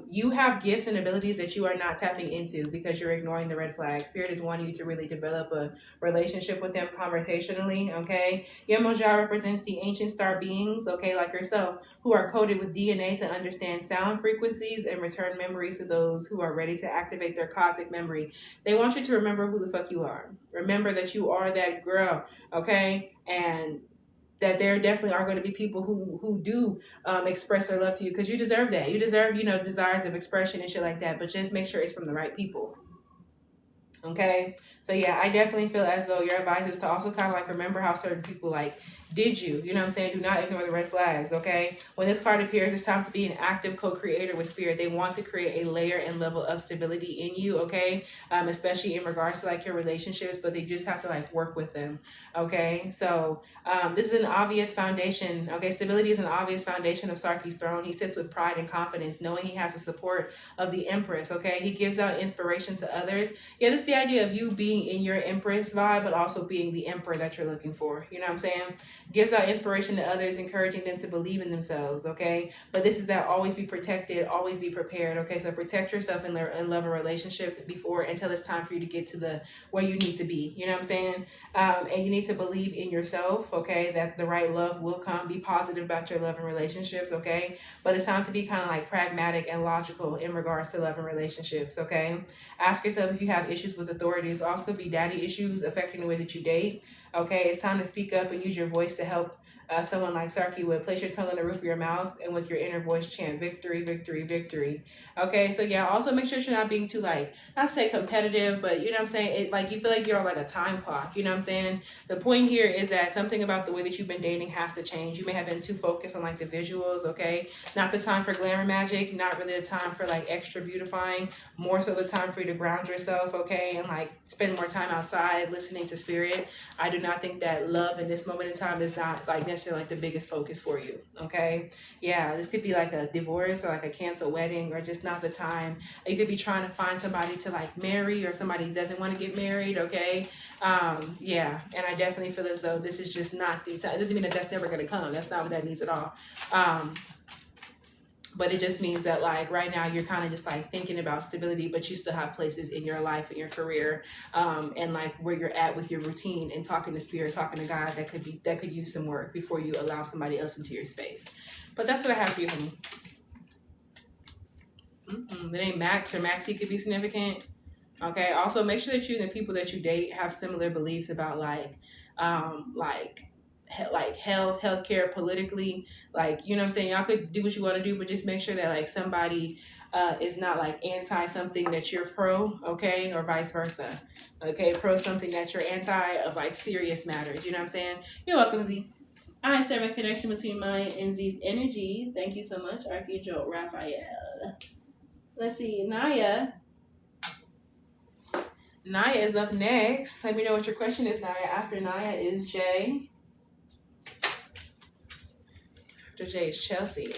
you have gifts and abilities that you are not tapping into because you're ignoring the red flags. Spirit is wanting you to really develop a relationship with them conversationally, okay. Yemoja represents the ancient star beings, okay, like yourself, who are coded with DNA to understand sound frequencies and return memories to those who are ready to activate their cosmic memory. They want you to remember who the fuck you are. Remember that you are that girl, okay? And that there definitely are going to be people who do express their love to you because you deserve that. You deserve, you know, desires of expression and shit like that. But just make sure it's from the right people. Okay, so yeah, I definitely feel as though your advice is to also kind of like remember how certain people like did you know what I'm saying? Do not ignore the red flags, okay? When this card appears, it's time to be an active co-creator with Spirit. They want to create a layer and level of stability in you, okay? Especially in regards to like your relationships, but they just have to like work with them, okay? So this is an obvious foundation, okay? Stability is an obvious foundation of Sarki's throne. He sits with pride and confidence, knowing he has the support of the Empress, okay? He gives out inspiration to others. Yeah, this is the idea of you being in your Empress vibe, but also being the Emperor that you're looking for. You know what I'm saying? Gives out inspiration to others, encouraging them to believe in themselves, okay? But this is that always be protected, always be prepared, okay? So protect yourself in love and relationships before until it's time for you to get to the where you need to be. You know what I'm saying? And you need to believe in yourself, okay? That the right love will come. Be positive about your love and relationships, okay? But it's time to be kind of like pragmatic and logical in regards to love and relationships, okay? Ask yourself if you have issues with authorities. Also could be daddy issues affecting the way that you date. Okay, it's time to speak up and use your voice to help someone like Sarki would. Place your tongue on the roof of your mouth and with your inner voice chant victory, victory, victory. Okay, so yeah, also make sure you're not being too like, not to say competitive, but you know what I'm saying? It like you feel like you're on like a time clock, you know what I'm saying? The point here is that something about the way that you've been dating has to change. You may have been too focused on like the visuals, okay? Not the time for glamour magic, not really the time for like extra beautifying, more so the time for you to ground yourself, okay? And like spend more time outside listening to Spirit. I do not think that love in this moment in time is not like necessarily like the biggest focus for you, okay? Yeah, this could be like a divorce or like a canceled wedding or just not the time. You could be trying to find somebody to like marry or somebody who doesn't want to get married, okay? Yeah, and I definitely feel as though this is just not the time. It doesn't mean that that's never going to come. That's not what that means at all. But it just means that like right now you're kind of just like thinking about stability, but you still have places in your life and your career, and like where you're at with your routine and talking to spirit, talking to God, that could use some work before you allow somebody else into your space. But that's what I have for you, honey. The name Max or Maxie could be significant. Okay. Also, make sure that you and the people that you date have similar beliefs about like health, healthcare, politically. Like, you know what I'm saying? Y'all could do what you want to do, but just make sure that like somebody is not like anti something that you're pro, okay, or vice versa. Okay, pro something that you're anti of like serious matters. You know what I'm saying? You're welcome, Z. I serve a connection between mine and Z's energy. Thank you so much, Archangel Raphael. Let's see, Naya. Naya is up next. Let me know what your question is, Naya. After Naya is Jay. After Jay is Chelsea.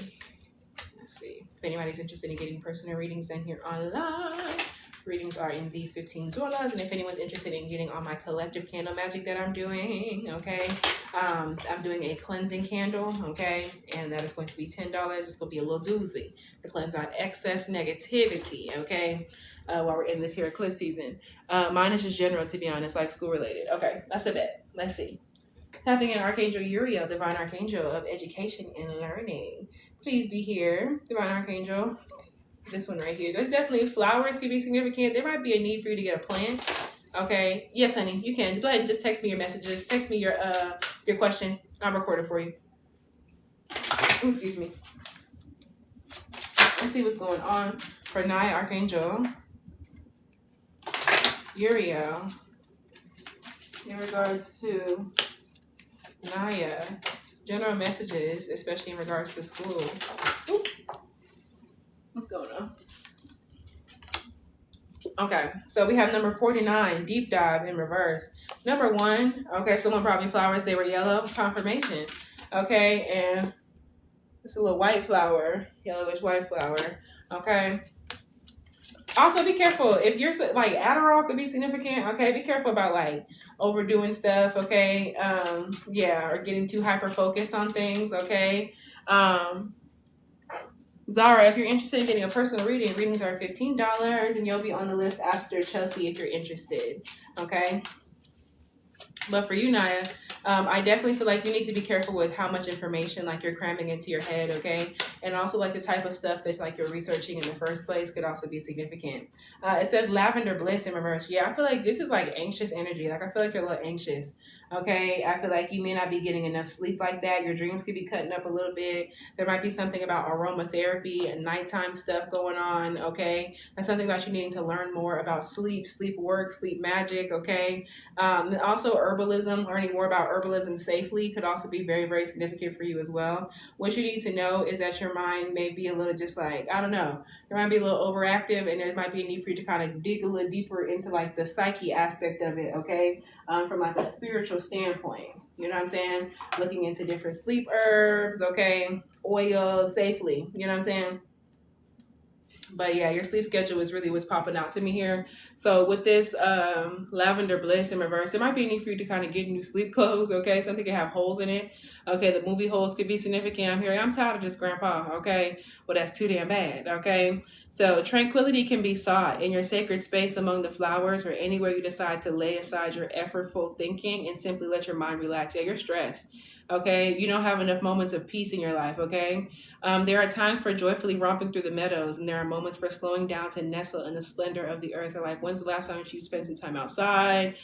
Let's see. If anybody's interested in getting personal readings in here online, readings are indeed $15. And if anyone's interested in getting on my collective candle magic that I'm doing, okay, I'm doing a cleansing candle, okay, and that is going to be $10. It's going to be a little doozy to cleanse out excess negativity, okay, while we're in this here eclipse season. Mine is just general, to be honest, like school related. Okay, that's a bit. Let's see. Tapping in Archangel Uriel, Divine Archangel of Education and Learning. Please be here, Divine Archangel. This one right here. There's definitely flowers could be significant. There might be a need for you to get a plant. Okay. Yes, honey, you can. Go ahead and just text me your messages. Text me your question. I'll record it for you. Excuse me. Let's see what's going on for Naya Archangel Uriel in regards to Naya. General messages, especially in regards to school. Oop. What's going on? Okay, so we have number 49, deep dive in reverse. Number 1, okay, someone brought me flowers. They were yellow. Confirmation. Okay, and it's a little white flower, yellowish white flower. Okay. Also, be careful if you're like Adderall could be significant. Okay, be careful about like overdoing stuff. Okay, yeah, or getting too hyper focused on things. Okay. Zara, if you're interested in getting a personal reading, readings are $15, and you'll be on the list after Chelsea if you're interested. Okay. But for you, Naya, I definitely feel like you need to be careful with how much information like you're cramming into your head, okay? And also like the type of stuff that like you're researching in the first place could also be significant. It says lavender bliss in reverse. Yeah, I feel like this is like anxious energy. Like I feel like you're a little anxious, okay? I feel like you may not be getting enough sleep like that. Your dreams could be cutting up a little bit. There might be something about aromatherapy and nighttime stuff going on, okay? That's something about you needing to learn more about sleep, sleep work, sleep magic, okay? Also herbalism, learning more about herbalism safely could also be very, very significant for you as well. What you need to know is that your mind may be a little just like, I don't know, your mind be a little overactive, and there might be a need for you to kind of dig a little deeper into like the psyche aspect of it, okay? From like a spiritual standpoint, you know what I'm saying? Looking into different sleep herbs, okay? Oils safely, you know what I'm saying? But yeah, your sleep schedule is really what's popping out to me here. So with this lavender bliss in reverse, there might be a need for you to kind of get new sleep clothes, okay? Something could have holes in it. Okay, the movie holes could be significant. I'm hearing, I'm tired of this, Grandpa, okay? Well, that's too damn bad, okay? So tranquility can be sought in your sacred space among the flowers or anywhere you decide to lay aside your effortful thinking and simply let your mind relax. Yeah, you're stressed, okay? You don't have enough moments of peace in your life, okay? There are times for joyfully romping through the meadows, and there are moments for slowing down to nestle in the splendor of the earth. Or like, when's the last time you spent some time outside?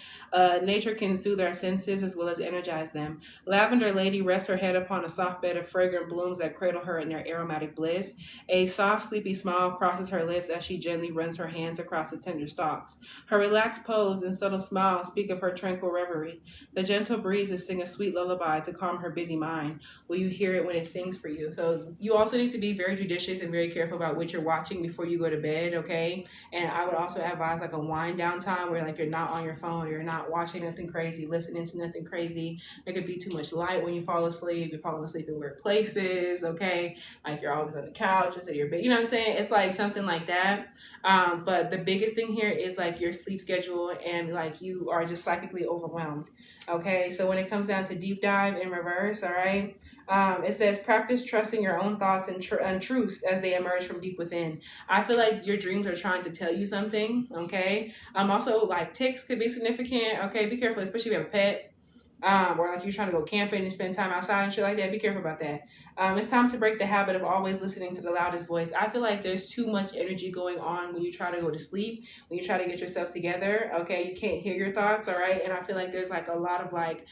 Nature can soothe our senses as well as energize them. Lavender lady rests her head upon a soft bed of fragrant blooms that cradle her in their aromatic bliss. A soft, sleepy smile crosses her lips as she gently runs her hands across the tender stalks. Her relaxed pose and subtle smile speak of her tranquil reverie. The gentle breezes sing a sweet lullaby to calm her busy mind. Will you hear it when it sings for you? So you also need to be very judicious and very careful about what you're watching before you go to bed, okay? And I would also advise like a wind down time where like you're not on your phone, you're not watching nothing crazy, listening to nothing crazy. There could be too much light when you fall asleep. You're falling asleep in weird places, okay? Like you're always on the couch instead of your bed. You know what I'm saying? It's like something like that. But the biggest thing here is like your sleep schedule and like you are just psychically overwhelmed, okay? So when it comes down to deep dive in reverse, all right? It says, practice trusting your own thoughts and truths as they emerge from deep within. I feel like your dreams are trying to tell you something, okay? Also, like, ticks could be significant, okay? Be careful, especially if you have a pet. Or like you're trying to go camping and spend time outside and shit like that. Be careful about that. It's time to break the habit of always listening to the loudest voice. I feel like there's too much energy going on when you try to go to sleep, when you try to get yourself together. Okay, you can't hear your thoughts, all right? And I feel like there's like a lot of like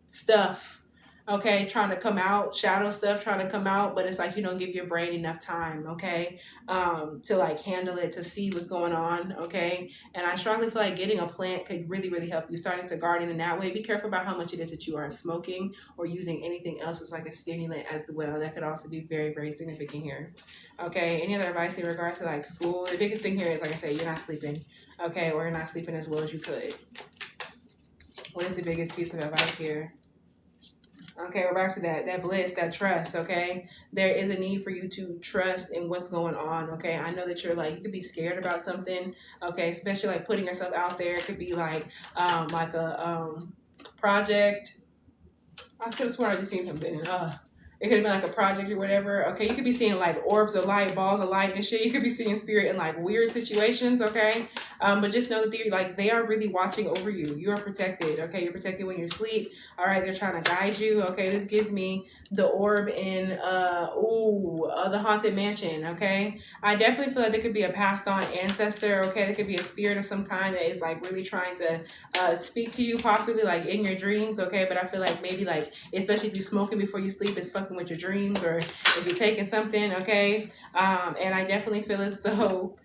stuff, okay, trying to come out, shadow stuff trying to come out, but it's like you don't give your brain enough time, okay, to like handle it, to see what's going on, okay. And I strongly feel like getting a plant could really, really help you, starting to garden in that way. Be careful about how much it is that you are smoking or using anything else as like a stimulant as well. That could also be very, very significant here, okay. Any other advice in regards to like school? The biggest thing here is, like I said, you're not sleeping, okay, or you're not sleeping as well as you could. What is the biggest piece of advice here? Okay, we're back to that bliss, that trust, okay? There is a need for you to trust in what's going on, okay? I know that you're like, you could be scared about something, okay? Especially like putting yourself out there. It could be like a project. I could have sworn I just seen something. It could have been like a project or whatever. Okay, you could be seeing like orbs of light, balls of light and shit. You could be seeing spirit in like weird situations, okay? But just know that they are really watching over you. You are protected, okay? You're protected when you sleep. All right, they're trying to guide you, okay? This gives me the orb in the haunted mansion, okay? I definitely feel like there could be a passed on ancestor, okay? There could be a spirit of some kind that is like really trying to speak to you, possibly like in your dreams, okay? But I feel like maybe like, especially if you're smoking before you sleep, it's fucking with your dreams, or if you're taking something, okay? And I definitely feel as though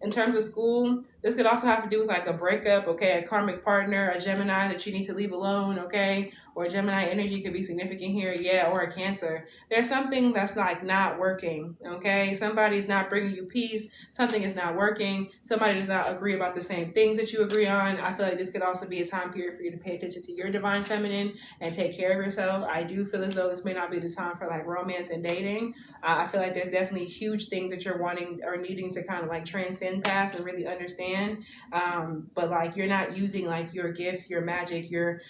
in terms of school, this could also have to do with like a breakup, okay? A karmic partner, a Gemini that you need to leave alone, okay? Or a Gemini energy could be significant here, yeah, or a Cancer. There's something that's like not working, okay? Somebody's not bringing you peace. Something is not working. Somebody does not agree about the same things that you agree on. I feel like this could also be a time period for you to pay attention to your divine feminine and take care of yourself. I do feel as though this may not be the time for like romance and dating. I feel like there's definitely huge things that you're wanting or needing to kind of like transcend past and really understand. But like you're not using like your gifts, your magic, your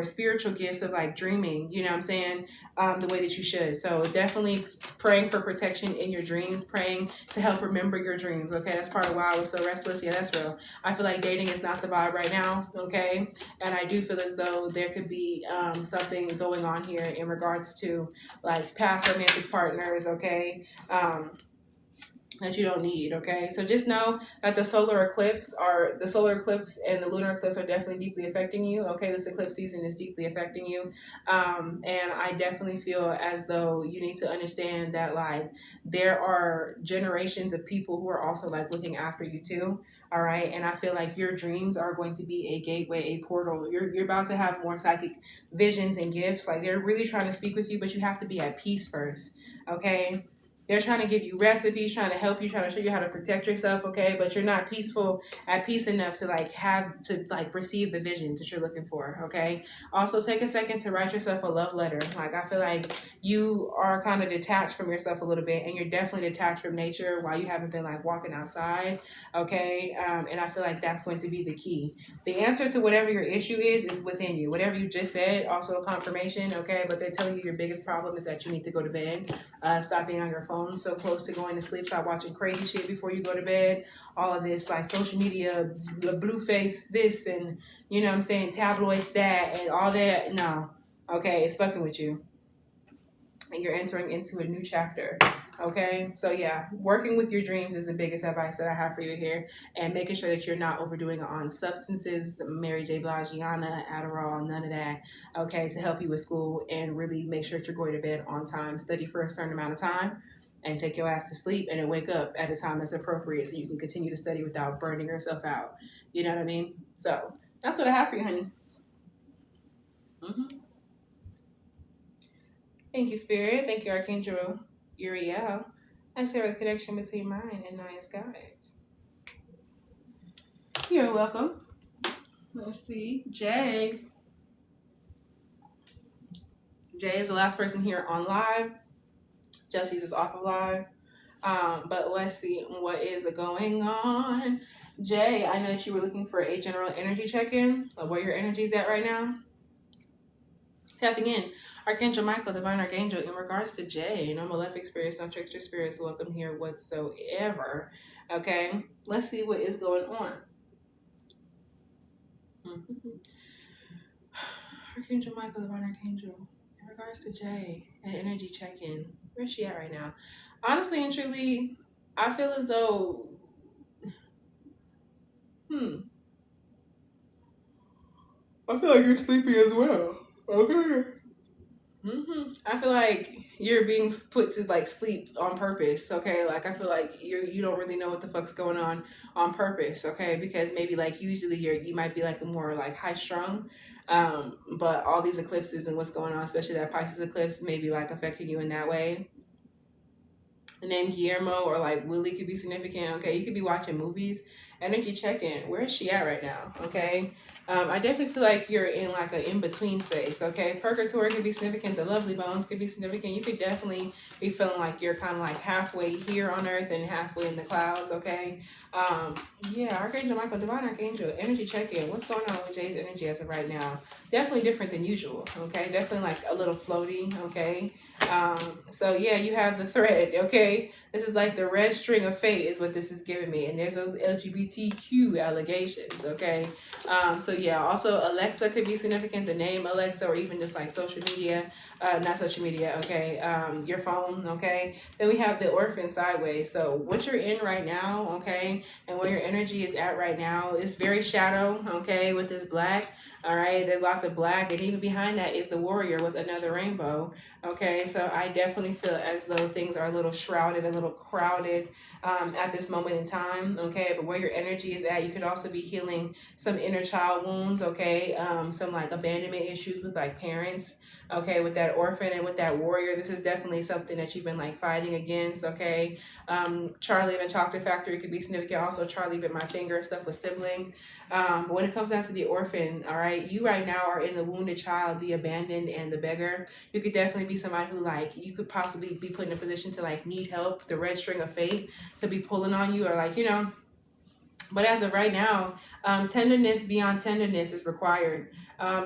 spiritual gifts of like dreaming, you know what I'm saying, the way that you should. So definitely praying for protection in your dreams, praying to help remember your dreams, okay? That's part of why I was so restless. Yeah, that's real. I feel like dating is not the vibe right now, okay? And I do feel as though there could be something going on here in regards to like past romantic partners, okay? That you don't need, okay? So just know that the solar eclipse and the lunar eclipse are definitely deeply affecting you, okay? This eclipse season is deeply affecting you. And I definitely feel as though you need to understand that like there are generations of people who are also like looking after you too, all right? And I feel like your dreams are going to be a gateway, a portal. You're about to have more psychic visions and gifts. Like they're really trying to speak with you, but you have to be at peace first, okay? They're trying to give you recipes, trying to help you, trying to show you how to protect yourself, okay? But you're not at peace enough to receive the visions that you're looking for, okay? Also, take a second to write yourself a love letter. Like, I feel like you are kind of detached from yourself a little bit, and you're definitely detached from nature while you haven't been like walking outside, okay? And I feel like that's going to be the key. The answer to whatever your issue is within you. Whatever you just said, also a confirmation, okay? But they're telling you your biggest problem is that you need to go to bed. Stop being on your phone so close to going to sleep. Stop watching crazy shit before you go to bed. All of this like social media, the blue face this, and you know what I'm saying, tabloids that, and all that. No, okay, it's fucking with you, and you're entering into a new chapter. Okay, so yeah, working with your dreams is the biggest advice that I have for you here, and making sure that you're not overdoing it on substances, Mary J. Bligiana, Adderall, none of that, okay, to help you with school, and really make sure that you're going to bed on time. Study for a certain amount of time, and take your ass to sleep, and then wake up at a time that's appropriate so you can continue to study without burning yourself out. You know what I mean? So that's what I have for you, honey. Mm-hmm. Thank you, Spirit. Thank you, Archangel Uriel. I share the connection between mine and Nine's guides. You're welcome. Let's see. Jay. Jay is the last person here on live. Jesse's is off of live. But let's see what is going on. Jay, I know that you were looking for a general energy check-in of where your energy is at right now. Tapping in, Archangel Michael, Divine Archangel, in regards to Jay, no malefic spirits, no trickster spirits, welcome here whatsoever. Okay, let's see what is going on. Mhm. Archangel Michael, Divine Archangel, in regards to Jay, and energy check-in. Where's she at right now? Honestly and truly, I feel as though, I feel like you're sleepy as well. Okay. I feel like you're being put to like sleep on purpose. Okay, like I feel like you don't really know what the fuck's going on purpose. Okay, because maybe like usually you might be like a more like high strung, but all these eclipses and what's going on, especially that Pisces eclipse, maybe like affecting you in that way. The name Guillermo or like Willie could be significant. Okay, you could be watching movies. Energy check in. Where is she at right now? Okay, I definitely feel like you're in like an in between space. Okay, Purgatory could be significant. The Lovely Bones could be significant. You could definitely be feeling like you're kind of like halfway here on Earth and halfway in the clouds. Okay, yeah, Archangel Michael, Divine Archangel, energy check in. What's going on with Jay's energy as of right now? Definitely different than usual. Okay, definitely like a little floaty. Okay. So yeah, you have the thread, okay? This is like the red string of fate is what this is giving me. And there's those LGBTQ allegations, okay? So yeah, also Alexa could be significant, the name Alexa, or even just like social media, not social media, okay? Your phone, okay? Then we have the orphan sideways. So what you're in right now, okay? And where your energy is at right now is very shadow, okay? With this black, all right? There's lots of black. And even behind that is the warrior with another rainbow. Okay, so I definitely feel as though things are a little shrouded, a little crowded at this moment in time. Okay, but where your energy is at, you could also be healing some inner child wounds. Okay, some like abandonment issues with like parents. Okay, with that orphan and with that warrior, this is definitely something that you've been like fighting against. Okay, Charlie and the Chocolate Factory could be significant. Also, Charlie bit my finger, stuff with siblings. But when it comes down to the orphan, all right, you right now are in the wounded child, the abandoned, and the beggar. You could definitely be somebody who like you could possibly be put in a position to like need help. The red string of fate could be pulling on you, or like but as of right now, tenderness beyond tenderness is required.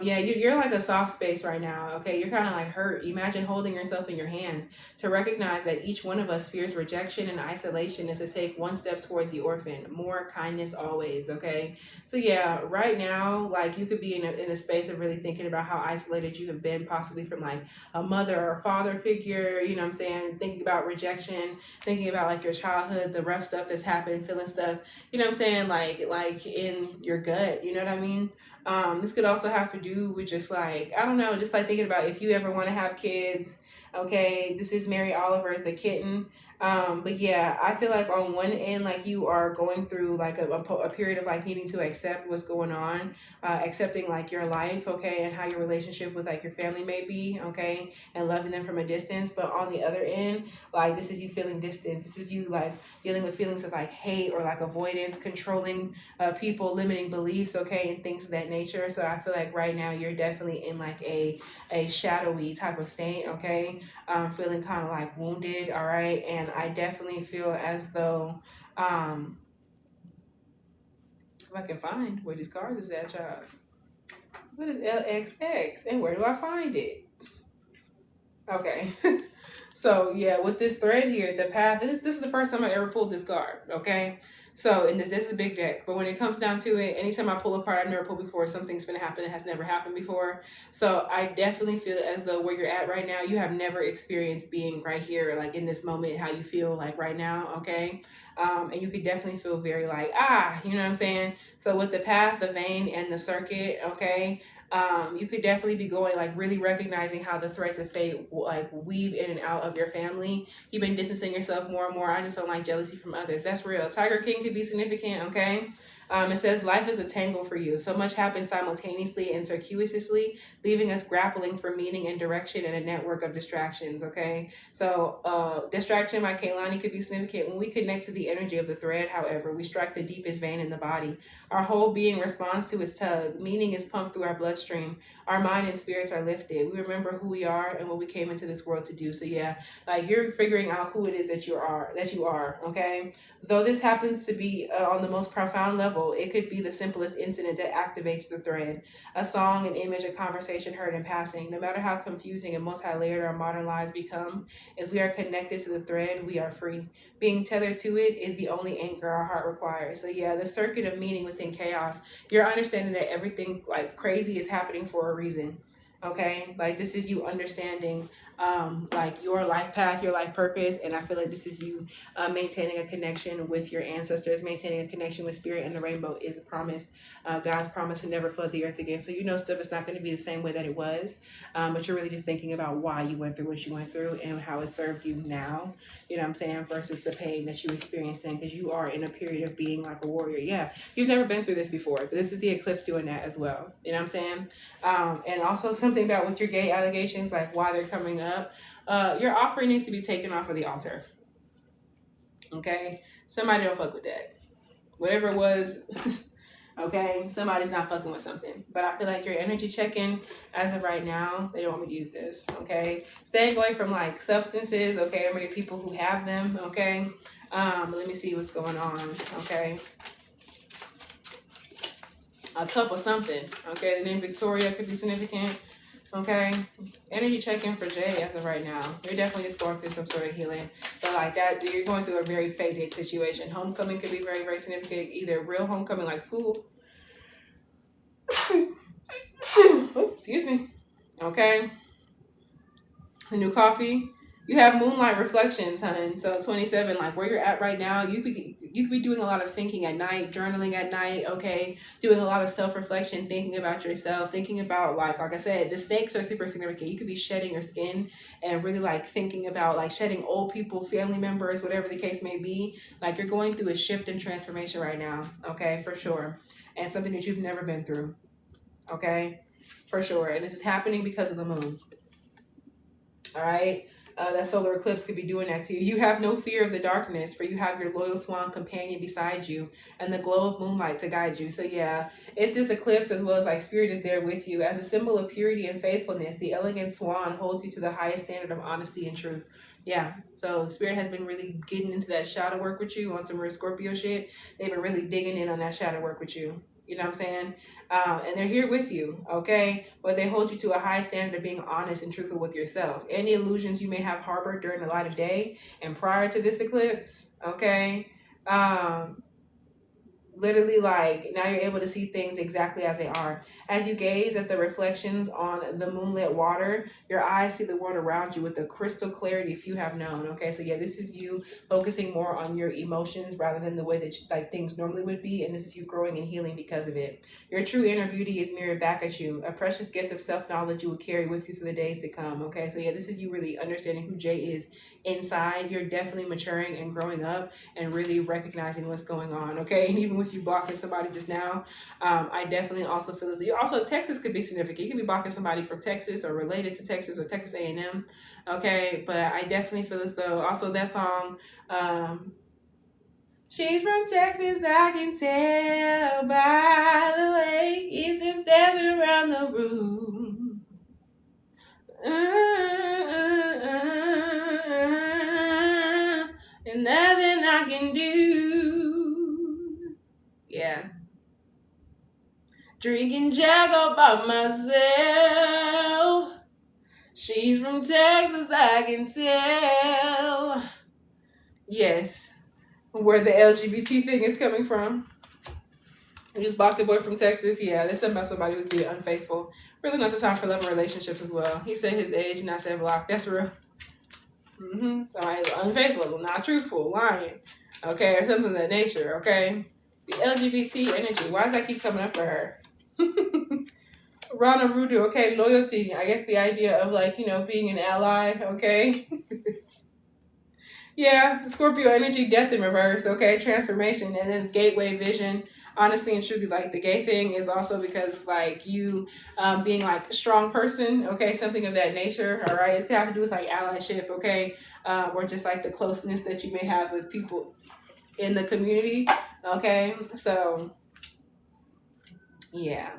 Yeah, you're like a soft space right now. Okay, you're kind of like hurt. Imagine holding yourself in your hands to recognize that each one of us fears rejection and isolation is to take one step toward the orphan. More kindness always. Okay, so yeah, right now, like you could be in a space of really thinking about how isolated you have been, possibly from like a mother or father figure. You know what I'm saying? Thinking about rejection, thinking about like your childhood, the rough stuff that's happened, feeling stuff, you know what I'm saying, like in your gut, you know what I mean? This could also have to do with just like, I don't know, just like thinking about if you ever want to have kids. Okay, this is Mary Oliver as the kitten. But yeah, I feel like on one end, like you are going through like a period of like needing to accept what's going on, accepting like your life, okay, and how your relationship with like your family may be, okay, and loving them from a distance. But on the other end, like this is you feeling distance. This is you like dealing with feelings of like hate or like avoidance, controlling people, limiting beliefs, okay, and things of that nature. So I feel like right now you're definitely in like a shadowy type of state, okay, feeling kind of like wounded, all right, and I definitely feel as though if I can find where these cards is at, y'all. What is LXX and where do I find it? Okay. So yeah, with this thread here, the path, this is the first time I ever pulled this card, okay? So, and this is a big deck, but when it comes down to it, anytime I pull a card I've never pulled before, something's gonna happen that has never happened before. So I definitely feel as though where you're at right now, you have never experienced being right here, like in this moment, how you feel like right now, okay? And you could definitely feel very like, you know what I'm saying? So with the path, the vein, and the circuit, okay? You could definitely be going like really recognizing how the threads of fate like weave in and out of your family. You've been distancing yourself more and more. I just don't like jealousy from others. That's real. Tiger King could be significant, okay? It says life is a tangle for you. So much happens simultaneously and circuitously, leaving us grappling for meaning and direction in a network of distractions, okay? So distraction by Kaylani could be significant. When we connect to the energy of the thread, however, we strike the deepest vein in the body. Our whole being responds to its tug. Meaning is pumped through our bloodstream. Our mind and spirits are lifted. We remember who we are and what we came into this world to do. So yeah, like you're figuring out who it is that you are, okay? Though this happens to be on the most profound level, level, it could be the simplest incident that activates the thread. A song, an image, a conversation heard in passing. No matter how confusing and multi-layered our modern lives become, if we are connected to the thread, we are free. Being tethered to it is the only anchor our heart requires. So yeah, the circuit of meaning within chaos. You're understanding that everything like crazy is happening for a reason. Okay, like this is you understanding like your life path, your life purpose, and I feel like this is you maintaining a connection with your ancestors, maintaining a connection with spirit, and the rainbow is a promise, God's promise to never flood the earth again. So you know stuff is not going to be the same way that it was, but you're really just thinking about why you went through what you went through and how it served you now, you know what I'm saying, versus the pain that you experienced then, because you are in a period of being like a warrior. Yeah, you've never been through this before, but this is the eclipse doing that as well, you know what I'm saying. And also something about with your gay allegations, like why they're coming up, your offering needs to be taken off of the altar. Okay, somebody don't fuck with that, whatever it was. Okay, somebody's not fucking with something, but I feel like your energy check-in as of right now, they don't want me to use this. Okay, staying away from like substances, okay, or maybe people who have them. Okay, let me see what's going on. Okay, a cup of something. Okay, the name Victoria could be significant. Okay, energy check-in for Jay as of right now. You're definitely just going through some sort of healing, but like that, you're going through a very fated situation. Homecoming could be very, very significant. Either real homecoming like school. Oh, excuse me. Okay, a new coffee. You have moonlight reflections, honey. So 27, like where you're at right now, you could be doing a lot of thinking at night, journaling at night, okay? Doing a lot of self-reflection, thinking about yourself, thinking about like I said, the snakes are super significant. You could be shedding your skin and really like thinking about like shedding old people, family members, whatever the case may be. Like you're going through a shift and transformation right now, okay, for sure. And something that you've never been through, okay, for sure. And this is happening because of the moon, all right? That solar eclipse could be doing that to you. You have no fear of the darkness, for you have your loyal swan companion beside you and the glow of moonlight to guide you. So yeah, it's this eclipse as well as like spirit is there with you. As a symbol of purity and faithfulness, the elegant swan holds you to the highest standard of honesty and truth. Yeah, so spirit has been really getting into that shadow work with you on some real Scorpio shit. They've been really digging in on that shadow work with you. You know what I'm saying? And they're here with you, okay? But they hold you to a high standard of being honest and truthful with yourself. Any illusions you may have harbored during the light of day and prior to this eclipse, okay? Literally, like, now you're able to see things exactly as they are. As you gaze at the reflections on the moonlit water, your eyes see the world around you with the crystal clarity few have known, okay? So yeah, this is you focusing more on your emotions rather than the way that like things normally would be, and this is you growing and healing because of it. Your true inner beauty is mirrored back at you, a precious gift of self-knowledge you will carry with you through the days to come, okay? So yeah, this is you really understanding who Jay is inside. You're definitely maturing and growing up and really recognizing what's going on, okay? And even with you blocking somebody just now, I definitely also feel as you also Texas could be significant. You could be blocking somebody from Texas or related to Texas or Texas A&M, okay? But I definitely feel as though also that song, she's from Texas, I can tell by the way it's just stepping around the room. And nothing I can do. Yeah. Drinking Jack all by myself. She's from Texas, I can tell. Yes. Where the LGBT thing is coming from. You just blocked a boy from Texas. Yeah, there's something about somebody who's being unfaithful. Really not the time for love and relationships as well. He said his age and I said block. That's real. Somebody's unfaithful, not truthful, lying. Okay, or something of that nature, okay? The LGBT energy. Why does that keep coming up for her? Rana Rudu, okay, loyalty. I guess the idea of like, you know, being an ally, okay? Yeah, the Scorpio energy, death in reverse, okay, transformation, and then gateway vision. Honestly and truly, like the gay thing is also because of like you being like a strong person, okay, something of that nature, all right? It's to have to do with like allyship, okay, or just like the closeness that you may have with people in the community, okay? So, yeah.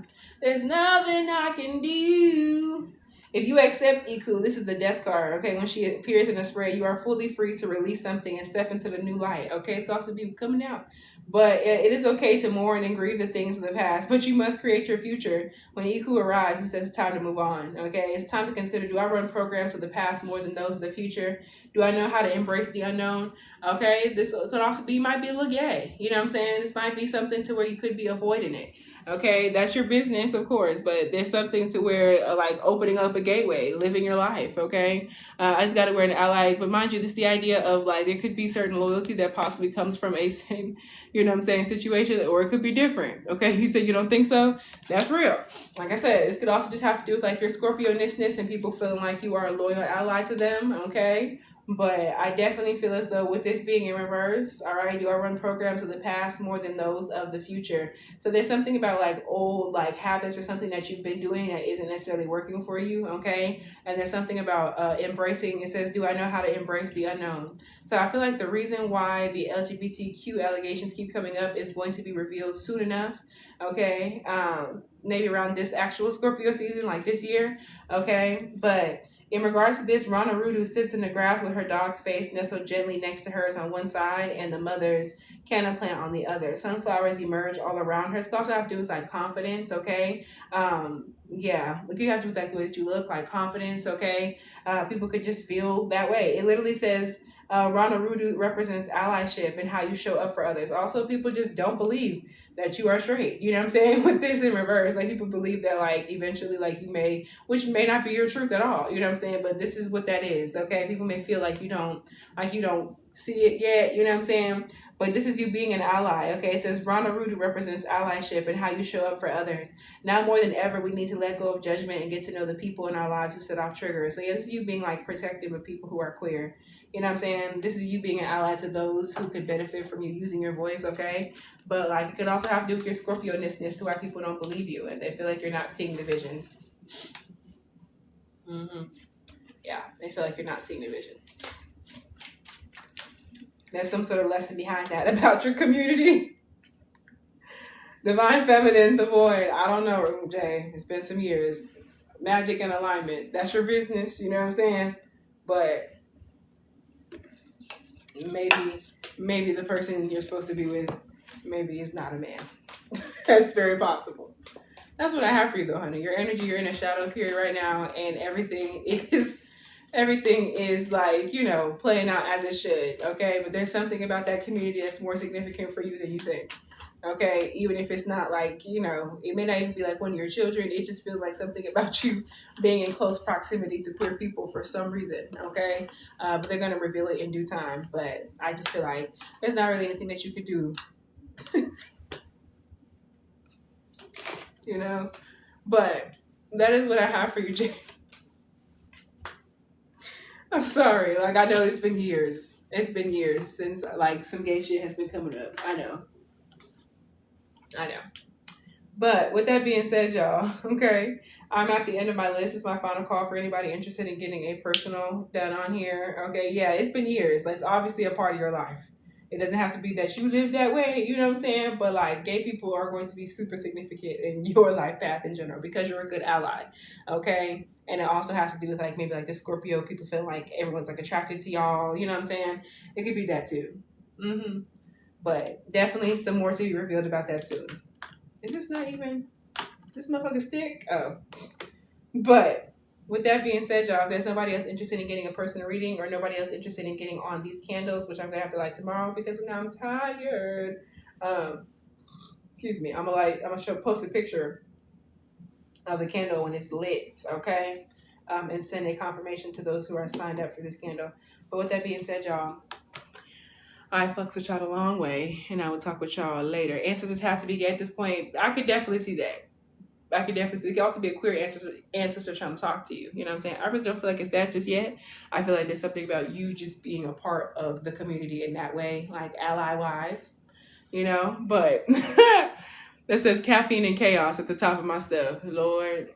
There's nothing I can do. If you accept Iku, this is the death card, okay? When she appears in a spread, you are fully free to release something and step into the new light, okay? It's also be coming out. But it is okay to mourn and grieve the things of the past, but you must create your future. When Iku arrives, it says it's time to move on, okay? It's time to consider, do I run programs of the past more than those of the future? Do I know how to embrace the unknown? Okay, this could also be, might be a little gay. You know what I'm saying? This might be something to where you could be avoiding it. Okay, that's your business, of course, but there's something to where like opening up a gateway, living your life. Okay, I just got to wear an ally, but mind you, this is the idea of like there could be certain loyalty that possibly comes from a same, you know what I'm saying, situation, or it could be different. Okay, you said you don't think so? That's real. Like I said, this could also just have to do with like your Scorpio-ness and people feeling like you are a loyal ally to them. Okay. But I definitely feel as though with this being in reverse, all right, do I run programs of the past more than those of the future? So there's something about like old like habits or something that you've been doing that isn't necessarily working for you, okay? And there's something about embracing. It says, do I know how to embrace the unknown? So I feel like the reason why the LGBTQ allegations keep coming up is going to be revealed soon enough, okay? Maybe around this actual Scorpio season, like this year, okay? But in regards to this, Rana Rudu sits in the grass with her dog's face nestled gently next to hers on one side and the mother's canna plant on the other. Sunflowers emerge all around her. It's also have to do with like confidence, okay? Yeah, look, you have to do with like the way that you look, like confidence, okay? People could just feel that way. It literally says Rana Rudu represents allyship and how you show up for others. Also, people just don't believe that you are straight. You know what I'm saying? With this in reverse, like people believe that like eventually like you may, which may not be your truth at all. You know what I'm saying? But this is what that is. Okay. People may feel like you don't see it yet. You know what I'm saying? But this is you being an ally. Okay. It says Rana Rudu represents allyship and how you show up for others. Now more than ever, we need to let go of judgment and get to know the people in our lives who set off triggers. So yeah, this is you being like protective of people who are queer. You know what I'm saying? This is you being an ally to those who could benefit from you using your voice, okay? But like it could also have to do with your Scorpio-ness to why people don't believe you and they feel like you're not seeing the vision. Yeah, they feel like you're not seeing the vision. There's some sort of lesson behind that about your community. Divine Feminine, the Void. I don't know, Jay. It's been some years. Magic and alignment. That's your business, you know what I'm saying? But maybe the person you're supposed to be with maybe is not a man. That's very possible. That's what I have for you though, honey. Your energy, you're in a shadow period right now, and everything is like, you know, playing out as it should, okay? But there's something about that community that's more significant for you than you think. Okay, even if it's not like, you know, it may not even be like one of your children. It just feels like something about you being in close proximity to queer people for some reason, okay? But they're going to reveal it in due time. But I just feel like there's not really anything that you could do, you know? But that is what I have for you, Jay. I'm sorry. Like, I know it's been years. It's been years since, like, some gay shit has been coming up. I know. But with that being said, y'all, okay, I'm at the end of my list. It's my final call for anybody interested in getting a personal done on here. Okay, yeah, it's been years. Like, it's obviously a part of your life. It doesn't have to be that you live that way, you know what I'm saying? But like, gay people are going to be super significant in your life path in general because you're a good ally, okay? And it also has to do with like maybe like the Scorpio people feel like everyone's like attracted to y'all, you know what I'm saying? It could be that too. But definitely some more to be revealed about that soon. Is this not even this motherfucker stick? Oh. But with that being said, y'all, if there's somebody else interested in getting a personal reading or nobody else interested in getting on these candles, which I'm gonna have to light tomorrow because now I'm tired. Excuse me. I'm gonna post a picture of the candle when it's lit, okay? And send a confirmation to those who are signed up for this candle. But with that being said, y'all, I fucks with y'all a long way, and I will talk with y'all later. Ancestors have to be gay at this point. I could definitely see that. It could also be a queer ancestor trying to talk to you. You know what I'm saying? I really don't feel like it's that just yet. I feel like there's something about you just being a part of the community in that way, like ally-wise, you know? But that says caffeine and chaos at the top of my stuff. Lord,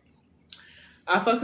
I fucks with